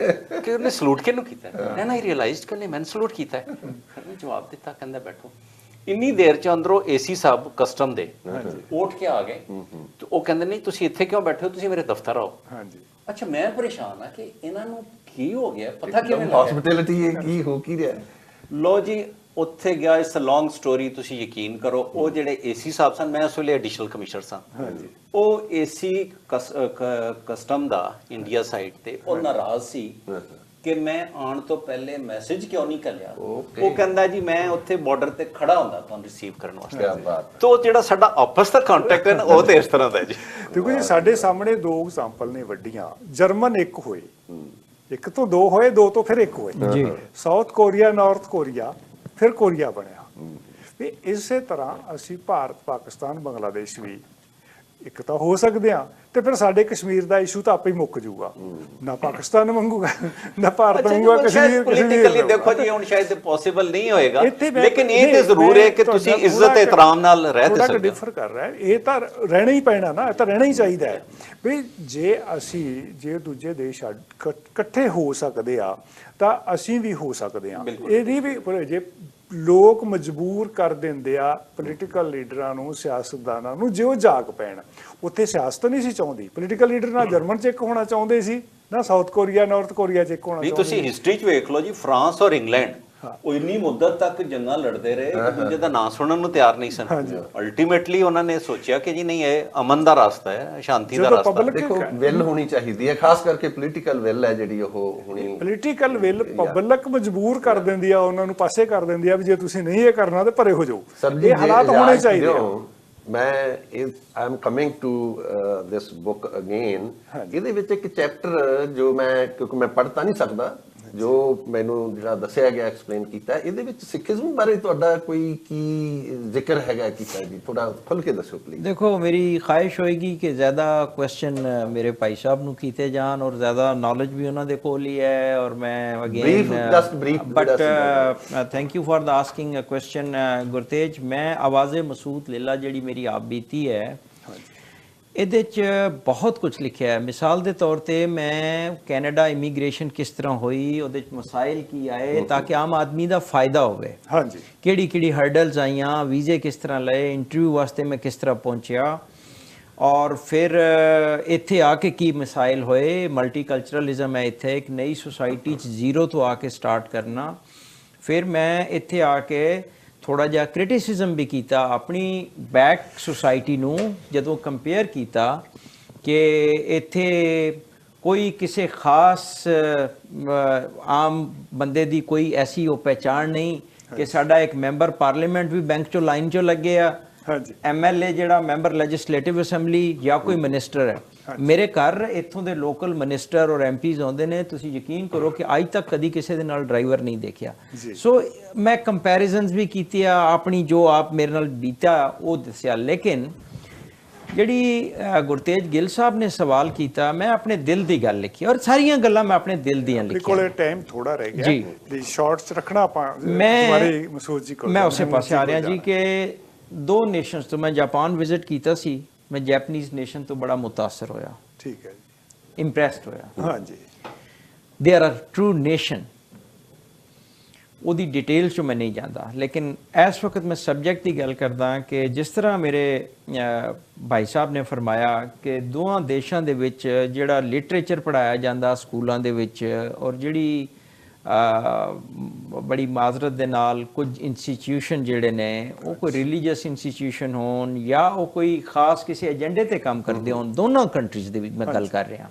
ਕਿ ਉਹਨੇ ਸਲੂਟ ਕਿਹਨੂੰ ਕੀਤਾ। ਮੈਂ ਨਾ ਰਿਅਲਾਈਜ਼ਡ ਕਿ ਮੈਂ ਸਲੂਟ ਕੀਤਾ ਹੈ। ਉਹਨੇ ਜਵਾਬ ਦਿੱਤਾ, ਕਹਿੰਦਾ ਬੈਠੋ। ਇੰਨੀ ਦੇਰ ਚ ਅੰਦਰੋਂ ਏਸੀ ਸਾਹਿਬ ਕਸਟਮ ਦੇ ਉੱਠ ਕੇ ਆ ਗਏ, ਤੇ ਉਹ ਕਹਿੰਦੇ ਨਹੀਂ ਤੁਸੀਂ ਇੱਥੇ ਕਿਉਂ ਬੈਠੇ ਹੋ, ਤੁਸੀਂ ਮੇਰੇ ਦਫ਼ਤਰ ਆਓ। ਅੱਛਾ, ਮੈਂ ਪਰੇਸ਼ਾਨ ਆ ਕਿ ਇਹਨਾਂ ਨੂੰ ਕੀ ਹੋ ਗਿਆ, ਪਤਾ ਕਿਵੇਂ ਲੱਗਿਆ ਹਸਪਿਟੈਲਿਟੀ ਇਹ ਕੀ ਹੋ ਕੀ ਰਿਹਾ। ਲੋ ਜੀ, ਉੱਥੇ ਗਿਆ, ਇਟਸ ਅ ਲੌਂਗ ਸਟੋਰੀ, ਤੁਸੀਂ ਯਕੀਨ ਕਰੋ। ਉਹ ਜਿਹੜੇ ਏਸੀ ਸਾਹਿਬ ਸਨ, ਮੈਂ ਉਸ ਵੇਲੇ ਐਡੀਸ਼ਨਲ ਕਮਿਸ਼ਨਰ ਸਾਂ, ਉਹ ਏਸੀ ਕਸਟਮ ਦਾ ਇੰਡੀਆ ਸਾਈਡ ਤੇ ਉਹ ਨਾਰਾਜ਼ ਸੀ ਕਿ ਮੈਂ ਆਉਣ ਤੋਂ ਪਹਿਲੇ ਮੈਸੇਜ ਕਿਉਂ ਨਹੀਂ ਕਰਿਆ। ਉਹ ਕਹਿੰਦਾ ਜੀ ਮੈਂ ਉੱਥੇ ਬਾਰਡਰ ਤੇ ਖੜਾ ਹੁੰਦਾ ਤੁਹਾਨੂੰ ਰਿਸੀਵ ਕਰਨ ਵਾਸਤੇ। ਤੋਂ ਜਿਹੜਾ ਸਾਡਾ ਆਪਸ ਦਾ ਕੰਟੈਕਟ ਹੈ ਨਾ, ਉਹ ਤੇ ਇਸ ਤਰ੍ਹਾਂ ਦਾ ਜੀ। ਕਿਉਂਕਿ ਜੀ ਸਾਡੇ ਸਾਹਮਣੇ 2 ਐਗਜ਼ਾਮਪਲ ਨੇ ਵੱਡੀਆਂ। ਜਰਮਨ ਇੱਕ ਹੋਏ, ਇੱਕ ਤੋਂ 2 ਹੋਏ, 2 ਤੋਂ ਫਿਰ ਇੱਕ ਹੋਏ ਜੀ। ਸਾਊਥ ਕੋਰੀਆ, ਨਾਰਥ ਕੋਰੀਆ, ਫਿਰ ਕੋਰੀਆ ਬਣਿਆ। ਵੀ ਇਸੇ ਤਰ੍ਹਾਂ ਅਸੀਂ ਭਾਰਤ, ਪਾਕਿਸਤਾਨ, ਬੰਗਲਾਦੇਸ਼ ਵੀ ਇੱਕ ਤਾਂ ਹੋ ਸਕਦੇ ਆ, ਤੇ ਫਿਰ ਸਾਡੇ ਕਸ਼ਮੀਰ ਦਾ ਇਸ਼ੂ ਤਾਂ ਆਪੇ ਹੀ ਮੁੱਕ ਜਾਊਗਾ। ਨਾ ਪਾਕਿਸਤਾਨ ਮੰਗੂਗਾ, ਨਾ ਭਾਰਤ ਮੰਗੂਗਾ, ਕਸ਼ਮੀਰ ਪੋਲੀਟੀਕਲੀ ਦੇਖੋ ਜੀ ਹੁਣ ਸ਼ਾਇਦ ਪੋਸੀਬਲ ਨਹੀਂ ਹੋਏਗਾ, ਲੇਕਿਨ ਇਹ ਤੇ ਜ਼ਰੂਰ ਹੈ ਕਿ ਤੁਸੀਂ ਇੱਜ਼ਤ ਇਤਰਾਮ ਨਾਲ ਰਹਿ ਸਕਦੇ ਹੋ। ਥੋੜਾ ਡਿਫਰ ਕਰ ਰਿਹਾ, ਇਹ ਤਾਂ ਰਹਿਣਾ ਹੀ ਪੈਣਾ ਨਾ, ਇਹ ਤਾਂ ਰਹਿਣਾ ਹੀ ਚਾਹੀਦਾ ਹੈ। ਵੀ ਜੇ ਦੂਜੇ ਦੇਸ਼ ਇਕੱਠੇ ਹੋ ਸਕਦੇ ਆ ਤਾਂ ਅਸੀਂ ਵੀ ਹੋ ਸਕਦੇ ਆ। ਇਹ ਨਹੀਂ ਵੀ ਜੇ ਲੋਕ ਮਜਬੂਰ ਕਰ ਦਿੰਦੇ ਆ ਪੋਲੀਟੀਕਲ ਲੀਡਰਾਂ ਨੂੰ, ਸਿਆਸਤਦਾਨਾਂ ਨੂੰ, ਜੇ ਉਹ ਜਾਗ ਪੈਣ। ਉੱਥੇ ਸਿਆਸਤ ਨਹੀਂ ਸੀ ਚਾਹੁੰਦੀ, ਪੋਲੀਟੀਕਲ ਲੀਡਰ ਨਾ ਜਰਮਨ ਚ ਇੱਕ ਹੋਣਾ ਚਾਹੁੰਦੇ ਸੀ, ਨਾ ਸਾਊਥ ਕੋਰੀਆ, ਨਾਰਥ ਕੋਰੀਆ ਚ ਇੱਕ ਹੋਣਾ ਚਾਹੁੰਦੇ। ਤੁਸੀਂ ਹਿਸਟਰੀ ਚ ਵੇਖ ਲਓ ਜੀ, ਫਰਾਂਸ ਔਰ ਇੰਗਲੈਂਡ ਉਹ ਇੰਨੀ ਮੁੱਦਤ ਤੱਕ ਜੰਗਾਂ ਲੜਦੇ ਰਹੇ, ਇੱਕ ਦੂਜੇ ਦਾ ਨਾਂ ਸੁਣਨ ਨੂੰ ਤਿਆਰ ਨਹੀਂ ਸਨ। ਅਲਟੀਮੇਟਲੀ ਉਹਨਾਂ ਨੇ ਸੋਚਿਆ ਕਿ ਜੀ ਨਹੀਂ, ਇਹ ਅਮਨ ਦਾ ਰਸਤਾ ਹੈ, ਸ਼ਾਂਤੀ ਦਾ ਰਸਤਾ ਹੈ। ਦੇਖੋ, ਵਿਲ ਹੋਣੀ ਚਾਹੀਦੀ ਹੈ, ਖਾਸ ਕਰਕੇ ਪੋਲੀਟੀਕਲ ਵਿਲ ਹੈ ਜਿਹੜੀ ਉਹ ਹੋਣੀ। ਪੋਲੀਟੀਕਲ ਵਿਲ ਪਬਲਿਕ ਮਜਬੂਰ ਕਰ ਦਿੰਦੀ ਆ, ਉਹਨਾਂ ਨੂੰ ਪਾਸੇ ਕਰ ਦਿੰਦੀ ਆ ਵੀ ਜੇ ਤੁਸੀਂ ਨਹੀਂ ਇਹ ਕਰਨਾ ਤੇ ਪਰੇ ਹੋ ਜਾਓ। ਇਹ ਹਾਲਾਤ ਹੋਣੇ ਚਾਹੀਦੇ ਆ। ਮੈਂ I am coming to this book again. ਇਹਦੇ ਵਿੱਚ ਇੱਕ ਚੈਪਟਰ ਜੋ ਮੈਂ, ਕਿਉਂਕਿ ਮੈਂ ਪੜ੍ਹ ਤਾਂ ਨਹੀਂ ਸਕਦਾ, ਜੋ ਮੈਨੂੰ ਜਿਹੜਾ ਦੱਸਿਆ ਗਿਆ, ਐਕਸਪਲੇਨ ਕੀਤਾ, ਇਹਦੇ ਵਿੱਚ ਸਿੱਖੀਜ਼ਮ ਬਾਰੇ ਤੁਹਾਡਾ ਕੋਈ ਕੀ ਜ਼ਿਕਰ ਹੈਗਾ ਕੀਤਾ ਜੀ? ਥੋੜਾ ਖੁੱਲ ਕੇ ਦੱਸੋ ਪਲੀਜ਼। देखो मेरी ख्वाहिश होएगी कि ज़्यादा क्वेश्चन मेरे भाई साहब ਨੂੰ ਕੀਤੇ ਜਾਣ ਔਰ ज़्यादा ਨੌਲੇਜ ਵੀ ਉਹਨਾਂ ਦੇ ਕੋਲ ਹੀ ਹੈ ਔਰ ਮੈਂ Brief, just brief, but thank you for the asking a question Gurtej. ਮੈਂ ਆਵਾਜ਼ੇ ਮਸੂਦ ਲੀਲਾ ਜਿਹੜੀ ਮੇਰੀ ਆਪ ਬੀਤੀ ਹੈ ਇਹਦੇ 'ਚ ਬਹੁਤ ਕੁਝ ਲਿਖਿਆ ਹੈ। ਮਿਸਾਲ ਦੇ ਤੌਰ ਤੇ ਮੈਂ ਕੈਨੇਡਾ ਇਮੀਗ੍ਰੇਸ਼ਨ ਕਿਸ ਤਰ੍ਹਾਂ ਹੋਈ, ਉਹਦੇ 'ਚ ਮਸਾਇਲ ਕੀ ਆਏ ਤਾਂ ਕਿ ਆਮ ਆਦਮੀ ਦਾ ਫਾਇਦਾ ਹੋਵੇ। ਹਾਂਜੀ ਕਿਹੜੀ ਕਿਹੜੀ ਹਰਡਲਸ ਆਈਆਂ, ਵੀਜ਼ੇ ਕਿਸ ਤਰ੍ਹਾਂ ਲਏ, ਇੰਟਰਵਿਊ ਵਾਸਤੇ ਮੈਂ ਕਿਸ ਤਰ੍ਹਾਂ ਪਹੁੰਚਿਆ ਔਰ ਫਿਰ ਇੱਥੇ ਆ ਕੇ ਕੀ ਮਸਾਇਲ ਹੋਏ। ਮਲਟੀਕਲਚਰਲਿਜ਼ਮ ਹੈ ਇੱਥੇ, ਇੱਕ ਨਈ ਸੁਸਾਇਟੀ 'ਚ ਜ਼ੀਰੋ ਤੋਂ ਆ ਕੇ ਸਟਾਰਟ ਕਰਨਾ। ਫਿਰ ਮੈਂ ਇੱਥੇ ਆ ਕੇ ਥੋੜਾ ਜਿਹਾ ਕ੍ਰਿਟਿਸਿਜ਼ਮ ਵੀ ਕੀਤਾ ਆਪਣੀ ਬੈਕ ਸੁਸਾਇਟੀ ਨੂੰ, ਜਦੋਂ ਕੰਪੇਅਰ ਕੀਤਾ ਕਿ ਇੱਥੇ ਕੋਈ ਕਿਸੇ ਖਾਸ ਆਮ ਬੰਦੇ ਦੀ ਕੋਈ ਐਸੀ ਉਹ ਪਹਿਚਾਣ ਨਹੀਂ ਕਿ ਸਾਡਾ ਇੱਕ ਮੈਂਬਰ ਪਾਰਲੀਮੈਂਟ ਵੀ ਬੈਂਕ ਚੋਂ ਲਾਈਨ ਚੋਂ ਲੱਗੇ ਆ, ਹਾਂਜੀ ਐਮਐਲਏ ਜਿਹੜਾ ਮੈਂਬਰ ਲੈਜਿਸਲੇਟਿਵ ਅਸੈਂਬਲੀ ਜਾਂ ਕੋਈ ਮਿਨਿਸਟਰ ਹੈ। ਮੇਰੇ ਘਰ ਇੱਥੋਂ ਦੇ ਲੋਕਲ ਮਿਨਿਸਟਰ ਔਰ ਐਮਪੀਜ਼ ਆਉਂਦੇ ਨੇ, ਤੁਸੀਂ ਯਕੀਨ ਕਰੋ ਕਿ ਅੱਜ ਤੱਕ ਕਦੀ ਕਿਸੇ ਦੇ ਨਾਲ ਡਰਾਈਵਰ ਨਹੀਂ ਦੇਖਿਆ। ਸੋ ਮੈਂ ਕੰਪੈਰੀਜ਼ਨਸ ਵੀ ਕੀਤੀਆਂ, ਆਪਣੀ ਜੋ ਆਪ ਮੇਰੇ ਨਾਲ ਬੀਤਾ ਉਹ ਦੱਸਿਆ। ਲੇਕਿਨ ਜਿਹੜੀ ਗੁਰਤੇਜ ਗਿੱਲ ਸਾਹਿਬ ਨੇ ਸਵਾਲ ਕੀਤਾ, ਮੈਂ ਆਪਣੇ ਦਿਲ ਦੀ ਗੱਲ ਲਿਖੀ ਔਰ ਸਾਰੀਆਂ ਗੱਲਾਂ ਮੈਂ ਆਪਣੇ ਦਿਲ ਦੀਆਂ ਮੇਰੇ ਲਿਖੀਆਂ। ਕੋਲੇ ਟਾਈਮ ਥੋੜਾ ਰਹਿ ਗਿਆ ਜੀ। ਪਲੀਜ਼ ਸ਼ਾਰਟਸ ਰੱਖਣਾ ਆਪਾਂ ਮੈਂ ਦੁਬਾਰੇ ਮਸੂਦ ਜੀ ਕੋਲ ਮੈਂ ਉਸੇ ਪਾਸੇ ਆ ਰਿਹਾ ਜੀ ਕਿ ਦੋ ਨੇਸ਼ਨਸ ਤੋਂ ਮੈਂ ਜਾਪਾਨ ਵਿਜ਼ਿਟ ਕੀਤਾ ਸੀ। ਮੈਂ ਜੈਪਨੀਜ਼ ਨੇਸ਼ਨ ਤੋਂ ਬੜਾ ਮੁਤਾਸਰ ਹੋਇਆ, ਠੀਕ ਹੈ ਜੀ, ਇੰਪ੍ਰੈਸਡ ਹੋਇਆ। ਹਾਂਜੀ they are a true nation. ਉਹਦੀ ਡਿਟੇਲ 'ਚ ਮੈਂ ਨਹੀਂ ਜਾਂਦਾ, ਲੇਕਿਨ ਇਸ ਵਕਤ ਮੈਂ ਸਬਜੈਕਟ ਦੀ ਗੱਲ ਕਰਦਾ ਕਿ ਜਿਸ ਤਰ੍ਹਾਂ ਮੇਰੇ ਭਾਈ ਸਾਹਿਬ ਨੇ ਫਰਮਾਇਆ ਕਿ ਦੋਵਾਂ ਦੇਸ਼ਾਂ ਦੇ ਵਿੱਚ ਜਿਹੜਾ ਲਿਟਰੇਚਰ ਪੜ੍ਹਾਇਆ ਜਾਂਦਾ ਸਕੂਲਾਂ ਦੇ ਵਿੱਚ ਔਰ ਜਿਹੜੀ ਬੜੀ ਮਾਜ਼ਰਤ ਦੇ ਨਾਲ ਕੁਝ ਇੰਸਟੀਟਿਊਸ਼ਨ ਜਿਹੜੇ ਨੇ ਉਹ ਕੋਈ ਰਿਲੀਜੀਅਸ ਇੰਸਟੀਟਿਊਸ਼ਨ ਹੋਣ ਜਾਂ ਉਹ ਕੋਈ ਖਾਸ ਕਿਸੇ ਏਜੰਡੇ ਤੇ ਕੰਮ ਕਰਦੇ ਹੋਣ, ਦੋਨਾਂ ਕੰਟਰੀਜ਼ ਦੇ ਵਿੱਚ ਮੈਂ ਗੱਲ ਕਰ ਰਿਹਾ,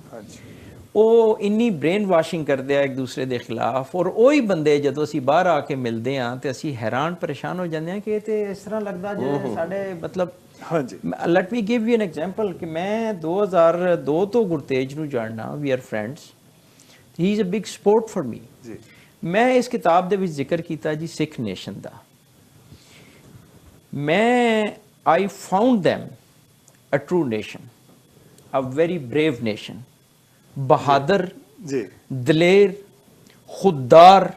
ਉਹ ਇੰਨੀ ਬ੍ਰੇਨ ਵਾਸ਼ਿੰਗ ਕਰਦੇ ਆ ਇੱਕ ਦੂਸਰੇ ਦੇ ਖਿਲਾਫ। ਔਰ ਉਹੀ ਬੰਦੇ ਜਦੋਂ ਅਸੀਂ ਬਾਹਰ ਆ ਕੇ ਮਿਲਦੇ ਆ ਤੇ ਅਸੀਂ ਹੈਰਾਨ ਪਰੇਸ਼ਾਨ ਹੋ ਜਾਂਦੇ ਆ ਕਿ ਇਹ ਤੇ ਇਸ ਤਰ੍ਹਾਂ ਲੱਗਦਾ ਜਿਵੇਂ ਸਾਡੇ ਮਤਲਬ। ਹਾਂਜੀ let me give you an example ਕਿ ਮੈਂ 2002 ਤੋਂ ਗੁਰਤੇਜ ਨੂੰ ਜਾਣਨਾ, we are friends, he is a big support for me ਜੀ। ਮੈਂ ਇਸ ਕਿਤਾਬ ਦੇ ਵਿੱਚ ਜ਼ਿਕਰ ਕੀਤਾ ਜੀ ਸਿੱਖ ਨੇਸ਼ਨ ਦਾ। ਮੈਂ ਆਈ found them a true nation, a very brave nation, Bahadur ji, Daler, ਖੁਦਦਾਰ,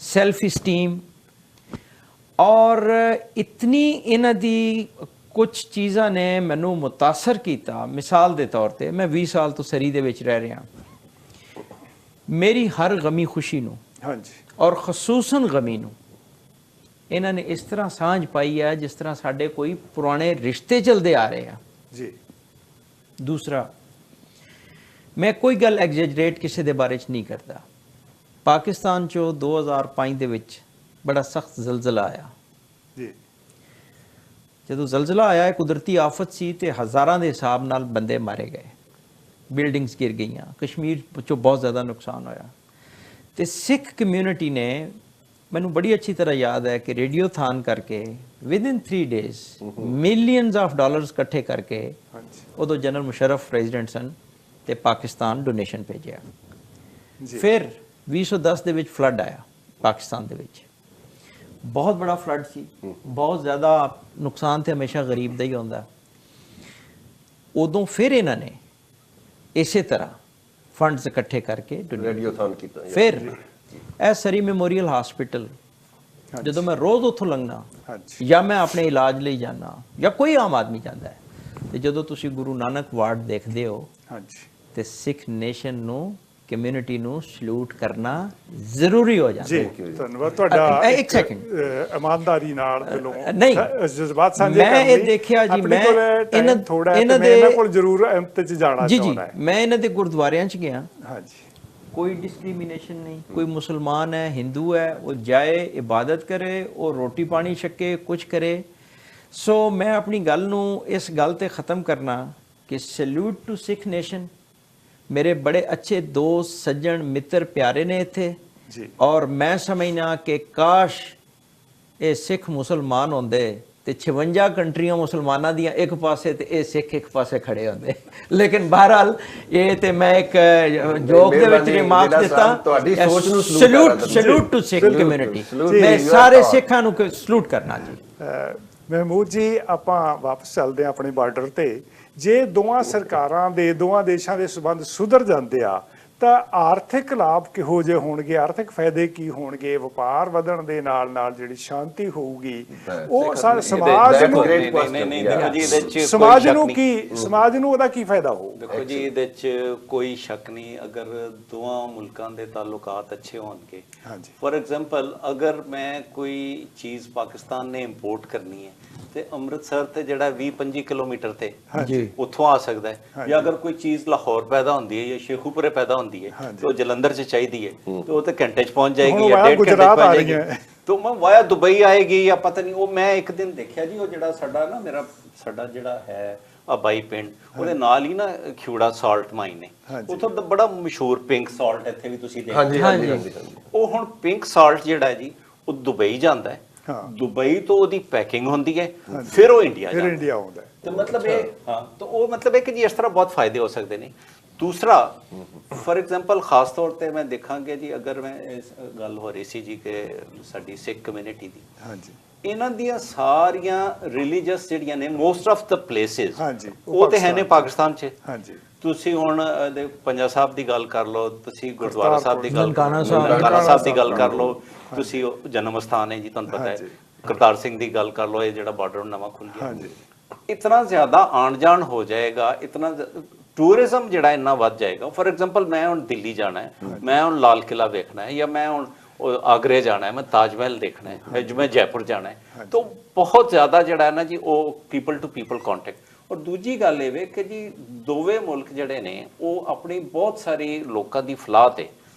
self esteem ਔਰ ਇਤਨੀ ਇਹਨਾਂ ਦੀ ਕੁਝ ਚੀਜ਼ਾਂ ਨੇ ਮੈਨੂੰ ਮੁਤਾਸਰ ਕੀਤਾ। ਮਿਸਾਲ ਦੇ ਤੌਰ ਤੇ ਮੈਂ 20 ਸਾਲ ਤੋਂ ਸਰੀ ਦੇ ਵਿੱਚ ਰਹਿ ਰਿਹਾ, ਮੇਰੀ ਹਰ ਗਮੀ ਖੁਸ਼ੀ ਨੂੰ ਹਾਂਜੀ ਔਰ ਖਸੂਸਨ ਗਮੀ ਨੂੰ ਇਹਨਾਂ ਨੇ ਇਸ ਤਰ੍ਹਾਂ ਸਾਂਝ ਪਾਈ ਹੈ ਜਿਸ ਤਰ੍ਹਾਂ ਸਾਡੇ ਕੋਈ ਪੁਰਾਣੇ ਰਿਸ਼ਤੇ ਚਲਦੇ ਆ ਰਹੇ ਆ ਜੀ। ਦੂਸਰਾ, ਮੈਂ ਕੋਈ ਗੱਲ ਐਗਜ਼ੈਜਰੇਟ ਕਿਸੇ ਦੇ ਬਾਰੇ 'ਚ ਨਹੀਂ ਕਰਦਾ। ਪਾਕਿਸਤਾਨ 'ਚੋਂ 2005 ਦੇ ਵਿੱਚ ਬੜਾ ਸਖਤ ਜ਼ਲਜ਼ਲਾ ਆਇਆ ਜੀ। ਜਦੋਂ ਜ਼ਲਜ਼ਲਾ ਆਇਆ ਇਹ ਕੁਦਰਤੀ ਆਫਤ ਸੀ ਤੇ ਹਜ਼ਾਰਾਂ ਦੇ ਹਿਸਾਬ ਨਾਲ ਬੰਦੇ ਮਾਰੇ ਗਏ, ਬਿਲਡਿੰਗਸ ਗਿਰ ਗਈਆਂ, ਕਸ਼ਮੀਰ 'ਚੋਂ ਬਹੁਤ ਜ਼ਿਆਦਾ ਨੁਕਸਾਨ ਹੋਇਆ। ਤੇ ਸਿੱਖ ਕਮਿਊਨਿਟੀ ਨੇ, ਮੈਨੂੰ ਬੜੀ ਅੱਛੀ ਤਰ੍ਹਾਂ ਯਾਦ ਹੈ ਕਿ ਰੇਡੀਓਥਾਨ ਕਰਕੇ within 3 days millions of dollars ਇਕੱਠੇ ਕਰਕੇ, ਉਦੋਂ ਜਨਰਲ ਮੁਸ਼ਰਫ ਪ੍ਰੈਜ਼ੀਡੈਂਟ ਸਨ, ਤੇ ਪਾਕਿਸਤਾਨ ਡੋਨੇਸ਼ਨ ਭੇਜਿਆ। ਫਿਰ 2010 ਦੇ ਵਿੱਚ ਫਲੱਡ ਆਇਆ ਪਾਕਿਸਤਾਨ ਦੇ ਵਿੱਚ, ਬਹੁਤ ਬੜਾ ਫਲੱਡ ਸੀ, ਬਹੁਤ ਜ਼ਿਆਦਾ ਨੁਕਸਾਨ ਤੇ ਹਮੇਸ਼ਾ ਗਰੀਬ ਦਾ ਹੀ ਹੁੰਦਾ। ਉਦੋਂ ਫਿਰ ਇਹਨਾਂ ਨੇ ਇਸੇ ਤਰ੍ਹਾਂ ਫੰਡਸ ਇਕੱਠੇ ਕਰਕੇ ਰੇਡੀਓਥਨ ਕੀਤਾ। ਫਿਰ ਇਹ ਸਰੀ ਮੈਮੋਰੀਅਲ ਹਸਪੀਟਲ, ਜਦੋਂ ਮੈਂ ਰੋਜ਼ ਉੱਥੋਂ ਲੰਘਣਾ ਜਾਂ ਮੈਂ ਆਪਣੇ ਇਲਾਜ ਲਈ ਜਾਣਾ ਜਾਂ ਕੋਈ ਆਮ ਆਦਮੀ ਜਾਂਦਾ ਹੈ, ਤੇ ਜਦੋਂ ਤੁਸੀਂ ਗੁਰੂ ਨਾਨਕ ਵਾਰਡ ਦੇਖਦੇ ਹੋ ਤੇ ਸਿੱਖ ਨੇਸ਼ਨ ਨੂੰ, ਕਮਿਊਨਿਟੀ ਨੂੰ ਸਲੂਟ ਕਰਨਾ ਜ਼ਰੂਰੀ ਹੋ ਜਾਂਦਾ ਹੈ। ਜੀ, ਧੰਨਵਾਦ ਤੁਹਾਡਾ। ਇੱਕ ਸੈਕਿੰਡ, ਇਮਾਨਦਾਰੀ ਨਾਲ ਦਿਲੋਂ ਨਹੀਂ, ਜਜ਼ਬਾਤ ਸਾਂਝੇ ਮੈਂ ਇਹ ਦੇਖਿਆ ਜੀ, ਮੈਂ ਇਹਨਾਂ ਕੋਲ ਜ਼ਰੂਰ ਅੰਤ ਚ ਜਾਣਾ ਚਾਹੁੰਦਾ ਹਾਂ। ਮੈਂ ਇਹਨਾਂ ਦੇ ਗੁਰਦੁਆਰਿਆਂ 'ਚ ਗਿਆ, ਹਾਂਜੀ, ਕੋਈ ਡਿਸਕ੍ਰਿਮੀਨੇਸ਼ਨ ਨਹੀਂ, ਕੋਈ ਮੁਸਲਮਾਨ ਹੈ, ਹਿੰਦੂ ਹੈ, ਉਹ ਜਾਏ ਇਬਾਦਤ ਕਰੇ, ਉਹ ਰੋਟੀ ਪਾਣੀ ਛਕੇ, ਕੁਝ ਕਰੇ। ਸੋ ਮੈਂ ਆਪਣੀ ਗੱਲ ਨੂੰ ਇਸ ਗੱਲ ਤੇ ਖ਼ਤਮ ਕਰਨਾ ਕਿ ਸੈਲੂਟ ਟੂ ਸਿੱਖ ਨੇਸ਼ਨ। ਮੇਰੇ ਬੜੇ ਅੱਛੇ ਦੋਸਤ, ਸੱਜਣ, ਮਿੱਤਰ, ਪਿਆਰੇ ਨੇ ਇੱਥੇ, ਔਰ ਮੈਂ ਸਮਝਣਾ ਕਿ ਕਾਸ਼ ਇਹ ਸਿੱਖ ਮੁਸਲਮਾਨ ਹੁੰਦੇ ਤੇ 56 ਕੰਟਰੀਆਂ ਮੁਸਲਮਾਨਾਂ ਦੀਆਂ ਇੱਕ ਪਾਸੇ ਤੇ ਇਹ ਸਿੱਖ ਇੱਕ ਪਾਸੇ ਖੜੇ ਹੁੰਦੇ। ਲੇਕਿਨ ਬਹਰਹਾਲ ਇਹ ਤੇ ਮੈਂ ਇੱਕ ਜੋਕ ਦੇ ਵਿੱਚ ਰਿਮਾਰਕ ਦਿੱਤਾ, ਤੁਹਾਡੀ ਸੋਚ ਨੂੰ ਸਲੂਟ ਟੂ ਸਿੱਖ ਕਮਿਊਨਿਟੀ, ਮੈਂ ਸਾਰੇ ਸਿੱਖਾਂ ਨੂੰ ਸਲੂਟ ਕਰਨਾ ਜੀ। ਮਹਿਮੂਦ ਜੀ, ਆਪਾਂ ਵਾਪਸ ਚੱਲਦੇ ਹਾਂ ਆਪਣੇ ਬਾਰਡਰ ਤੇ। ਜੇ ਦੋਵਾਂ ਸਰਕਾਰਾਂ ਦੇ, ਦੋਵਾਂ ਦੇਸ਼ਾਂ ਦੇ ਸੰਬੰਧ ਸੁਧਰ ਜਾਂਦੇ ਆ ਤਾਂ ਆਰਥਿਕ ਲਾਭ ਕਿਹੋ ਜਿਹੇ ਹੋਣਗੇ, ਆਰਥਿਕ ਫਾਇਦੇ ਕੀ ਹੋਣਗੇ? ਵਪਾਰ ਵਧਣ ਦੇ ਨਾਲ ਨਾਲ ਜਿਹੜੀ ਸ਼ਾਂਤੀ ਹੋਊਗੀ ਉਹ ਸਮਾਜ ਨੂੰ, ਸਮਾਜ ਨੂੰ ਉਹਦਾ ਕੀ ਫਾਇਦਾ ਹੋਊ? ਦੇਖੋ ਜੀ, ਇਹਦੇ 'ਚ ਕੋਈ ਸ਼ੱਕ ਨਹੀਂ, ਅਗਰ ਦੋਵਾਂ ਮੁਲਕਾਂ ਦੇ ਤਾਲੁਕਾਤ ਅੱਛੇ ਹੋਣਗੇ। ਫॉर ਐਗਜ਼ਾਮਪਲ, ਅਗਰ ਮੈਂ ਕੋਈ ਚੀਜ਼ ਪਾਕਿਸਤਾਨ ਨੇ ਇੰਪੋਰਟ ਕਰਨੀ ਹੈ ਤੇ ਅੰਮ੍ਰਿਤਸਰ ਤੇ ਜਿਹੜਾ 20-25 ਕਿਲੋਮੀਟਰ ਤੇ ਉੱਥੋਂ ਆ ਸਕਦਾ ਹੈ, ਜਾਂ ਅਗਰ ਕੋਈ ਚੀਜ਼ ਲਾਹੌਰ ਪੈਦਾ ਹੁੰਦੀ ਹੈ ਜਾਂ ਸ਼ੇਖੂਪੁਰੇ ਪੈਦਾ ਹੁੰਦੀ ਹੈ ਤੇ ਉਹ ਜਲੰਧਰ 'ਚ ਚਾਹੀਦੀ ਹੈ ਤੇ ਉਹ ਤੇ ਘੰਟੇ 'ਚ ਪਹੁੰਚ ਜਾਏਗੀ ਜਾਂ 1.5 ਘੰਟੇ 'ਚ ਪਹੁੰਚ ਜਾਏਗੀ। तो मैं वाया दुबई आएगी या पता नहीं। वो मैं एक दिन देखा जी, वो जड़ा साडा ना मेरा साडा जड़ा है बाई पिंड, ਉਹਦੇ ਨਾਲ ਹੀ ਨਾ ਖਿਊੜਾ ਸਾਲਟ ਮਾਈਨ ਹੈ, ਉਥੋਂ ਦਾ ਬੜਾ ਮਸ਼ਹੂਰ ਪਿੰਕ ਸਾਲਟ ਇੱਥੇ ਵੀ ਤੁਸੀਂ ਦੇਖਦੇ ਹੋ। ਉਹ ਹੁਣ ਪਿੰਕ ਸਾਲਟ ਜਿਹੜਾ ਜੀ ਉਹ ਦੁਬਈ ਜਾਂਦਾ ਹੈ, ਦੁਬਈ ਤੋਂ ਉਹਦੀ ਪੈਕਿੰਗ ਹੁੰਦੀ ਹੈ, ਫਿਰ ਉਹ ਇੰਡੀਆ ਆਉਂਦਾ ਹੈ। ਤੇ ਮਤਲਬ ਇਹ ਹਾਂ, ਤਾਂ ਉਹ ਮਤਲਬ ਹੈ ਕਿ ਜੀ ਇਸ ਤਰ੍ਹਾਂ ਬਹੁਤ ਫਾਇਦੇ ਹੋ ਸਕਦੇ ਨੇ। दूसरा, फॉर एग्जांपल खास तौर पे मैं देखांगे जी, अगर मैं इस गल हो रही सी जी कि साडी सिख कम्युनिटी दी, हाँ जी, इन्हां दियां सारियां रिलीजियस जिहड़ियां ने मोस्ट ऑफ द प्लेसेस, हाँ जी, वो ते है ने पाकिस्तान च। हाँ जी, ਤੁਸੀਂ ਹੁਣ ਪੰਜਾ ਸਾਹਿਬ ਦੀ ਗੱਲ ਕਰ ਲਓ, ਤੁਸੀਂ ਗੁਰਦੁਆਰਾ ਸਾਹਿਬ ਦੀ ਗੱਲ ਕਰ ਲਓ, ਨਨਕਾਣਾ ਸਾਹਿਬ ਦੀ ਗੱਲ ਕਰ ਲਓ, ਤੁਸੀਂ ਜਨਮ ਸਥਾਨ ਹੈ ਜੀ, ਤੁਹਾਨੂੰ ਪਤਾ ਹੈ, ਕਰਤਾਰ ਸਿੰਘ ਦੀ ਗੱਲ ਕਰ ਲਓ, ਇਹ ਜਿਹੜਾ ਬਾਰਡਰ ਨਵਾਂ ਖੁੱਲ ਗਿਆ, ਇਤਨਾ ਜ਼ਿਆਦਾ ਆਣ ਜਾਣ ਹੋ ਜਾਏਗਾ, ਇਤਨਾ ਟੂਰਿਜ਼ਮ ਜਿਹੜਾ ਇੰਨਾ ਵੱਧ ਜਾਏਗਾ। ਫॉर एग्जांपल, मैं ਹੁਣ ਦਿੱਲੀ ਜਾਣਾ ਹੈ, ਮੈਂ ਹੁਣ ਲਾਲ ਕਿਲਾ ਵੇਖਣਾ ਹੈ, ਜਾਂ ਮੈਂ ਹੁਣ ਆਗਰੇ ਜਾਣਾ ਹੈ, ਮੈਂ ਤਾਜ ਮਹਿਲ ਦੇਖਣਾ ਹੈ, ਮੈਂ ਜੈਪੁਰ ਜਾਣਾ ਹੈ, ਤਾਂ ਬਹੁਤ ਜ਼ਿਆਦਾ ਜਿਹੜਾ ਹੈ ਨਾ ਜੀ ਉਹ ਪੀਪਲ ਟੂ ਪੀਪਲ ਕੰਟੈਕਟ। ਔਰ ਦੂਜੀ ਗੱਲ ਇਹ ਵੇ ਕਿ ਜੀ ਦੋਵੇਂ ਮੁਲਕ ਜਿਹੜੇ ਨੇ ਉਹ ਆਪਣੀ ਬਹੁਤ ਸਾਰੀ ਲੋਕਾਂ ਦੀ ਫਲਾਹ ਤੇ,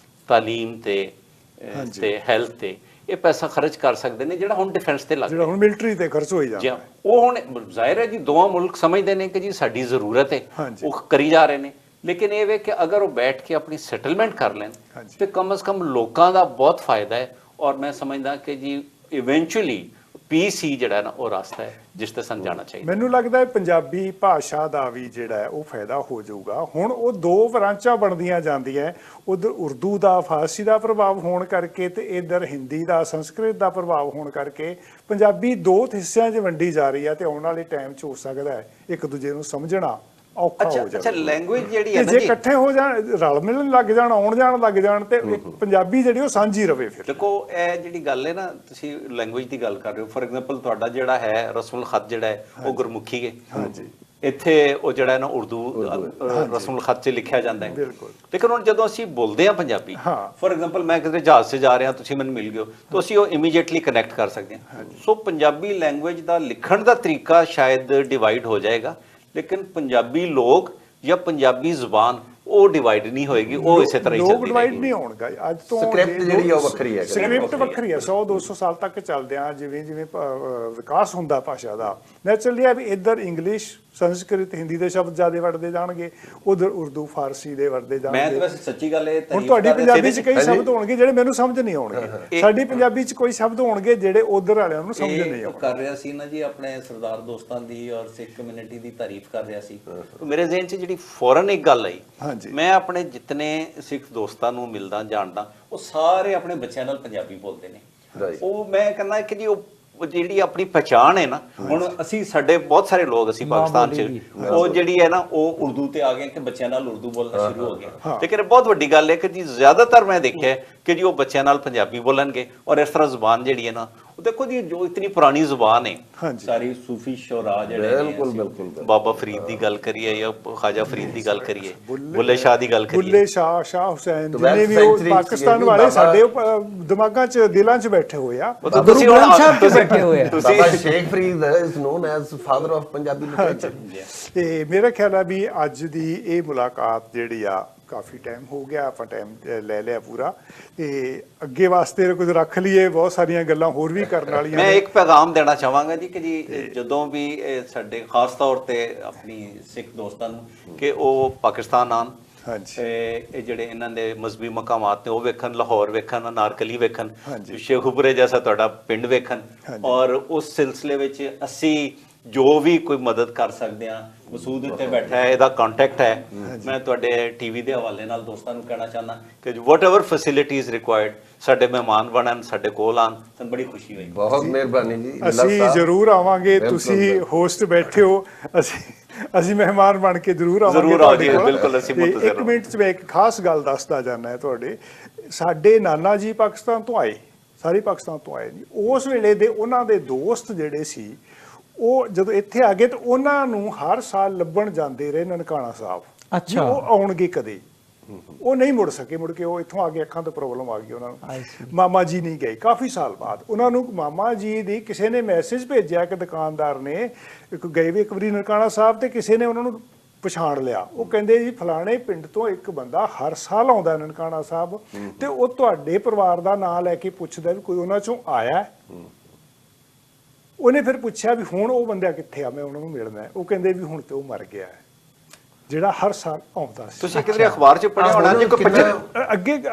ਤਾਲੀਮ ਤੇ ਹੈਲਥ ਤੇ ਇਹ ਪੈਸਾ ਖਰਚ ਕਰ ਸਕਦੇ ਨੇ, ਜਿਹੜਾ ਹੁਣ ਡਿਫੈਂਸ ਤੇ ਲੱਗ ਜਿਹੜਾ ਹੁਣ ਮਿਲਟਰੀ ਤੇ ਖਰਚ ਹੋਈ ਜਾਂਦਾ। ਉਹ ਹੁਣ ਜ਼ਾਹਿਰ ਹੈ ਜੀ ਦੋਵਾਂ ਮੁਲਕ ਸਮਝਦੇ ਨੇ ਕਿ ਜੀ ਸਾਡੀ ਜ਼ਰੂਰਤ ਹੈ, ਉਹ ਕਰੀ ਜਾ ਰਹੇ ਨੇ। ਲੇਕਿਨ ਇਹ ਵੇ ਕਿ ਅਗਰ ਉਹ ਬੈਠ ਕੇ ਆਪਣੀ ਸੈਟਲਮੈਂਟ ਕਰ ਲੈਣ ਤੇ ਕਮ ਸੇ ਕਮ ਲੋਕਾਂ ਦਾ ਬਹੁਤ ਫਾਇਦਾ ਹੈ। ਔਰ ਮੈਂ ਸਮਝਦਾ ਕਿ ਜੀ ਇਵੈਂਚੁਅਲੀ ਪੀਸ ਹੀ ਜਿਹੜਾ ਨਾ ਉਹ ਰਸਤਾ ਹੈ ਜਿਸ ਤੇ ਸਾਨੂੰ ਜਾਣਾ ਚਾਹੀਦਾ। ਮੈਨੂੰ ਲੱਗਦਾ ਹੈ ਪੰਜਾਬੀ ਭਾਸ਼ਾ ਦਾ ਵੀ ਜਿਹੜਾ ਹੈ ਉਹ ਫਾਇਦਾ ਹੋ ਜਾਊਗਾ। ਹੁਣ ਉਹ ਦੋ ਬ੍ਰਾਂਚਾਂ ਬਣਦੀਆਂ ਜਾਂਦੀਆਂ, ਉਧਰ ਉਰਦੂ ਦਾ, ਫਾਰਸੀ ਦਾ ਪ੍ਰਭਾਵ ਹੋਣ ਕਰਕੇ ਤੇ ਇਧਰ ਹਿੰਦੀ ਦਾ, ਸੰਸਕ੍ਰਿਤ ਦਾ ਪ੍ਰਭਾਵ ਹੋਣ ਕਰਕੇ ਪੰਜਾਬੀ ਦੋ ਹਿੱਸਿਆਂ 'ਚ ਵੰਡੀ ਜਾ ਰਹੀ ਹੈ ਤੇ ਆਉਣ ਵਾਲੇ ਟਾਈਮ 'ਚ ਹੋ ਸਕਦਾ ਹੈ ਇੱਕ ਦੂਜੇ ਨੂੰ ਸਮਝਣਾ ਔਖਾ ਹੋ ਜਾਵੇ। ਅੱਛਾ, ਲੈਂਗੁਏਜ ਜਿਹੜੀ ਹੈ ਨਾ ਜੀ, ਜੇ ਇਕੱਠੇ ਹੋ ਜਾਣ, ਰਲ ਮਿਲਣ ਲੱਗ ਜਾਣ, ਆਉਣ ਜਾਣ ਲੱਗ ਜਾਣ ਤੇ ਪੰਜਾਬੀ ਜਿਹੜੀ ਉਹ ਸਾਂਝੀ ਰਵੇ। ਫਿਰ ਦੇਖੋ ਇਹ ਜਿਹੜੀ ਗੱਲ ਹੈ ਨਾ, ਤੁਸੀਂ ਲੈਂਗੁਏਜ ਦੀ ਗੱਲ ਕਰ ਰਹੇ ਹੋ। ਫॉर एग्जांपल, ਤੁਹਾਡਾ ਜਿਹੜਾ ਹੈ ਰਸਮੁਲ ਖਤ ਜਿਹੜਾ ਹੈ ਉਹ ਗੁਰਮੁਖੀ ਹੈ, ਹਾਂਜੀ, ਇੱਥੇ ਉਹ ਜਿਹੜਾ ਹੈ ਨਾ ਉਰਦੂ ਰਸਮੁਲ ਖਤ 'ਚ ਲਿਖਿਆ ਜਾਂਦਾ ਹੈ। ਲੇਕਿਨ ਹੁਣ ਜਦੋਂ ਅਸੀਂ ਬੋਲਦੇ ਹਾਂ ਪੰਜਾਬੀ, ਫॉर एग्जांपल ਮੈਂ ਕਿਤੇ ਜਹਾਜ਼ 'ਚ ਜਾ ਰਿਹਾ, ਤੁਸੀਂ ਮੈਨੂੰ ਮਿਲ ਗਏ ਤਾਂ ਅਸੀਂ ਉਹ ਇਮੀਡੀਏਟਲੀ ਕਨੈਕਟ ਕਰ ਸਕਦੇ ਹਾਂ। ਸੋ ਪੰਜਾਬੀ ਲੈਂਗੁਏਜ ਦਾ ਲਿਖਣ ਦਾ ਤਰੀਕਾ ਸ਼ਾਇਦ ਡਿਵਾਈਡ ਹੋ ਜਾਏਗਾ, ਲੇਕਿਨ ਪੰਜਾਬੀ ਲੋਕ ਜਾਂ ਪੰਜਾਬੀ ਜ਼ੁਬਾਨ ਉਹ ਡਿਵਾਈਡ ਨਹੀਂ ਹੋਏਗੀ, ਉਹ ਇਸੇ ਤਰ੍ਹਾਂ ਹੀ ਚੱਲਦੀ ਰਹੇਗੀ। ਲੋਕ ਡਿਵਾਈਡ ਨਹੀਂ ਹੋਣਗਾ। ਅੱਜ ਤੋਂ ਸਕ੍ਰਿਪਟ ਜਿਹੜੀ ਉਹ ਵੱਖਰੀ ਹੈ, ਸਕ੍ਰਿਪਟ ਵੱਖਰੀ ਹੈ। 100-200 ਸਾਲ ਤੱਕ ਚੱਲਦੇ ਆ, ਜਿਵੇਂ ਜਿਵੇਂ ਵਿਕਾਸ ਹੁੰਦਾ ਭਾਸ਼ਾ ਦਾ, ਨੈਚੁਰਲੀ ਆ ਵੀ ਇੱਧਰ ਇੰਗਲਿਸ਼, ਸੰਸਕ੍ਰਿਤ, ਹਿੰਦੀ ਦੇ ਸ਼ਬਦ ਜ਼ਿਆਦਾ ਵਰਤੇ ਜਾਣਗੇ, ਉਧਰ ਉਰਦੂ, ਫਾਰਸੀ ਦੇ ਵਰਤੇ ਜਾਣਗੇ। ਮੈਂ ਤਾਂ ਵੈਸੇ ਸੱਚੀ ਗੱਲ ਇਹ ਹੁਣ ਤੁਹਾਡੀ ਪੰਜਾਬੀ 'ਚ ਕਈ ਸ਼ਬਦ ਹੋਣਗੇ ਜਿਹੜੇ ਮੈਨੂੰ ਸਮਝ ਨਹੀਂ ਆਉਣਗੇ, ਸਾਡੀ ਪੰਜਾਬੀ 'ਚ ਕੋਈ ਸ਼ਬਦ ਹੋਣਗੇ ਜਿਹੜੇ ਉਧਰ ਵਾਲਿਆਂ ਨੂੰ ਸਮਝ ਨਹੀਂ ਆਉਣਗੇ। ਕਰ ਰਿਹਾ ਸੀ ਨਾ ਜੀ ਆਪਣੇ ਸਰਦਾਰ ਦੋਸਤਾਂ ਦੀ ਔਰ ਸਿੱਖ ਕਮਿਊਨਿਟੀ ਦੀ ਤਾਰੀਫ ਕਰ ਰਿਹਾ ਸੀ, ਮੇਰੇ ਜ਼ਿਹਨ 'ਚ ਜਿਹੜੀ ਫੌਰਨ ਇੱਕ ਗੱਲ ਆਈ, ਮੈਂ ਆਪਣੇ ਜਿਤਨੇ ਸਿੱਖ ਦੋਸਤਾਂ ਨੂੰ ਮਿਲਦਾ ਜਾਣਦਾ, ਉਹ ਸਾਰੇ ਆਪਣੇ ਬੱਚਿਆਂ ਨਾਲ ਪੰਜਾਬੀ ਬੋਲਦੇ ਨੇ। ਉਹ ਮੈਂ ਕਹਿੰਦਾ ਕਿ ਜੀ ਉਹ ਜਿਹੜੀ ਆਪਣੀ ਪਛਾਣ ਹੈ ਨਾ, ਹੁਣ ਅਸੀਂ ਸਾਡੇ ਬਹੁਤ ਸਾਰੇ ਲੋਕ ਅਸੀਂ ਪਾਕਿਸਤਾਨ 'ਚ ਉਹ ਜਿਹੜੀ ਹੈ ਨਾ ਉਹ ਉਰਦੂ ਤੇ ਆ ਗਏ ਕਿ ਬੱਚਿਆਂ ਨਾਲ ਉਰਦੂ ਬੋਲਣਾ ਸ਼ੁਰੂ ਹੋ ਗਿਆ। ਲੇਕਿਨ ਬਹੁਤ ਵੱਡੀ ਗੱਲ ਹੈ ਕਿ ਜੀ ਜ਼ਿਆਦਾਤਰ ਮੈਂ ਦੇਖਿਆ ਕਿ ਜੀ ਉਹ ਬੱਚਿਆਂ ਨਾਲ ਪੰਜਾਬੀ ਬੋਲਣਗੇ। ਔਰ ਇਸ ਤਰ੍ਹਾਂ ਜ਼ੁਬਾਨ ਜਿਹੜੀ ਹੈ ਨਾ, ਉਹ ਦੇਖੋ ਜੀ ਜੋ ਇਤਨੀ ਪੁਰਾਣੀ ਜ਼ੁਬਾਨ ਹੈ, ਸਾਰੀ ਸੂਫੀ ਸ਼ੋਰਾ ਜਿਹੜੇ ਬਾਬਾ ਫਰੀਦ ਦੀ ਗੱਲ ਕਰੀਏ ਜਾਂ ਖਾਜਾ ਫਰੀਦ ਦੀ ਗੱਲ ਕਰੀਏ, ਬੁੱਲੇ ਸ਼ਾਹ ਦੀ ਗੱਲ ਕਰੀਏ, ਬੁੱਲੇ ਸ਼ਾਹ, ਸ਼ਾਹ ਹੁਸੈਨ, ਜਿੰਨੇ ਵੀ ਉਹ ਪਾਕਿਸਤਾਨ ਵਾਲੇ ਸਾਡੇ ਦਿਮਾਗਾਂ 'ਚ, ਦਿਲਾਂ 'ਚ ਬੈਠੇ ਹੋਏ ਆ, ਤੁਸੀਂ ਬੈਠੇ ਹੋਏ ਆ। Baba Sheikh Farid is known as father of Punjabi literature. ਤੇ ਮੇਰਾ ਖਿਆਲ ਆ ਵੀ ਅੱਜ ਦੀ ਇਹ ਮੁਲਾਕਾਤ ਜਿਹੜੀ ਆ ਕਾਫੀ ਟਾਈਮ ਹੋ ਗਿਆ, ਆਪਾਂ ਟਾਈਮ ਲੈ ਲਿਆ ਪੂਰਾ, ਤੇ ਅੱਗੇ ਵਾਸਤੇ ਕੁਝ ਰੱਖ ਲਈਏ, ਬਹੁਤ ਸਾਰੀਆਂ ਗੱਲਾਂ ਹੋਰ ਵੀ ਕਰਨ ਵਾਲੀਆਂ। ਮੈਂ ਇੱਕ ਪੈਗਾਮ ਦੇਣਾ ਚਾਹਾਂਗਾ ਜੀ ਕਿ ਜੀ ਜਦੋਂ ਵੀ ਸਾਡੇ ਖਾਸ ਤੌਰ ਤੇ ਆਪਣੀ ਸਿੱਖ ਦੋਸਤਾਂ ਨੂੰ ਕਿ ਉਹ ਪਾਕਿਸਤਾਨ ਆਉਣ ਹਾਂਜੀ। ਤੇ ਇਹ ਜਿਹੜੇ ਇਹਨਾਂ ਦੇ ਮਜ਼ਹਬੀ ਮਕਾਮਾਤ ਨੇ ਉਹ ਵੇਖਣ, ਲਾਹੌਰ ਵੇਖਣ, ਅਨਾਰਕਲੀ ਵੇਖਣ, ਹਾਂਜੀ। ਸ਼ੇਖੂਪੁਰੇ ਜੈਸਾ ਤੁਹਾਡਾ ਪਿੰਡ ਵੇਖਣ। ਹਾਂਜੀ। ਔਰ ਉਸ ਸਿਲਸਿਲੇ ਵਿੱਚ ਅਸੀਂ ਜੋ ਵੀ ਕੋਈ ਮਦਦ ਕਰ ਸਕਦੇ ਹਾਂ, ਮਸੂਦ ਇੱਥੇ ਬੈਠਾ ਹੈ, ਇਹਦਾ ਕੰਟੈਕਟ ਹੈ। ਮੈਂ ਤੁਹਾਡੇ ਟੀਵੀ ਦੇ ਹਵਾਲੇ ਨਾਲ ਦੋਸਤਾਂ ਨੂੰ ਕਹਿਣਾ ਚਾਹੁੰਦਾ ਕਿ ਵਾਟਐਵਰ ਫੈਸਿਲਿਟੀਜ਼ ਰਿਕੁਆਇਰਡ ਸਾਡੇ ਮਹਿਮਾਨ ਬਣਨ, ਸਾਡੇ ਕੋਲ ਆਉਣ, ਸਾਨੂੰ ਬੜੀ ਖੁਸ਼ੀ ਹੋਈ। ਬਹੁਤ ਮਿਹਰਬਾਨੀ ਜੀ ਲੀਲਾ ਅਸੀਂ ਸਾਹਿਬ। ਜ਼ਰੂਰ ਆਵਾਂਗੇ, ਬਿਲਕੁਲ, ਤੁਸੀਂ ਬਿਲਕੁਲ। ਹੋਸਟ ਬੈਠੇ ਹੋ, ਅਸੀਂ ਮਹਿਮਾਨ ਬਣ ਕੇ ਜ਼ਰੂਰ ਆਵਾਂਗੇ ਜ਼ਰੂਰ ਆਓ ਤੁਹਾਡੇ ਜੀ, ਕੋਲ। ਬਿਲਕੁਲ, ਅਸੀਂ ਤੇ ਮੁੰਤਜ਼ਰ ਇੱਕ ਮਿੰਟ 'ਚ ਮੈਂ ਇੱਕ ਖਾਸ ਗੱਲ ਦੱਸਦਾ ਜਾਣਾ ਹੈ ਤੁਹਾਡੇ। ਸਾਡੇ ਨਾਨਾ ਜੀ ਪਾਕਿਸਤਾਨ ਤੋਂ ਆਏ, ਸਾਰੇ ਪਾਕਿਸਤਾਨ ਤੋਂ ਆਏ ਨੇ। ਉਸ ਵੇਲੇ ਦੇ ਉਹਨਾਂ ਦੇ ਦੋਸਤ ਜਿਹੜੇ ਸੀ, ਉਹ ਜਦੋਂ ਇੱਥੇ ਆ ਗਏ ਤਾਂ ਉਹਨਾਂ ਨੂੰ ਹਰ ਸਾਲ ਲੱਭਣ ਜਾਂਦੇ ਰਹੇ ਨਨਕਾਣਾ ਸਾਹਿਬ। ਅੱਛਾ। ਵੀ ਉਹ ਆਉਣਗੇ ਕਦੇ, ਉਹ ਨਹੀਂ ਮੁੜ ਸਕੇ। ਮੁੜ ਕੇ ਉਹ ਇੱਥੋਂ ਆ ਕੇ ਅੱਖਾਂ ਤੋਂ ਪ੍ਰੋਬਲਮ ਆ ਗਈ ਉਹਨਾਂ ਨੂੰ। ਮਾਮਾ ਜੀ ਨਹੀਂ ਗਏ ਕਾਫੀ ਸਾਲ ਬਾਅਦ। ਉਹਨਾਂ ਨੂੰ ਮਾਮਾ ਜੀ ਦੀ ਕਿਸੇ ਨੇ ਮੈਸੇਜ ਭੇਜਿਆ ਕਿ ਦੁਕਾਨਦਾਰ ਨੇ ਗਏ ਵੀ ਇੱਕ ਵਾਰੀ ਨਨਕਾਣਾ ਸਾਹਿਬ, ਤੇ ਕਿਸੇ ਨੇ ਉਹਨਾਂ ਨੂੰ ਪਛਾਣ ਲਿਆ। ਉਹ ਕਹਿੰਦੇ ਜੀ ਫਲਾਣੇ ਪਿੰਡ ਤੋਂ ਇੱਕ ਬੰਦਾ ਹਰ ਸਾਲ ਆਉਂਦਾ ਨਨਕਾਣਾ ਸਾਹਿਬ, ਤੇ ਉਹ ਤੁਹਾਡੇ ਪਰਿਵਾਰ ਦਾ ਨਾਂ ਲੈ ਕੇ ਪੁੱਛਦਾ ਵੀ ਕੋਈ ਉਹਨਾਂ ਚੋਂ ਆਇਆ ਹੈ? ਉਹਨੇ ਫਿਰ ਪੁੱਛਿਆ ਵੀ ਹੁਣ ਉਹ ਬੰਦਾ ਕਿੱਥੇ ਆ, ਮੈਂ ਉਹਨਾਂ ਨੂੰ ਮਿਲਣਾ ਹੈ। ਉਹ ਕਹਿੰਦੇ ਵੀ ਹੁਣ ਤੇ ਉਹ ਮਰ ਗਿਆ ਹੈ ਜਿਹੜਾ ਹਰ ਸਾਲ ਆਉਂਦਾ ਸੀ। ਤੁਸੀਂ ਕਿਧਰੇ ਅਖਬਾਰ 'ਚ ਪੜ੍ਹਿਆ ਹੋਣਾ ਜੀ ਕੋਈ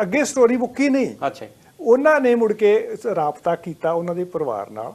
ਅੱਗੇ ਸਟੋਰੀ ਬੁੱਕੀ ਨਹੀਂ। ਅੱਛਾ। ਉਹਨਾਂ ਨੇ ਮੁੜ ਕੇ ਰਾਬਤਾ ਕੀਤਾ ਉਹਨਾਂ ਦੇ ਪਰਿਵਾਰ ਨਾਲ।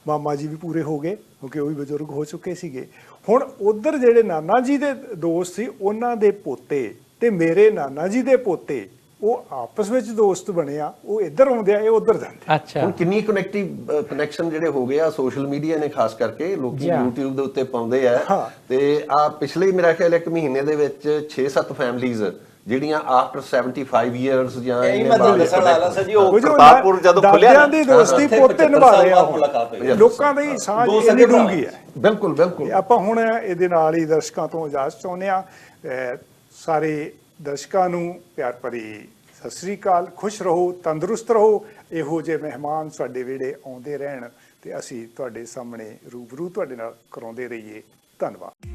ਮਾਮਾ ਜੀ ਵੀ ਪੂਰੇ ਹੋ ਗਏ ਕਿਉਂਕਿ ਉਹ ਵੀ ਬਜ਼ੁਰਗ ਹੋ ਚੁੱਕੇ ਸੀਗੇ। ਹੁਣ ਉਧਰ ਜਿਹੜੇ ਨਾਨਾ ਜੀ ਦੇ ਦੋਸਤ ਸੀ, ਉਹਨਾਂ ਦੇ ਪੋਤੇ ਤੇ ਮੇਰੇ ਨਾਨਾ ਜੀ ਦੇ ਪੋਤੇ, ਉਹ ਆਪਸ ਵਿੱਚ ਦੋਸਤ ਬਣੇ ਆ। ਉਹ ਇੱਧਰ ਆਉਂਦੇ ਆ, ਇਹ ਉੱਧਰ ਜਾਂਦੇ। ਅੱਛਾ। ਹੁਣ ਕਿੰਨੀ ਕਨੈਕਸ਼ਨ ਜਿਹੜੇ ਹੋ ਗਏ ਆ ਸੋਸ਼ਲ ਮੀਡੀਆ ਨੇ, ਖਾਸ ਕਰਕੇ ਲੋਕੀ YouTube ਦੇ ਉੱਤੇ ਪਾਉਂਦੇ ਆ। ਹਾਂ। ਤੇ ਆ ਪਿਛਲੇ ਮੇਰਾ ਖਿਆਲ ਇੱਕ ਮਹੀਨੇ ਦੇ ਵਿੱਚ 6-7 ਫੈਮਲੀਜ਼ ਜਿਹੜੀਆਂ ਆਫਟਰ 75 ਇਅਰਸ ਜਾਂ ਇਹ ਮੈਂ ਤੁਹਾਨੂੰ ਦੱਸਣ ਵਾਲਾ ਸੀ ਜੀ, ਉਹ ਉਹ ਜੋ ਕਰਤਾਰਪੁਰ ਜਦੋਂ ਖੁੱਲਿਆ ਦਾਦਿਆਂ ਦੀ ਦੋਸਤੀ ਪੋਤੇ ਨਿਭਾ ਰਹੇ ਆ। ਲੋਕਾਂ ਦੀ ਸਾਂਝ ਦੋ ਇੰਨੀ ਸਕੇ ਡੂੰਘੀ ਹੈ। ਬਿਲਕੁਲ ਬਿਲਕੁਲ। ਤੇ ਆਪਾਂ ਹੁਣ ਇਹਦੇ ਨਾਲ ਹੀ ਦਰਸ਼ਕਾਂ ਤੋਂ ਇਜਾਜ਼ਤ ਚਾਹੁੰਦੇ ਆ। ਸਾਰੇ ਦਰਸ਼ਕਾਂ ਨੂੰ ਪਿਆਰ ਭਰੀ ਸਤਿ ਸ੍ਰੀ ਅਕਾਲ। ਖੁਸ਼ ਰਹੋ, ਤੰਦਰੁਸਤ ਰਹੋ। ਇਹੋ ਜਿਹੇ ਮਹਿਮਾਨ ਸਾਡੇ ਵਿਹੜੇ ਆਉਂਦੇ ਰਹਿਣ ਤੇ ਅਸੀਂ ਤੁਹਾਡੇ ਸਾਹਮਣੇ ਰੂਬਰੂ ਤੁਹਾਡੇ ਨਾਲ ਕਰਾਉਂਦੇ ਰਹੀਏ। ਧੰਨਵਾਦ।